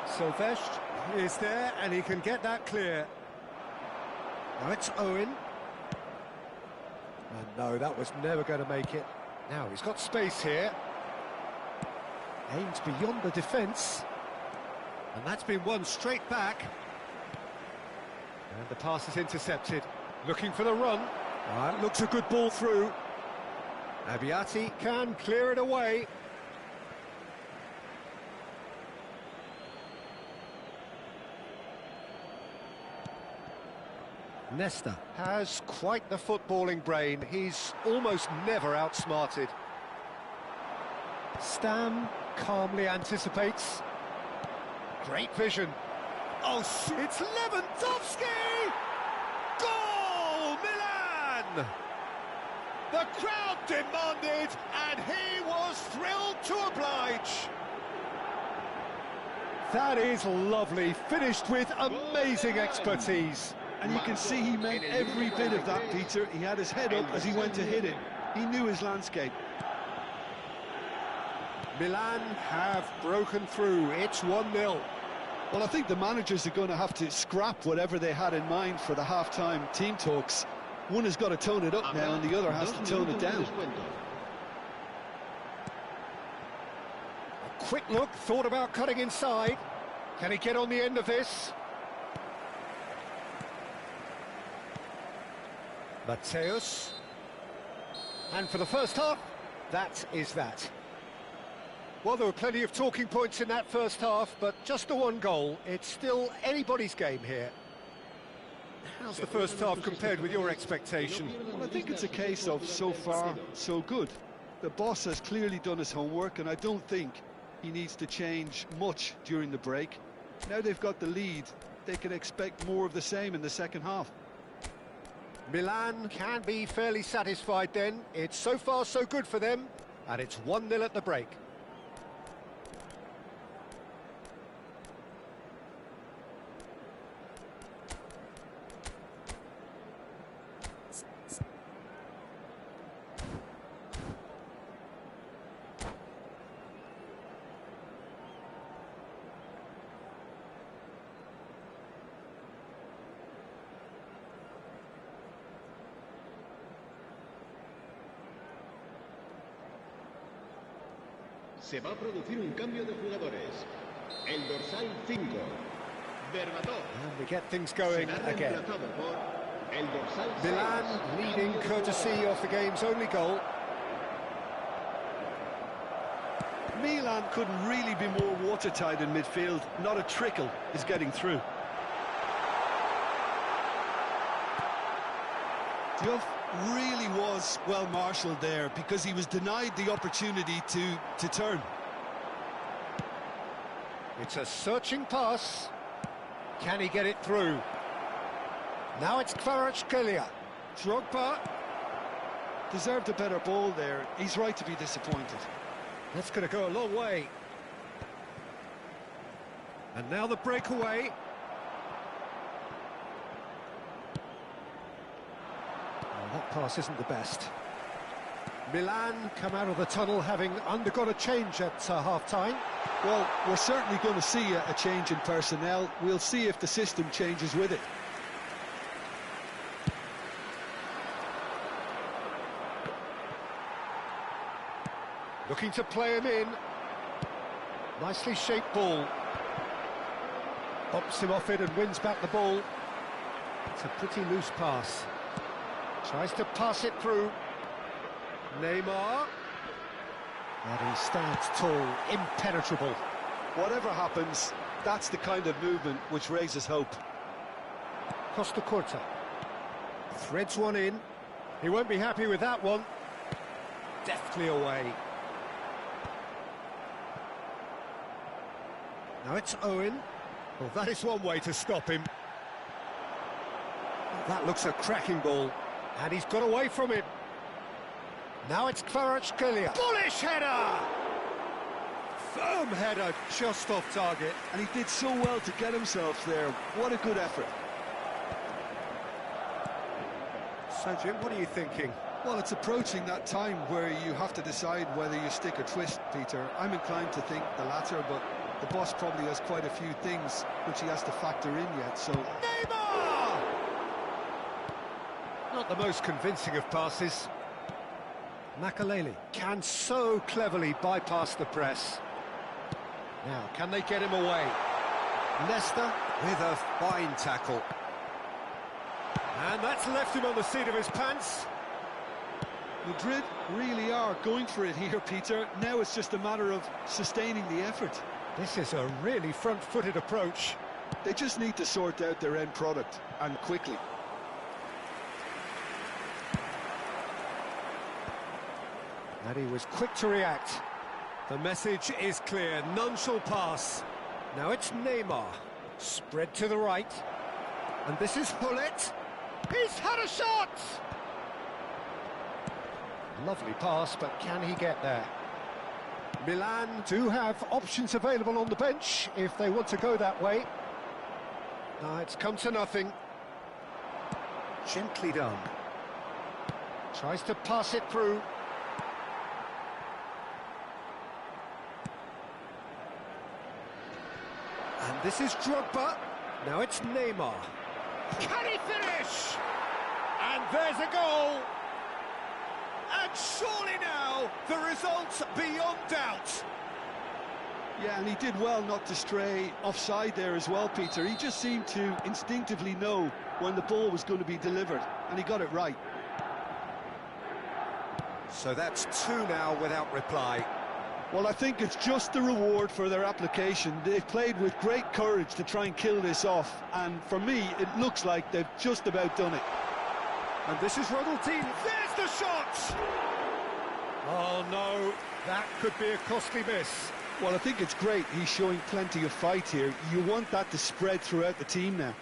[SPEAKER 1] Silvestre is there and he can get that clear. Now it's Owen. And no, that was never going to make it. Now he's got space here. Aims beyond the defence. And that's been won straight back. And the pass is intercepted. Looking for the run. Looks a good ball through. Abbiati can clear it away. Nesta has quite the footballing brain. He's almost never outsmarted. Stam calmly anticipates. Great vision. Oh, it's Lewandowski! Goal, Milan! The crowd demanded, and he was thrilled to oblige. That is lovely, finished with amazing expertise.
[SPEAKER 2] And you can see he meant every bit of that, Peter. He had his head up as he went to hit it. He knew his landscape.
[SPEAKER 1] Milan have broken through. It's 1-0.
[SPEAKER 2] Well, I think the managers are going to have to scrap whatever they had in mind for the half-time team talks. One has got to tone it up now, and the other has to tone it down.
[SPEAKER 1] A quick look, thought about cutting inside. Can he get on the end of this? Mateus. And for the first half, that is that. Well, there were plenty of talking points in that first half, but just the one goal. It's still anybody's game here. How's the first half compared with your expectation?
[SPEAKER 2] Well, I think it's a case of so far, so good. The boss has clearly done his homework, and I don't think he needs to change much during the break. Now they've got the lead, they can expect more of the same in the second half.
[SPEAKER 1] Milan can be fairly satisfied then. It's so far so good for them, and it's 1-0 at the break.
[SPEAKER 3] Se va a producir un cambio de jugadores. El dorsal 5, Berbatov.
[SPEAKER 1] And we get things going again.
[SPEAKER 3] El dorsal 6.
[SPEAKER 1] Milan leading courtesy of the game's only goal.
[SPEAKER 2] Milan couldn't really be more watertight in midfield. Not a trickle is getting through.
[SPEAKER 4] Duff really was well marshalled there because he was denied the opportunity to turn.
[SPEAKER 1] It's a searching pass. Can he get it through? Now it's Kvaratskhelia.
[SPEAKER 2] Drogba deserved a better ball there. He's right to be disappointed.
[SPEAKER 1] That's going to go a long way. And now the breakaway. Oh, that pass isn't the best. Milan come out of the tunnel having undergone a change at half-time.
[SPEAKER 2] Well, we're certainly going to see a change in personnel. We'll see if the system changes with it.
[SPEAKER 1] Looking to play him in. Nicely shaped ball. Bumps him off it and wins back the ball. It's a pretty loose pass. Tries to pass it through. Neymar. And he stands tall, impenetrable.
[SPEAKER 2] Whatever happens, that's the kind of movement which raises hope.
[SPEAKER 1] Costa Curta. Threads one in. He won't be happy with that one. Deftly away. Now it's Owen. Well, that is one way to stop him. That looks a cracking ball. And he's got away from it. Now it's Kvaratskhelia. Bullish header! Firm header, just off target.
[SPEAKER 2] And he did so well to get himself there. What a good effort.
[SPEAKER 1] So, Jim, what are you thinking?
[SPEAKER 2] Well, it's approaching that time where you have to decide whether you stick or twist, Peter. I'm inclined to think the latter, but the boss probably has quite a few things which he has to factor in yet, so...
[SPEAKER 1] Neymar! Not the most convincing of passes. Makaleli can so cleverly bypass the press. Now, can they get him away? Leicester with a fine tackle. And that's left him on the seat of his pants.
[SPEAKER 2] Madrid really are going for it here, Peter. Now it's just a matter of sustaining the effort.
[SPEAKER 1] This is a really front-footed approach.
[SPEAKER 2] They just need to sort out their end product, and quickly.
[SPEAKER 1] And he was quick to react. The message is clear, none shall pass. Now it's Neymar, spread to the right. And this is Hullet. He's had a shot! Lovely pass, but can he get there? Milan do have options available on the bench if they want to go that way. It's come to nothing. Gently done. Tries to pass it through. And this is Drogba. Now it's Neymar. Can he finish? And there's a goal. And surely now, the result's beyond doubt.
[SPEAKER 2] Yeah, and he did well not to stray offside there as well, Peter. He just seemed to instinctively know when the ball was going to be delivered, and he got it right.
[SPEAKER 1] So that's two now without reply.
[SPEAKER 2] Well, I think it's just the reward for their application. They've played with great courage to try and kill this off, and for me, it looks like they've just about done it.
[SPEAKER 1] And this is Ronaldinho. There's the shot! Oh, no, that could be a costly miss.
[SPEAKER 2] Well, I think it's great. He's showing plenty of fight here. You want that to spread throughout the team now.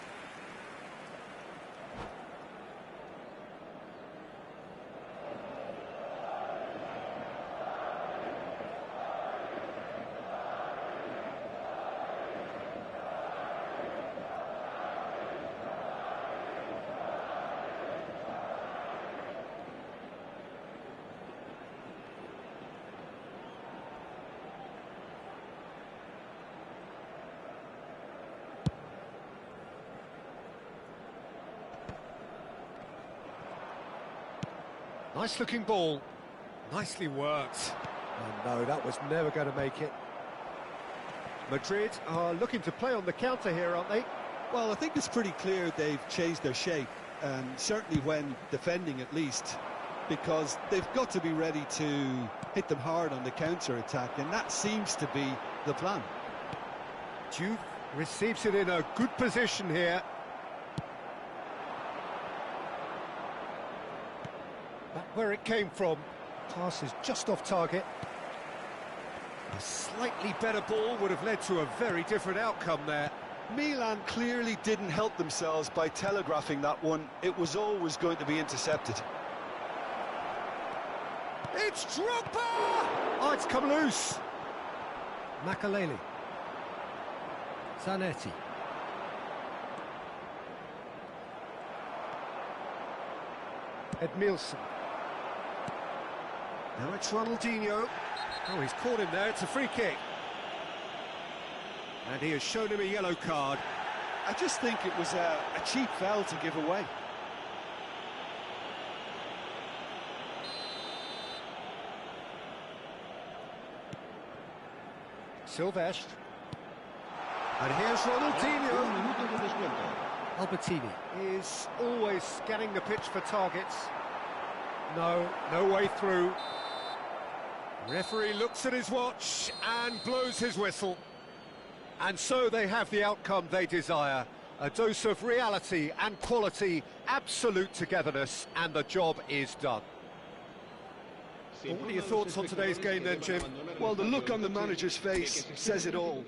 [SPEAKER 1] Nice looking ball. Nicely worked. Oh no, that was never going to make it. Madrid are looking to play on the counter here, aren't they?
[SPEAKER 2] Well, I think it's pretty clear they've changed their shape, certainly when defending at least, because they've got to be ready to hit them hard on the counter-attack, and that seems to be the plan.
[SPEAKER 1] Juve receives it in a good position here. Back where it came from. Pass is just off target. A slightly better ball would have led to a very different outcome there.
[SPEAKER 2] Milan clearly didn't help themselves by telegraphing that one. It was always going to be intercepted.
[SPEAKER 1] It's Drogba! Oh, it's come loose. Makaleli. Zanetti. Edmilson. Now it's Ronaldinho. Oh, he's caught him there. It's a free kick. And he has shown him a yellow card.
[SPEAKER 2] I just think it was a cheap foul to give away.
[SPEAKER 1] Silvestre. And here's Ronaldinho. Albertini is always scanning the pitch for targets. No way through. Referee looks at his watch and blows his whistle. And so they have the outcome they desire. A dose of reality and quality, absolute togetherness, and the job is done. Well, what are your thoughts on today's game then, Jim?
[SPEAKER 2] Well, the look on the manager's face says it all.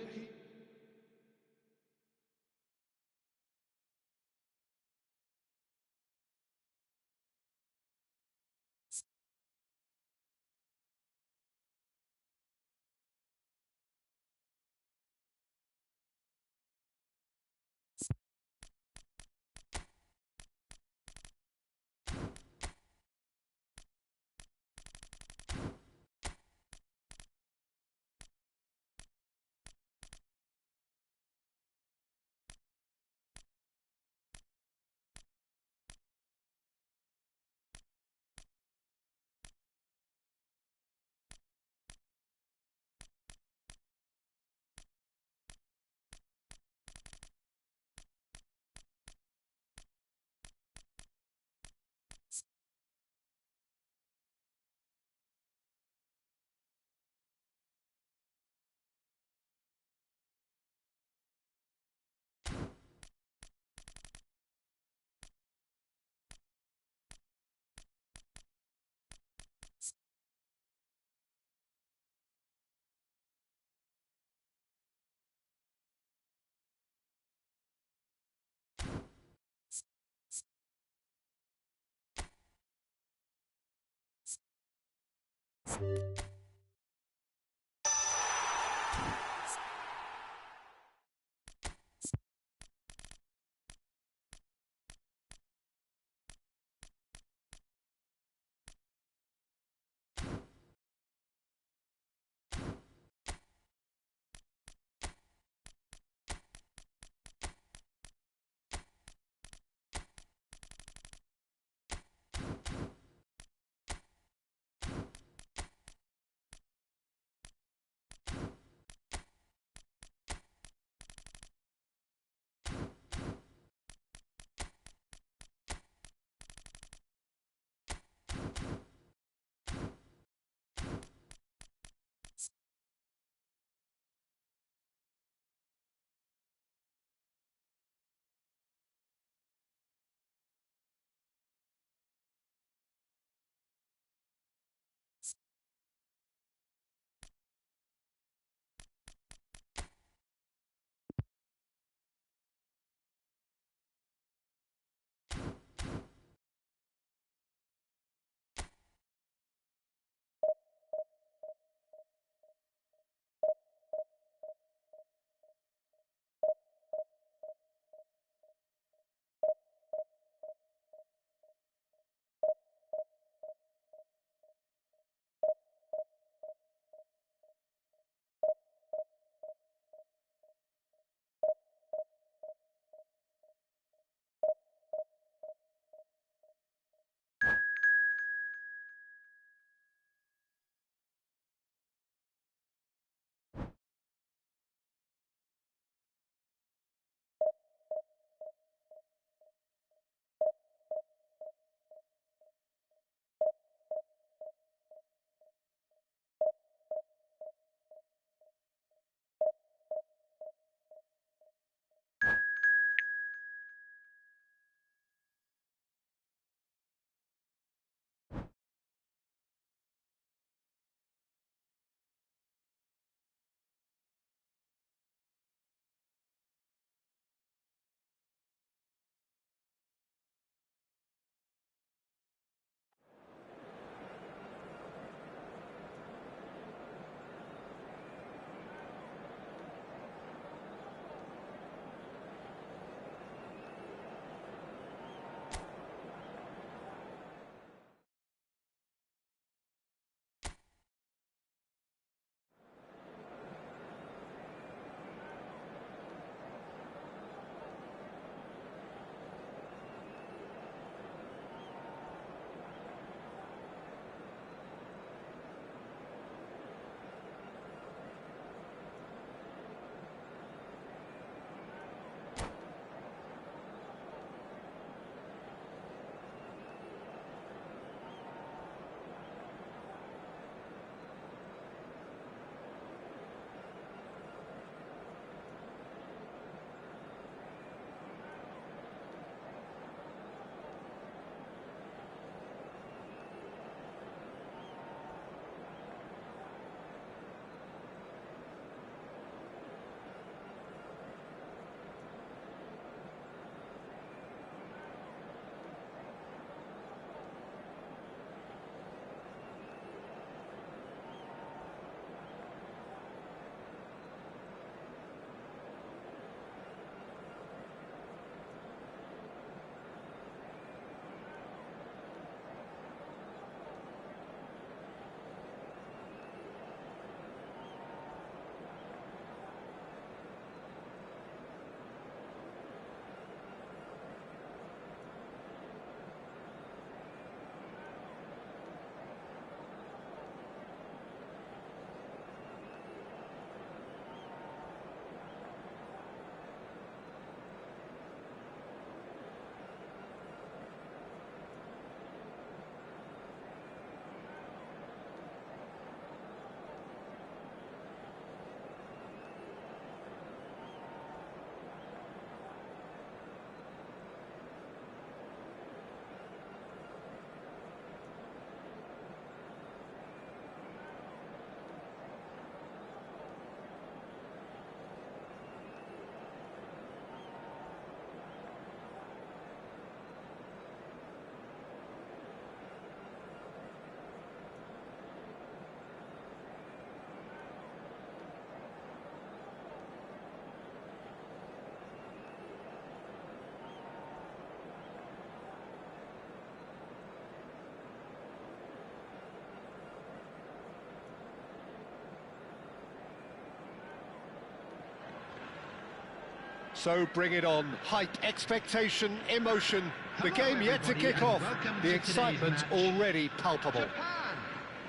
[SPEAKER 1] So bring it on. Hype, expectation, emotion. The game yet to kick off. The excitement already palpable.
[SPEAKER 5] Japan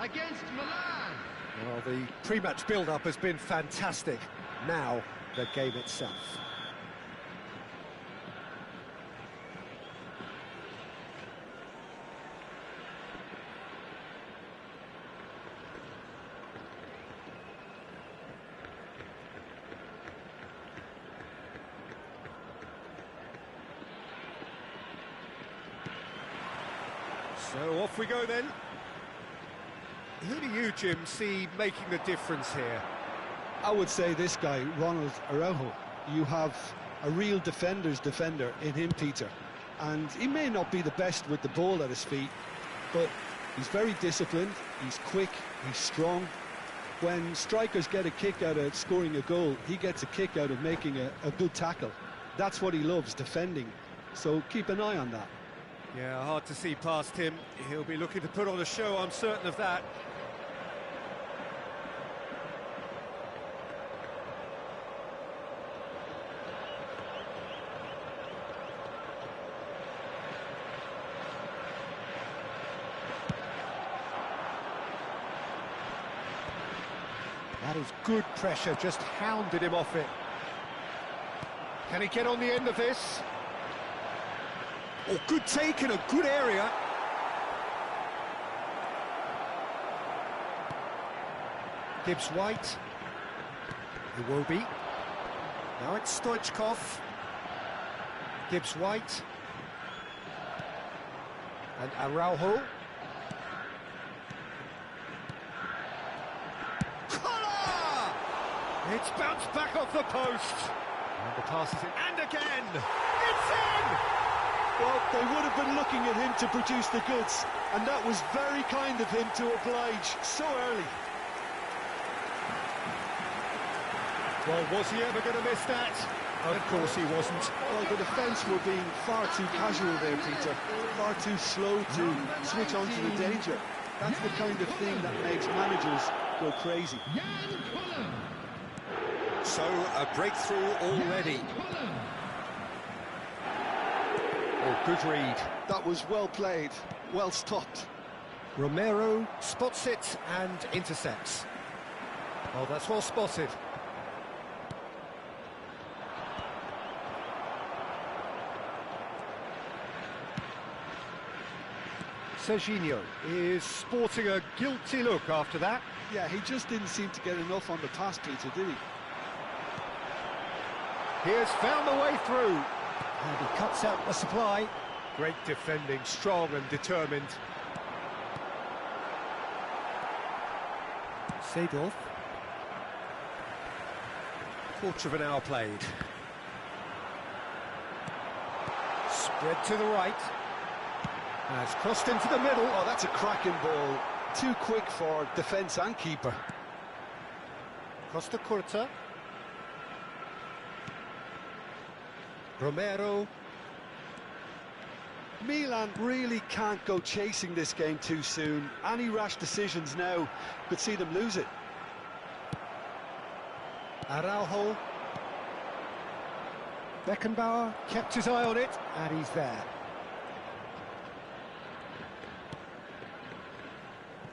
[SPEAKER 5] against Milan.
[SPEAKER 1] Well, the pre-match build-up has been fantastic. Now, the game itself. So off we go then. Who do you, Jim, see making the difference here?
[SPEAKER 2] I would say this guy, Ronald Araujo. You have a real defender's defender in him, Peter. And he may not be the best with the ball at his feet, but he's very disciplined, he's quick, he's strong. When strikers get a kick out of scoring a goal, he gets a kick out of making a good tackle. That's what he loves, defending. So keep an eye on that.
[SPEAKER 1] Yeah, hard to see past him. He'll be looking to put on a show, I'm certain of that. That is good pressure, just hounded him off it. Can he get on the end of this? Oh, good take in a good area. Gibbs White. Iwobi. Now it's Stoichkov. Gibbs White. And Araujo. It's bounced back off the post. And the pass is in. And again! It's in!
[SPEAKER 2] Well, they would have been looking at him to produce the goods, and that was very kind of him to oblige so early.
[SPEAKER 1] Well, was he ever going to miss that? Of course he wasn't.
[SPEAKER 2] Well, the defence were being far too casual there, Peter. Far too slow to switch on to the danger. That's the kind of thing that makes managers go crazy.
[SPEAKER 1] So, a breakthrough already. Oh, good read.
[SPEAKER 2] That was well played, well stopped.
[SPEAKER 1] Romero spots it and intercepts. Oh, that's well spotted. Serginho is sporting a guilty look after that.
[SPEAKER 2] Yeah, he just didn't seem to get enough on the pass, Peter, did he?
[SPEAKER 1] He has found the way through. And he cuts out the supply. Great defending, strong and determined. Seedorf. Quarter of an hour played. Spread to the right. Has crossed into the middle.
[SPEAKER 2] Oh, that's a cracking ball. Too quick for defence and keeper.
[SPEAKER 1] Costa Curta. Romero.
[SPEAKER 2] Milan really can't go chasing this game too soon. Any rash decisions now could see them lose it.
[SPEAKER 1] Araujo. Beckenbauer kept his eye on it, and he's there.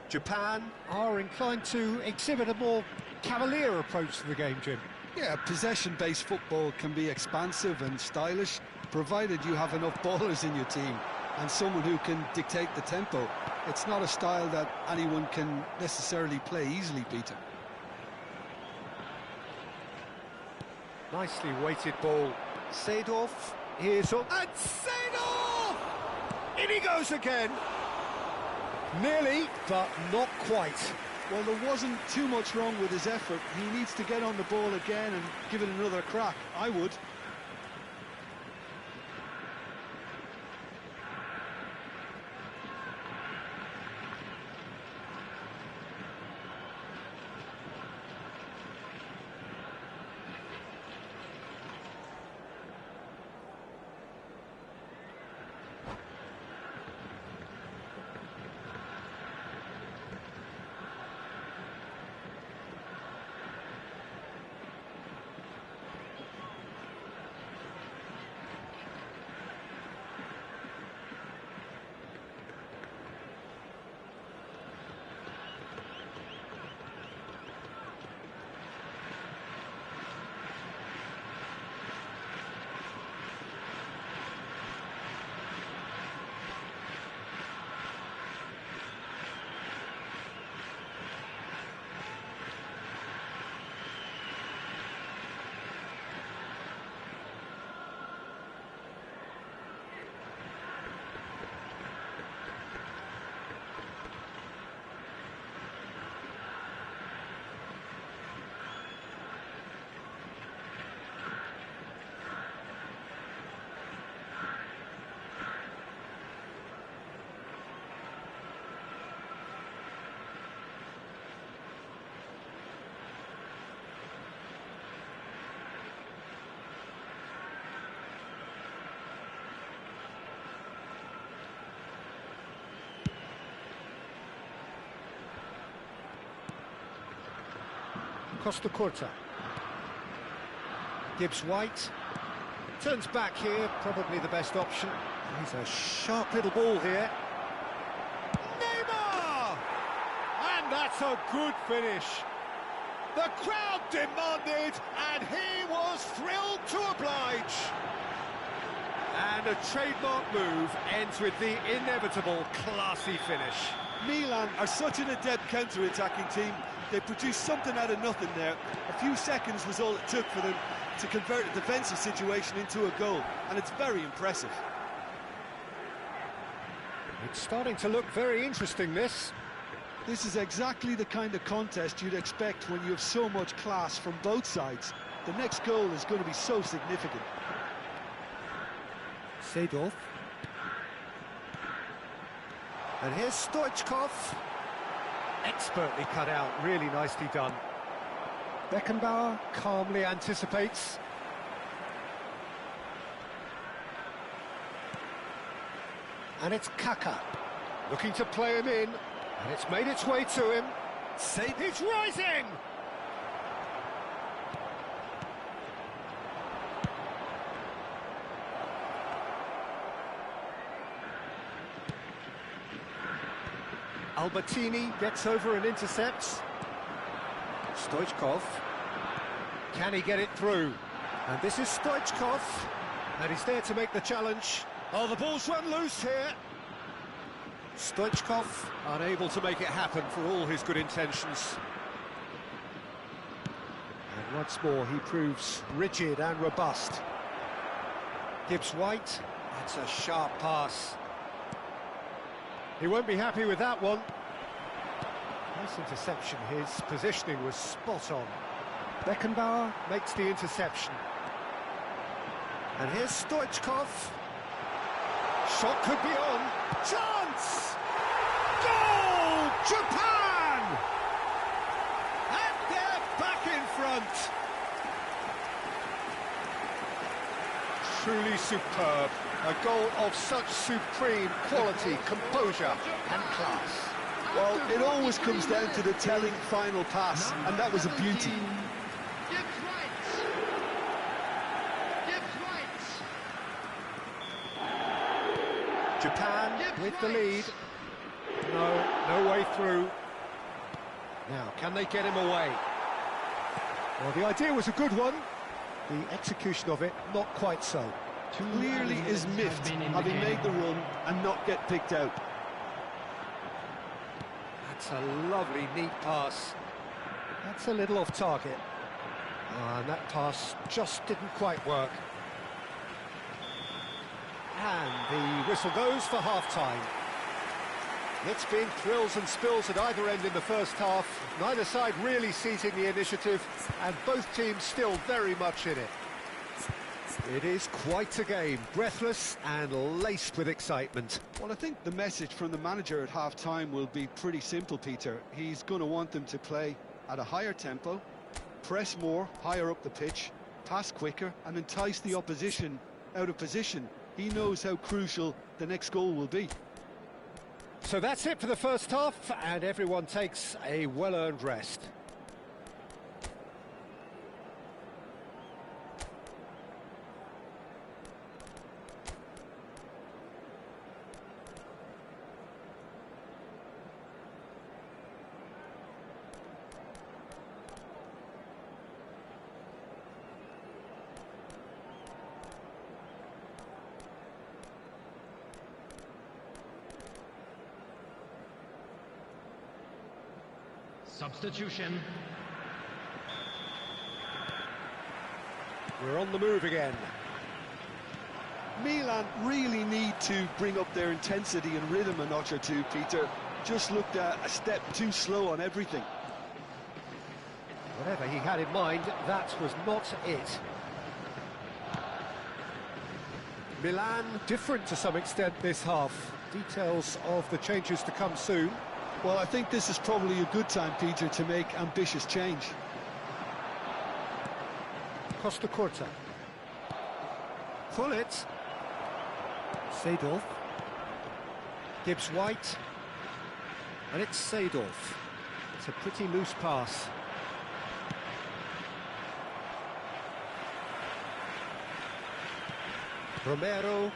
[SPEAKER 1] Japan are inclined to exhibit a more cavalier approach to the game, Jim.
[SPEAKER 2] Yeah, possession-based football can be expansive and stylish, provided you have enough ballers in your team and someone who can dictate the tempo. It's not a style that anyone can necessarily play easily, Peter.
[SPEAKER 1] Nicely weighted ball. Seedorf, here's up, and Seedorf! In he goes again! Nearly, but not quite.
[SPEAKER 2] Well, there wasn't too much wrong with his effort. He needs to get on the ball again and give it another crack. I would.
[SPEAKER 1] Costa Curta. Gibbs White. Turns back here, probably the best option. He's a sharp little ball here. Neymar! And that's a good finish. The crowd demanded, and he was thrilled to oblige. And a trademark move ends with the inevitable classy finish.
[SPEAKER 4] Milan are such an adept counter-attacking team. They produced something out of nothing there. A few seconds was all it took for them to convert a defensive situation into a goal, and it's very impressive.
[SPEAKER 1] It's starting to look very interesting, this.
[SPEAKER 2] This is exactly the kind of contest you'd expect when you have so much class from both sides. The next goal is going to be so significant.
[SPEAKER 1] Seedorf. And here's Stoichkov. Expertly cut out, really nicely done. Beckenbauer calmly anticipates. And it's Kaka, looking to play him in, and it's made its way to him. He's rising! Albertini gets over and intercepts. Stoichkov. Can he get it through? And this is Stoichkov. And he's there to make the challenge. Oh, the ball's run loose here. Stoichkov unable to make it happen for all his good intentions. And once more he proves rigid and robust. Gibbs White. That's a sharp pass. He won't be happy with that one. Nice interception, his positioning was spot on. Beckenbauer makes the interception. And here's Stoichkov. Shot could be on. Chance! Goal! Japan! And they're back in front. Truly superb. A goal of such supreme quality, composure and class.
[SPEAKER 2] Well, it always comes down to the telling final pass, and that was a beauty.
[SPEAKER 1] Japan with the lead. No way through. Now, can they get him away? Well, the idea was a good one. The execution of it, not quite so.
[SPEAKER 2] Clearly is miffed, having made the run and not get picked out.
[SPEAKER 1] That's a lovely, neat pass. That's a little off target. And that pass just didn't quite work. And the whistle goes for half-time. It's been thrills and spills at either end in the first half. Neither side really seizing the initiative, and both teams still very much in it. It is quite a game, breathless and laced with excitement.
[SPEAKER 2] Well, I think the message from the manager at half-time will be pretty simple, Peter. He's going to want them to play at a higher tempo, press more, higher up the pitch, pass quicker, and entice the opposition out of position. He knows how crucial the next goal will be.
[SPEAKER 1] So that's it for the first half, and everyone takes a well-earned rest.
[SPEAKER 5] Substitution.
[SPEAKER 1] We're on the move again.
[SPEAKER 2] Milan really need to bring up their intensity and rhythm a notch or two, Peter. Just looked a step too slow on everything.
[SPEAKER 1] Whatever he had in mind, that was not it. Milan different to some extent this half. Details of the changes to come soon.
[SPEAKER 2] Well, I think this is probably a good time, Peter, to make ambitious change.
[SPEAKER 1] Costa Curta. Pull it. Seedorf. Gibbs White. And it's Seedorf. It's a pretty loose pass. Romero.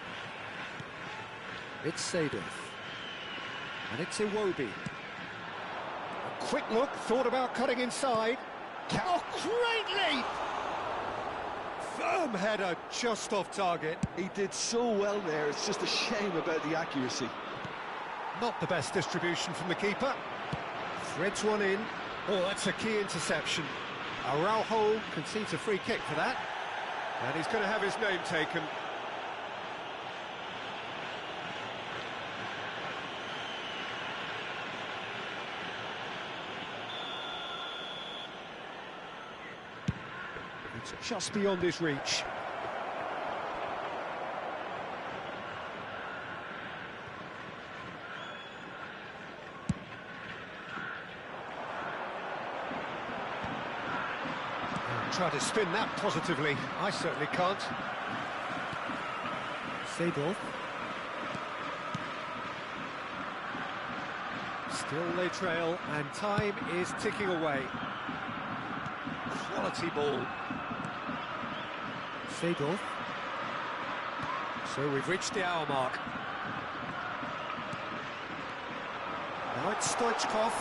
[SPEAKER 1] It's Seedorf. And it's Iwobi. A quick look, thought about cutting inside. Oh, great leap! Firm header, just off target.
[SPEAKER 2] He did so well there, it's just a shame about the accuracy.
[SPEAKER 1] Not the best distribution from the keeper. Threads one in. Oh, that's a key interception. Araujo concedes a free kick for that. And he's going to have his name taken. It's just beyond his reach. Try to spin that positively. I certainly can't. Seedorf. Still they trail, and time is ticking away. Quality ball. Seedorf. So we've reached the hour mark. Now it's Stoichkov.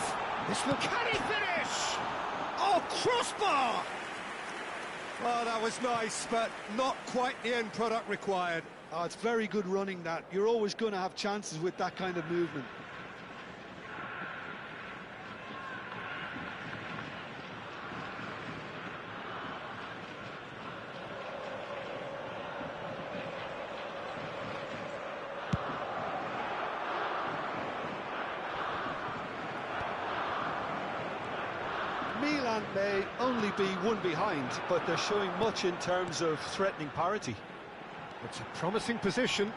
[SPEAKER 1] This will... Can he finish? Oh, crossbar! Oh, that was nice, but not quite the end product required.
[SPEAKER 2] Oh, it's very good running, that. You're always going to have chances with that kind of movement. Milan may only be one behind, but they're showing much in terms of threatening parity.
[SPEAKER 1] It's a promising position.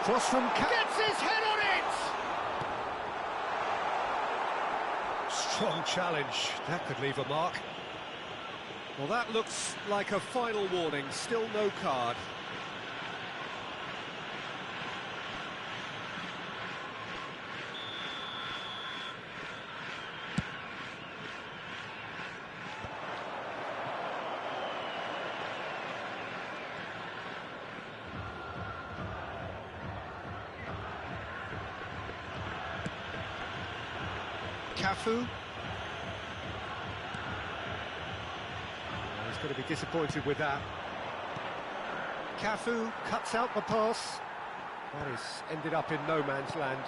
[SPEAKER 1] Cross from... Gets his head on it! Strong challenge. That could leave a mark. Well, that looks like a final warning. Still no card. Cafu. He's going to be disappointed with that. Cafu cuts out the pass. That has ended up in no man's land.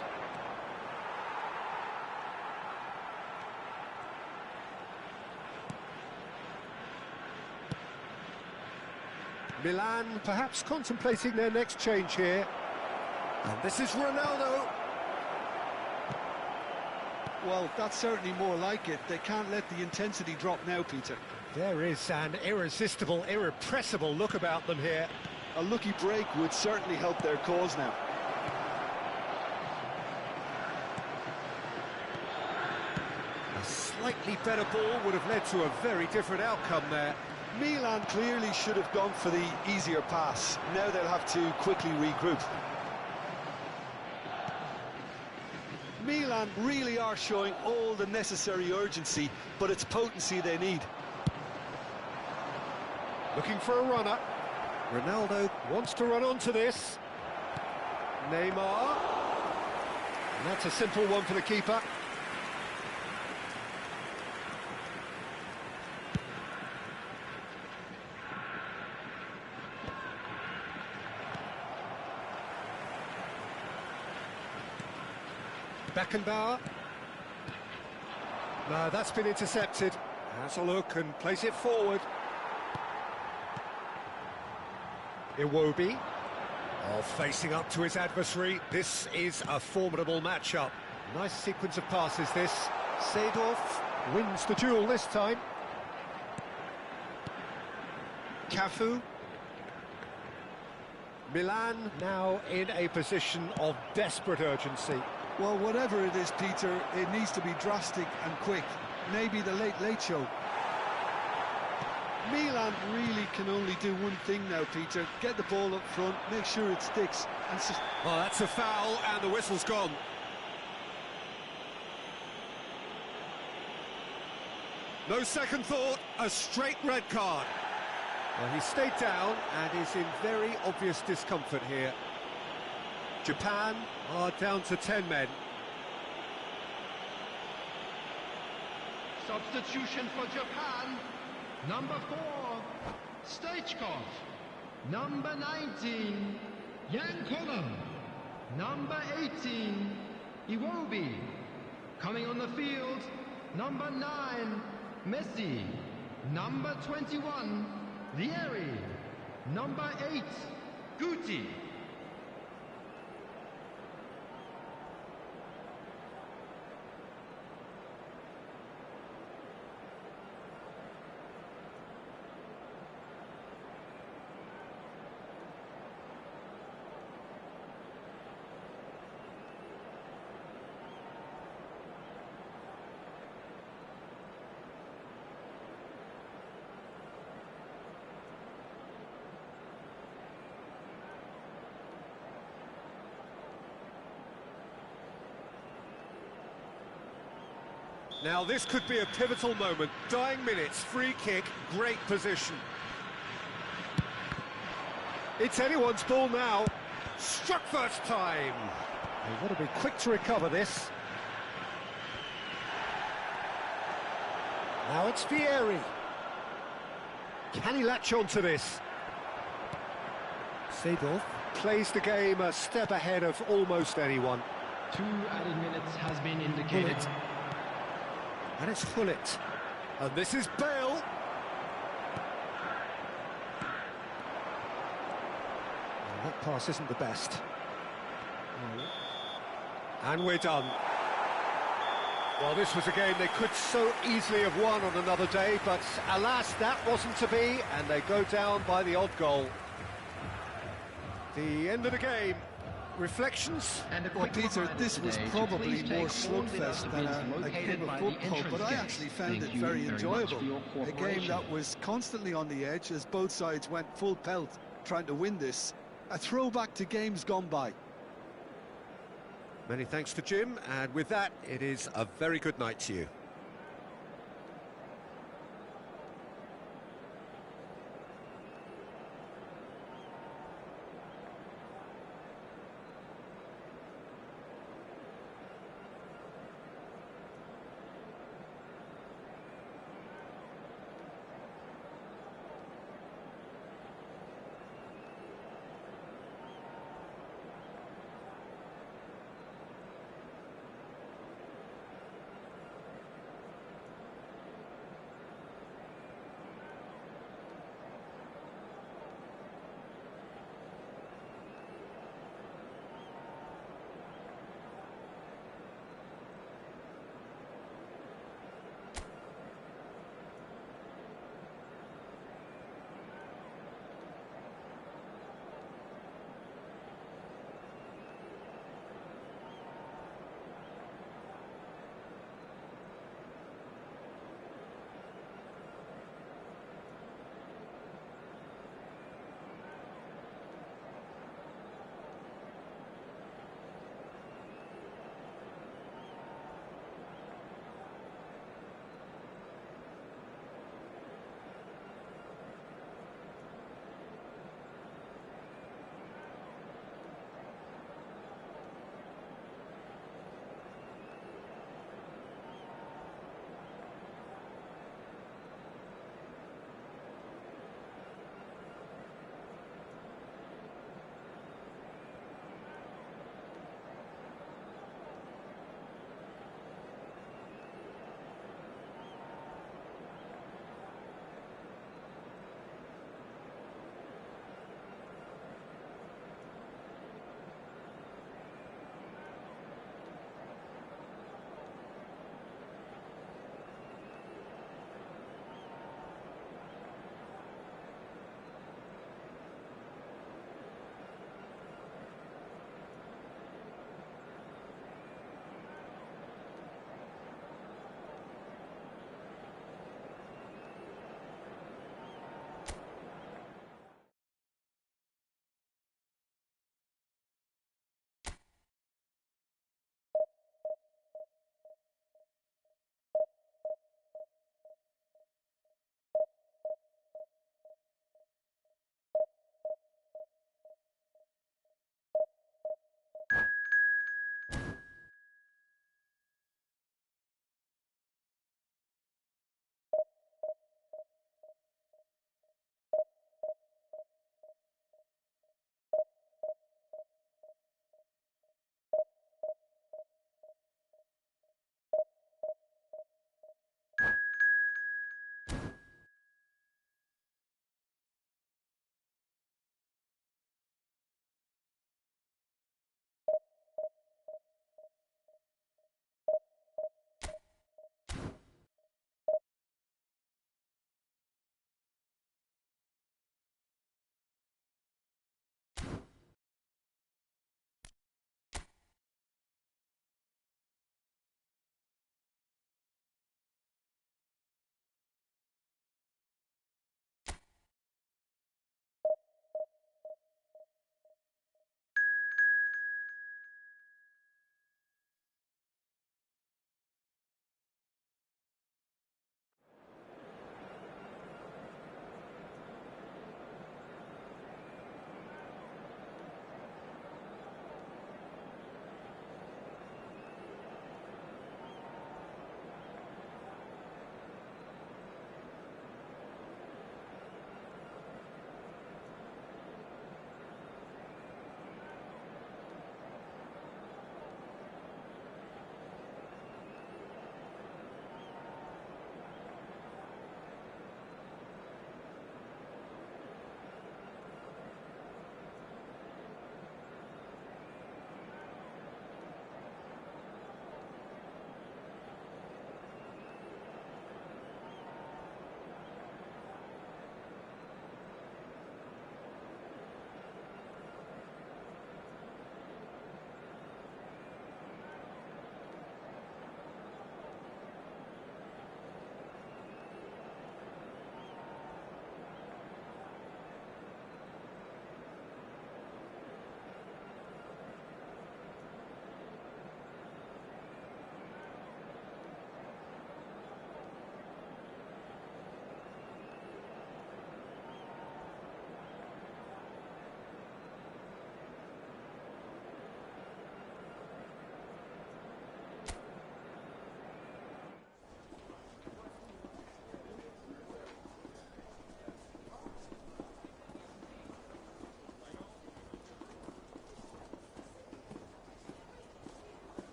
[SPEAKER 1] Milan perhaps contemplating their next change here. And this is Ronaldo.
[SPEAKER 2] Well, that's certainly more like it. They can't let the intensity drop now, Peter.
[SPEAKER 1] There is an irresistible, irrepressible look about them here.
[SPEAKER 2] A lucky break would certainly help their cause now.
[SPEAKER 1] A slightly better ball would have led to a very different outcome there.
[SPEAKER 2] Milan clearly should have gone for the easier pass. Now they'll have to quickly regroup. Milan really are showing all the necessary urgency, but it's potency they need.
[SPEAKER 1] Looking for a runner. Ronaldo wants to run onto this. Neymar. And that's a simple one for the keeper. Beckenbauer. No, that's been intercepted. Has a look and plays it forward. Iwobi. Oh, facing up to his adversary. This is a formidable matchup. Nice sequence of passes, this. Seedorf wins the duel this time. Cafu. Milan now in a position of desperate urgency.
[SPEAKER 2] Well, whatever it is, Peter, it needs to be drastic and quick. Maybe the late show. Milan really can only do one thing now, Peter. Get the ball up front, make sure it sticks. And
[SPEAKER 1] well, that's a foul, and the whistle's gone. No second thought, a straight red card. Well, he stayed down and is in very obvious discomfort here. Japan are down to 10 men.
[SPEAKER 5] Substitution for Japan. Number 4, Stoichkov. Number 19, Yankola. Number 18, Iwobi. Coming on the field, number 9, Messi. Number 21, Vieri. Number 8, Guti.
[SPEAKER 1] Now this could be a pivotal moment. Dying minutes, free kick, great position. It's anyone's ball now. Struck first time. They've got to be quick to recover this. Now it's Vieri. Can he latch on to this? Seedorf plays the game a step ahead of almost anyone.
[SPEAKER 5] 2 added minutes has been indicated.
[SPEAKER 1] Bullet. And it's Hullet. And this is Bale. Well, that pass isn't the best. And we're done. Well, this was a game they could so easily have won on another day, but alas, that wasn't to be, and they go down by the odd goal. The end of the game. Reflections?
[SPEAKER 2] Well, Peter, this was probably more slugfest than a game of football, but I actually found it very enjoyable. A game that was constantly on the edge as both sides went full pelt trying to win this. A throwback to games gone by.
[SPEAKER 1] Many thanks to Jim, and with that, it is a very good night to you.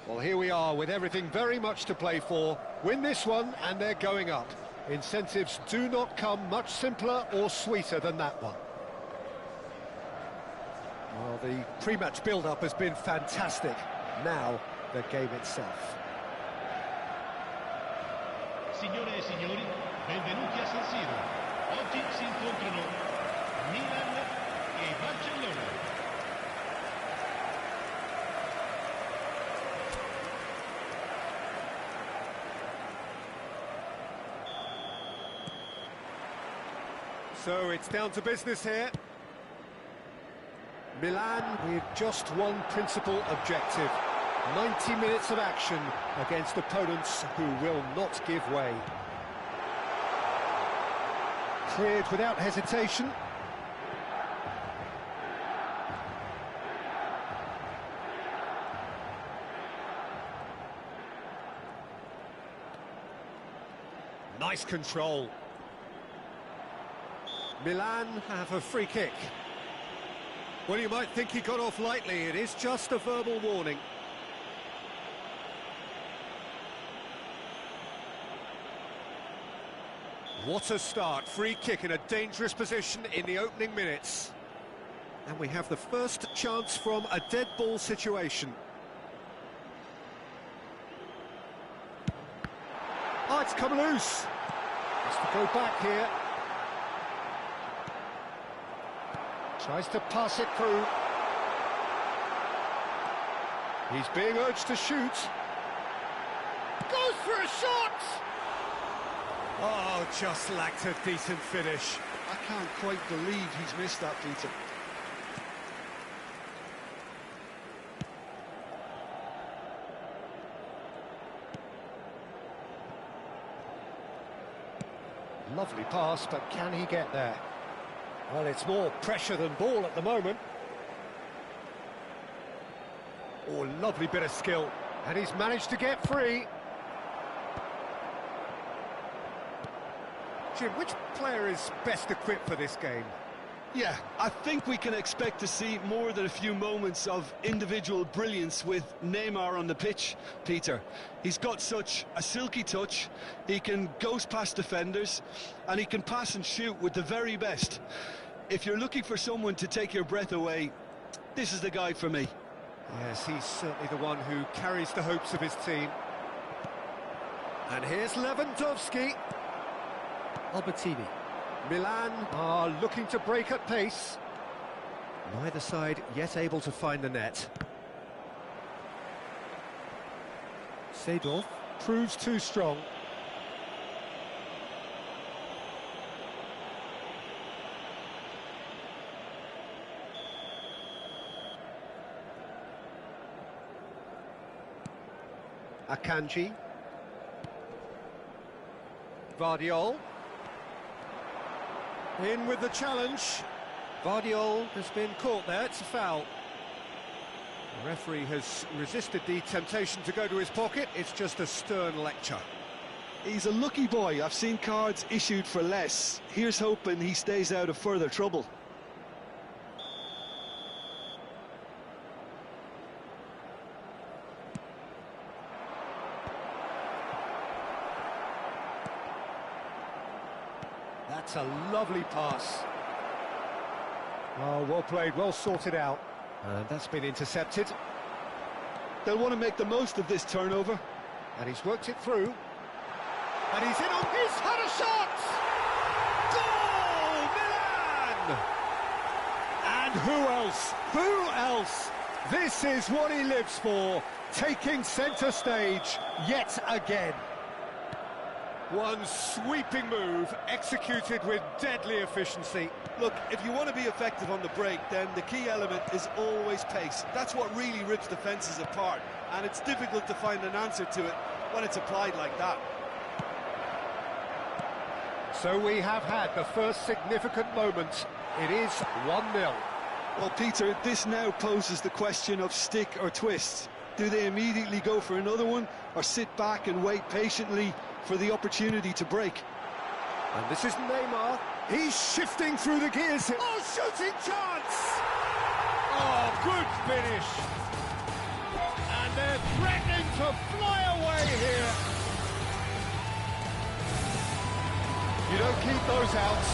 [SPEAKER 1] Well, here we are with everything very much to play for. Win this one and they're going up. Incentives do not come much simpler or sweeter than that one. Well, the pre-match build-up has been fantastic. Now, the game itself.
[SPEAKER 3] Signore e signori, benvenuti a San Siro. Oggi si incontrano Milan e Barcellona.
[SPEAKER 1] So it's down to business here. Milan with just one principal objective. 90 minutes of action against opponents who will not give way. Cleared without hesitation. Nice control. Milan have a free kick. Well, you might think he got off lightly. It is just a verbal warning. What a start. Free kick in a dangerous position in the opening minutes. And we have the first chance from a dead ball situation. Oh, it's come loose. Has to go back here. Tries to pass it through. He's being urged to shoot. Goes for a shot! Oh, just lacked a decent finish.
[SPEAKER 2] I can't quite believe he's missed that, Peter.
[SPEAKER 1] Lovely pass, but can he get there? Well, it's more pressure than ball at the moment. Oh, lovely bit of skill. And he's managed to get free. Jim, which player is best equipped for this game?
[SPEAKER 2] Yeah, I think we can expect to see more than a few moments of individual brilliance with Neymar on the pitch, Peter. He's got such a silky touch, he can ghost past defenders, and he can pass and shoot with the very best. If you're looking for someone to take your breath away, this is the guy for me.
[SPEAKER 1] Yes, he's certainly the one who carries the hopes of his team. And here's Lewandowski. Albertini. Milan are looking to break at pace. Neither side yet able to find the net. Seedorf proves too strong. Akanji. Vardiol. In with the challenge. Vardiol has been caught there, it's a foul. The referee has resisted the temptation to go to his pocket, it's just a stern lecture.
[SPEAKER 2] He's a lucky boy, I've seen cards issued for less. Here's hoping he stays out of further trouble.
[SPEAKER 1] That's a lovely pass. Oh, well played, well sorted out. And that's been intercepted.
[SPEAKER 2] They'll want to make the most of this turnover.
[SPEAKER 1] And he's worked it through. And he's in on his had a shot! Goal, Milan! And who else? Who else? This is what he lives for, taking centre stage yet again. One sweeping move, executed with deadly efficiency.
[SPEAKER 4] Look, if you want to be effective on the break, then the key element is always pace. That's what really rips defences apart, and it's difficult to find an answer to it when it's applied like that.
[SPEAKER 1] So we have had the first significant moment. It is 1-0.
[SPEAKER 2] Well, Peter, this now poses the question of stick or twist. Do they immediately go for another one, or sit back and wait patiently for the opportunity to break?
[SPEAKER 1] And this is Neymar. He's shifting through the gears. Oh, shooting chance! Oh, good finish. And And they're threatening to fly away here. You don't keep those outs.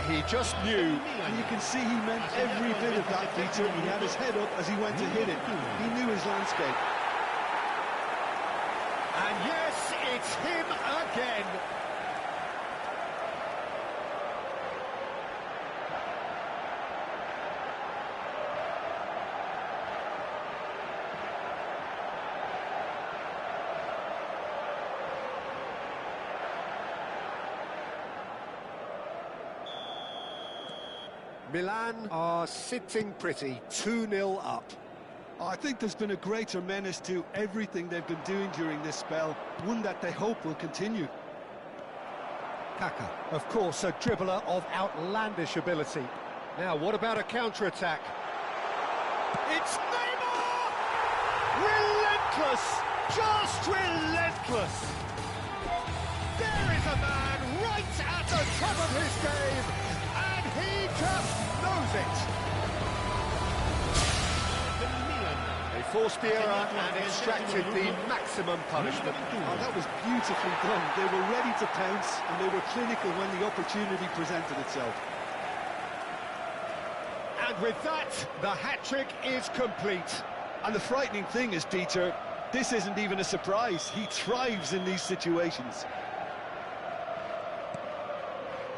[SPEAKER 1] He just knew.
[SPEAKER 2] And you can see he meant every bit of that, Peter. He had his head up as he went to hit it. He knew his landscape.
[SPEAKER 1] And yes, it's him again. Milan are sitting pretty, 2-0 up.
[SPEAKER 2] I think there's been a greater menace to everything they've been doing during this spell, one that they hope will continue.
[SPEAKER 1] Kaka, of course, a dribbler of outlandish ability. Now, what about a counter-attack? It's Neymar! Relentless! Just relentless! There is a man right at the top of his game, and he just knows it. They forced the error and extracted the maximum punishment.
[SPEAKER 2] Oh, that was beautifully done. They were ready to pounce, and they were clinical when the opportunity presented itself.
[SPEAKER 1] And with that, the hat-trick is complete.
[SPEAKER 2] And the frightening thing is, Peter, this isn't even a surprise. He thrives in these situations.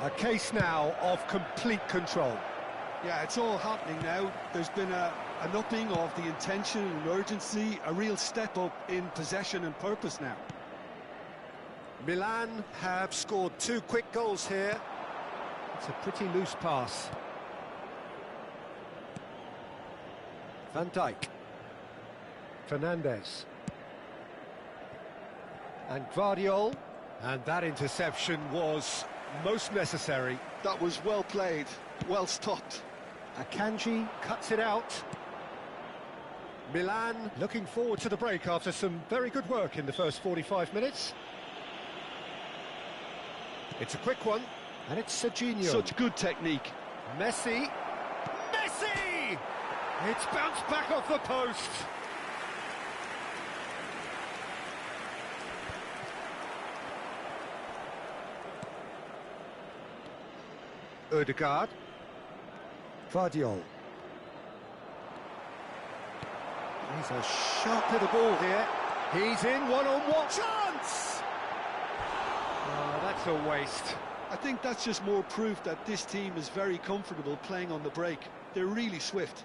[SPEAKER 1] A case now of complete control.
[SPEAKER 2] Yeah, it's all happening now. There's been an upping of the intention and urgency, a real step up in possession and purpose now.
[SPEAKER 1] Milan have scored 2 quick goals here. It's a pretty loose pass. Van Dijk. Fernandes. And Guardiola. And that interception was most necessary.
[SPEAKER 2] That was well played, well stopped.
[SPEAKER 1] Akanji cuts it out. Milan looking forward to the break after some very good work in the first 45 minutes. It's a quick one, and it's Serginho.
[SPEAKER 2] Such good technique.
[SPEAKER 1] Messi! Messi! It's bounced back off the post. Ødegaard. Guardiola. He's a sharp little ball here. He's in one-on-one. Chance! Oh, that's a waste.
[SPEAKER 2] I think that's just more proof that this team is very comfortable playing on the break. They're really swift.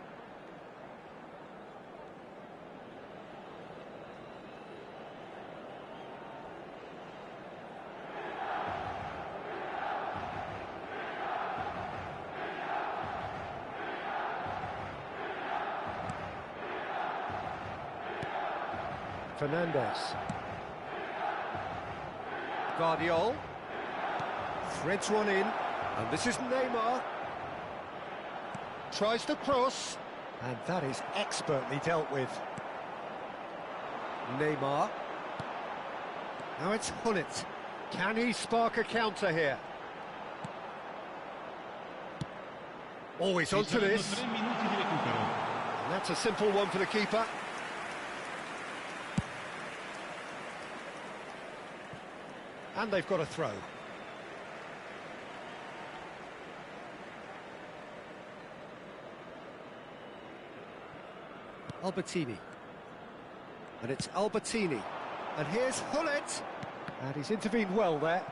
[SPEAKER 1] Fernandes. Guardiola. Threads one in. And this is Neymar. Tries to cross. And that is expertly dealt with. Neymar. Now it's Hullet. Can he spark a counter here? Always onto this. And that's a simple one for the keeper. And they've got a throw. Albertini. And it's Albertini. And here's Hullet. And he's intervened well there.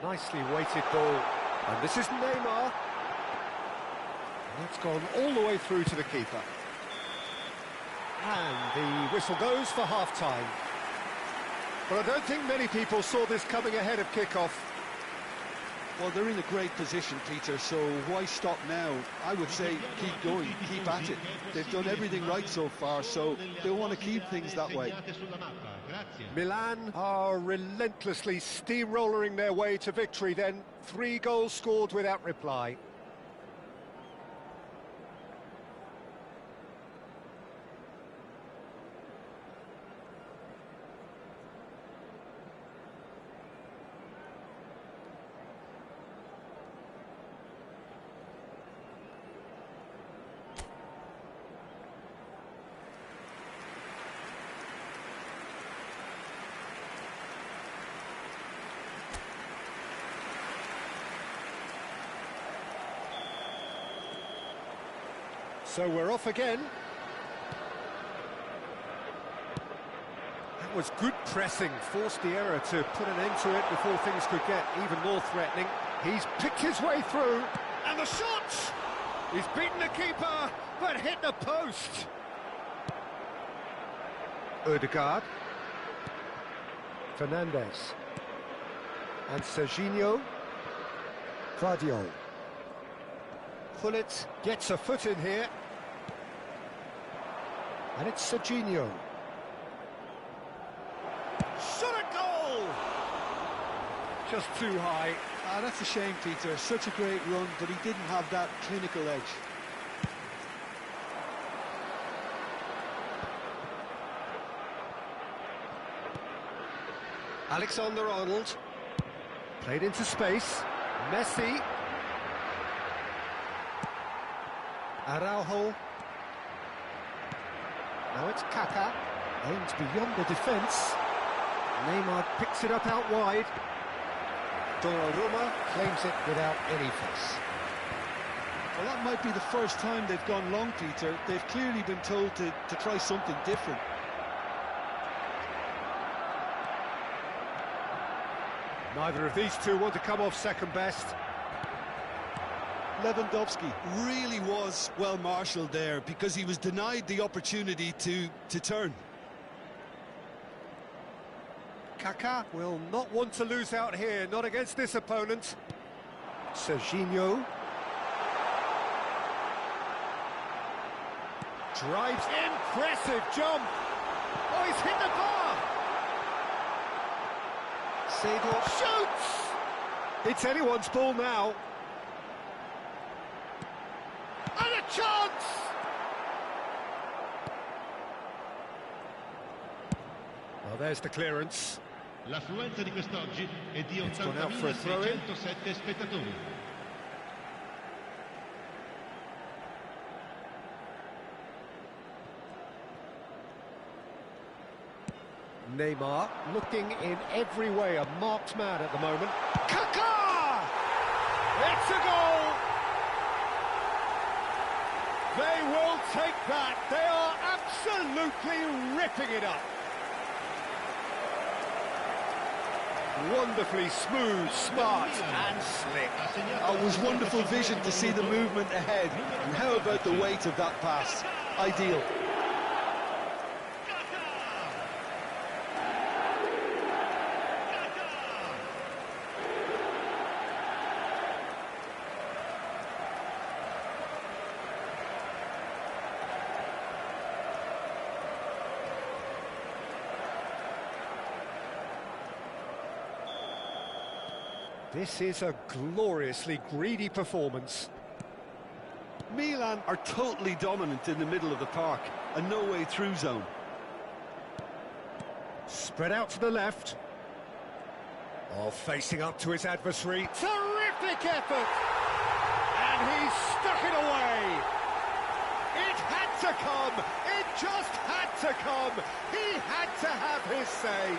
[SPEAKER 1] Nicely weighted ball. And this is Neymar. And that's gone all the way through to the keeper. And the whistle goes for half-time. But I don't think many people saw this coming ahead of kick-off.
[SPEAKER 2] Well, they're in a great position, Peter, so why stop now? I would say keep going, keep at it. They've done everything right so far, so they'll want to keep things that way.
[SPEAKER 1] Milan are relentlessly steamrollering their way to victory then. 3 goals scored without reply. So we're off again. That was good pressing, forced the error to put an end to it before things could get even more threatening. He's picked his way through, and the shot! He's beaten the keeper, but hit the post. Ødegaard. Fernandez. And Serginho. Vardio. Gullit gets a foot in here. And it's Serginho. Shot a goal! Just too high.
[SPEAKER 2] Ah, that's a shame, Peter. Such a great run, but he didn't have that clinical edge.
[SPEAKER 1] Alexander-Arnold. Played into space. Messi. Araujo. Now it's Kaká. Aims beyond the defence. Neymar picks it up out wide. Donnarumma claims it without any fuss.
[SPEAKER 2] Well, that might be the first time they've gone long, Peter. They've clearly been told to try something different.
[SPEAKER 1] Neither of these two want to come off second best.
[SPEAKER 4] Lewandowski really was well marshalled there because he was denied the opportunity to turn.
[SPEAKER 1] Kaká will not want to lose out here, not against this opponent. Serginho. Drives, impressive jump. Oh, he's hit the bar. Seedorf shoots. It's anyone's ball now. And a chance. Well, there's the clearance.
[SPEAKER 3] L'affluenza di quest'oggi è di
[SPEAKER 1] It's gone out for a throw-in.
[SPEAKER 3] 80.607 spettatori.
[SPEAKER 1] Neymar looking in every way a marked man at the moment. Kaká! It's a goal! They will take that. They are absolutely ripping it up. Wonderfully smooth, smart and slick.
[SPEAKER 2] It was wonderful vision to see the movement ahead. And how about the weight of that pass? Ideal.
[SPEAKER 1] This is a gloriously greedy performance.
[SPEAKER 2] Milan are totally dominant in the middle of the park, a no-way through zone.
[SPEAKER 1] Spread out to the left. Oh, facing up to his adversary. Terrific effort! And he's stuck it away! It had to come! It just had to come! He had to have his say!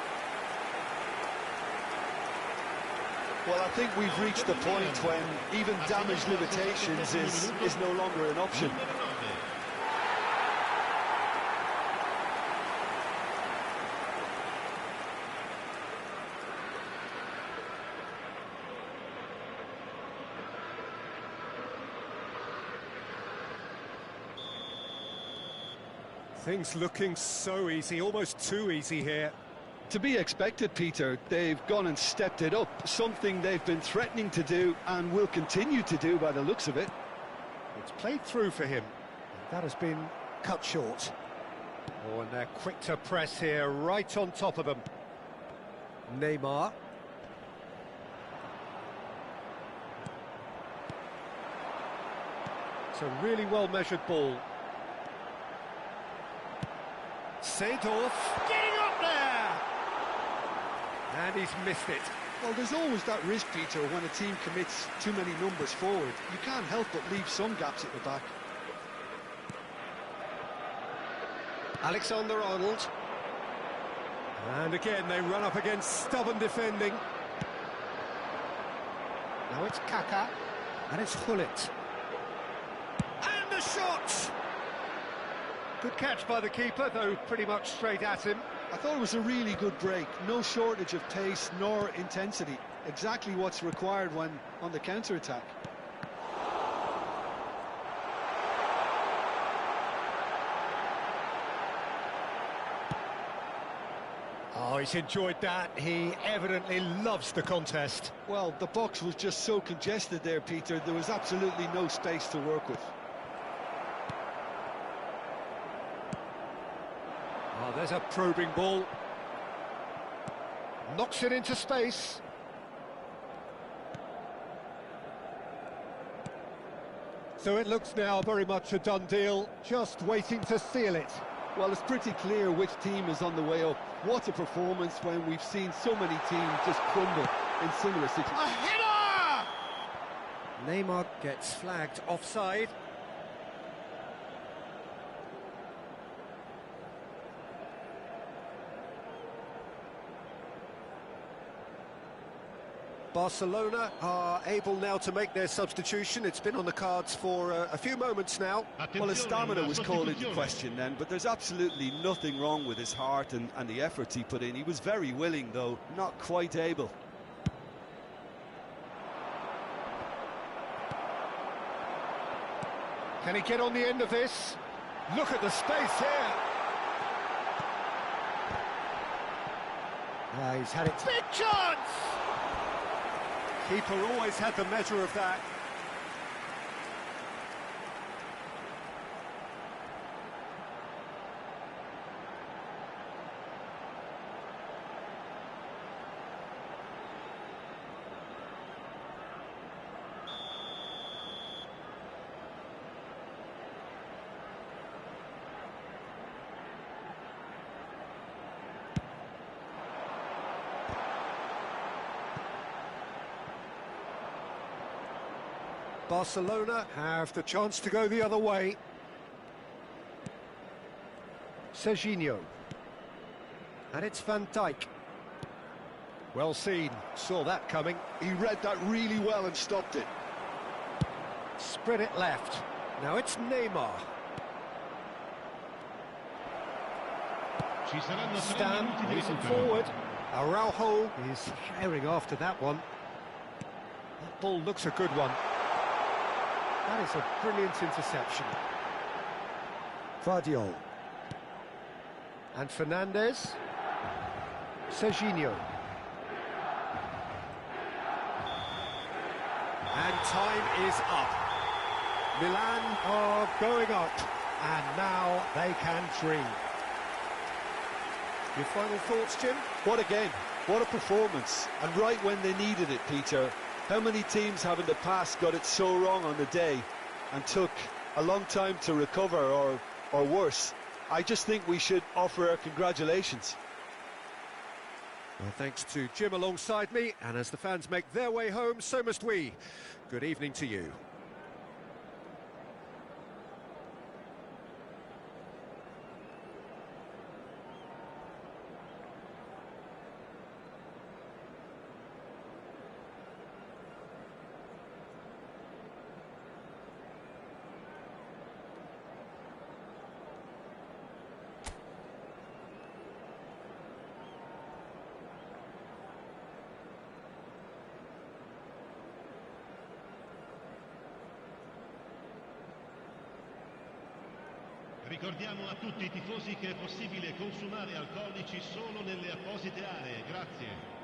[SPEAKER 2] Well, I think we've reached the point when even damage limitations is no longer an option.
[SPEAKER 1] Things looking so easy, almost too easy here.
[SPEAKER 2] To be expected, Peter. They've gone and stepped it up, something they've been threatening to do and will continue to do by the looks of it.
[SPEAKER 1] It's played through for him. That has been cut short. Oh, and they're quick to press here, right on top of them. Neymar. It's a really well-measured ball. Seedorf getting up there! And he's missed it.
[SPEAKER 2] Well, there's always that risk, Peter, when a team commits too many numbers forward. You can't help but leave some gaps at the back.
[SPEAKER 1] Alexander-Arnold. And again, they run up against stubborn defending. Now it's Kaká, and it's Gullit. And the shot! Good catch by the keeper, though pretty much straight at him.
[SPEAKER 2] I thought it was a really good break. No shortage of pace nor intensity. Exactly what's required when on the counter-attack.
[SPEAKER 1] Oh, he's enjoyed that. He evidently loves the contest.
[SPEAKER 2] Well, the box was just so congested there, Peter. There was absolutely no space to work with.
[SPEAKER 1] Oh, there's a probing ball. Knocks it into space. So it looks now very much a done deal, just waiting to seal it.
[SPEAKER 2] Well, it's pretty clear which team is on the way up. What a performance when we've seen so many teams just crumble in similar situations.
[SPEAKER 1] A header! Neymar gets flagged offside. Barcelona are able now to make their substitution. It's been on the cards for a few moments now.
[SPEAKER 4] Well, his stamina was called into question then, but there's absolutely nothing wrong with his heart and the efforts he put in. He was very willing, though, not quite able.
[SPEAKER 1] Can he get on the end of this? Look at the space here. He's had it. Big chance! Keeper always had the measure of that. Barcelona have the chance to go the other way. Serginho. And it's Van Dijk. Well seen, saw that coming.
[SPEAKER 2] He read that really well and stopped it.
[SPEAKER 1] Spread it left. Now it's Neymar. Stan moving forward. Araujo is herring after that one. That ball looks a good one. That is a brilliant interception. Vardiol. And Fernandes. Serginho. And time is up. Milan are going up. And now they can dream. Your final thoughts, Jim?
[SPEAKER 2] What a game. What a performance. And right when they needed it, Peter. How many teams have in the past got it so wrong on the day and took a long time to recover or worse? I just think we should offer our congratulations.
[SPEAKER 1] Well, thanks to Jim alongside me, and as the fans make their way home, so must we. Good evening to you.
[SPEAKER 7] Ricordiamo a tutti i tifosi che è possibile consumare alcolici solo nelle apposite aree. Grazie.